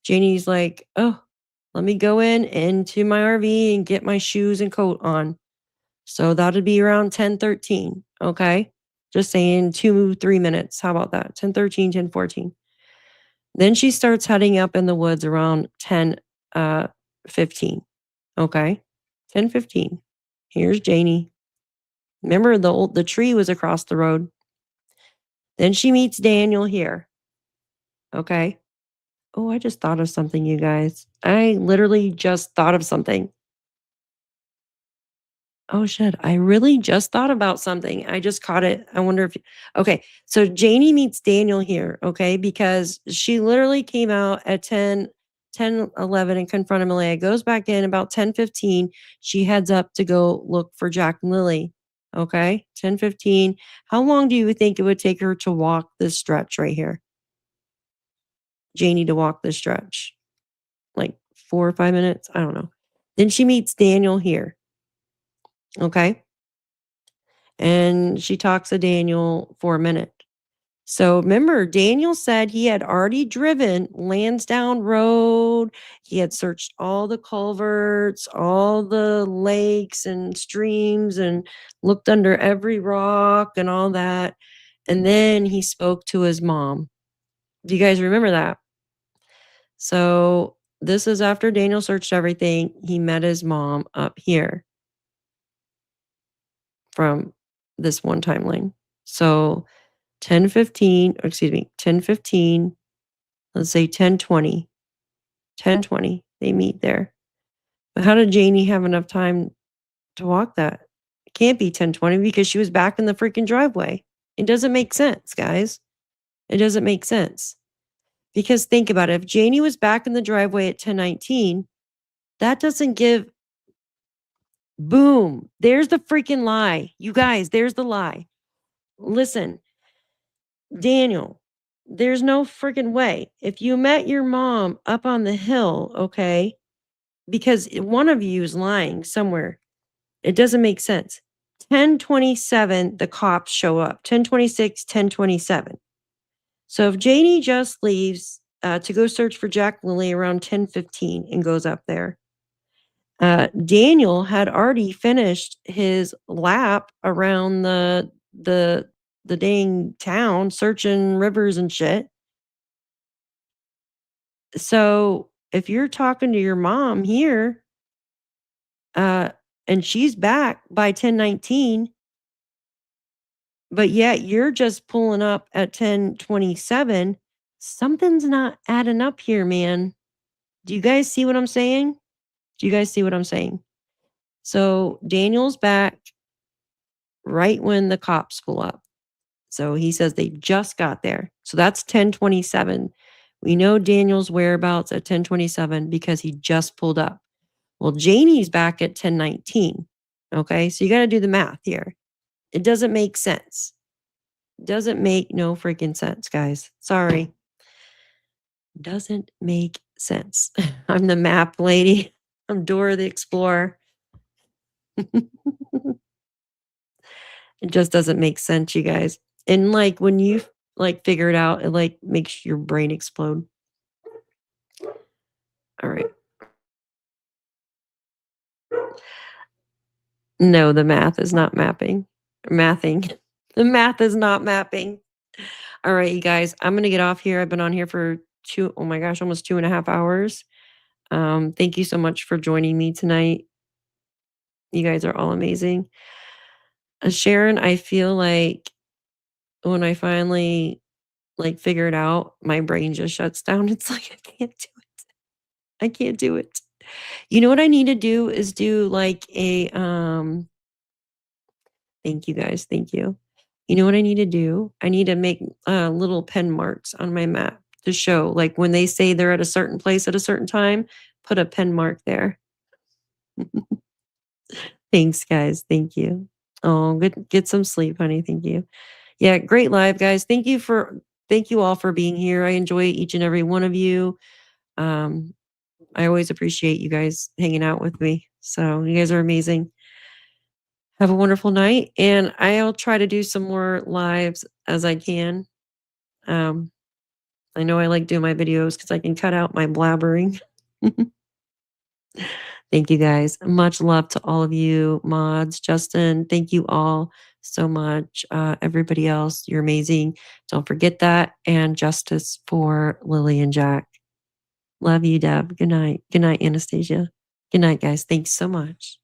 A: Janie's like, "Oh, let me go into my RV and get my shoes and coat on." So that'd be around 10:13. Okay. Just saying 2-3 minutes. How about that? 10:13, 10:14. Then she starts heading up in the woods around 10:15. Okay. 10:15. Here's Janie. Remember the tree was across the road. Then she meets Daniel here. Okay. Oh, I just thought of something, you guys. I literally just thought of something. Oh, shit. I really just thought about something. I just caught it. I wonder if... Okay. So Janie meets Daniel here, okay? Because she literally came out at 10:11 and confronted Malaya. Goes back in about 10:15. She heads up to go look for Jack and Lilly, okay? 10:15. How long do you think it would take her to walk this stretch right here? Janie to walk this stretch? Like 4 or 5 minutes? I don't know. Then she meets Daniel here. Okay. And she talks to Daniel for a minute. So remember, Daniel said he had already driven Landsdowne Road. He had searched all the culverts, all the lakes and streams, and looked under every rock and all that. And then he spoke to his mom. Do you guys remember that? So this is after Daniel searched everything. He met his mom up here from this one timeline. So 10:15, excuse me, 10:15, let's say 10:20, 10:20, they meet there. But how did Janie have enough time to walk that? It can't be 10:20 because she was back in the freaking driveway. It doesn't make sense, guys. It doesn't make sense. Because think about it. If Janie was back in the driveway at 10:19, that doesn't give... Boom. There's the freaking lie. You guys, there's the lie. Listen, Daniel, there's no freaking way. If you met your mom up on the hill, okay, because one of you is lying somewhere, it doesn't make sense. 10:27, the cops show up. 10:26, 10:27. So if Janie just leaves to go search for Jack Lilly around 10:15 and goes up there, Daniel had already finished his lap around the dang town, searching rivers and shit. So if you're talking to your mom here, and she's back by 10:19, but yet you're just pulling up at 10:27, something's not adding up here, man. Do you guys see what I'm saying? Do you guys see what I'm saying? So Daniel's back right when the cops pull up. So he says they just got there. So that's 10:27. We know Daniel's whereabouts at 10:27 because he just pulled up. Well, Janie's back at 10:19. Okay, so you got to do the math here. It doesn't make sense. Doesn't make no freaking sense, guys. Sorry. Doesn't make sense. I'm the map lady. I'm Dora the Explorer. It just doesn't make sense, you guys. And like when you like figure it out, it like makes your brain explode. All right. No, the math is not mapping. Mathing. The math is not mapping. All right, you guys, I'm going to get off here. I've been on here for almost 2.5 hours. Thank you so much for joining me tonight. You guys are all amazing. Sharon, I feel like when I finally like figure it out, my brain just shuts down. It's like, I can't do it. I can't do it. You know what I need to do is do like a, thank you guys. Thank you. You know what I need to do? I need to make little pen marks on my map to show, like when they say they're at a certain place at a certain time, put a pen mark there. Thanks, guys. Thank you. Oh, get some sleep, honey. Thank you. Yeah, great live, guys. Thank you all for being here. I enjoy each and every one of you. I always appreciate you guys hanging out with me. So you guys are amazing. Have a wonderful night, and I'll try to do some more lives as I can. I know I like doing my videos because I can cut out my blabbering. Thank you, guys. Much love to all of you, mods, Justin. Thank you all so much. Everybody else, you're amazing. Don't forget that. And justice for Lilly and Jack. Love you, Deb. Good night. Good night, Anastasia. Good night, guys. Thanks so much.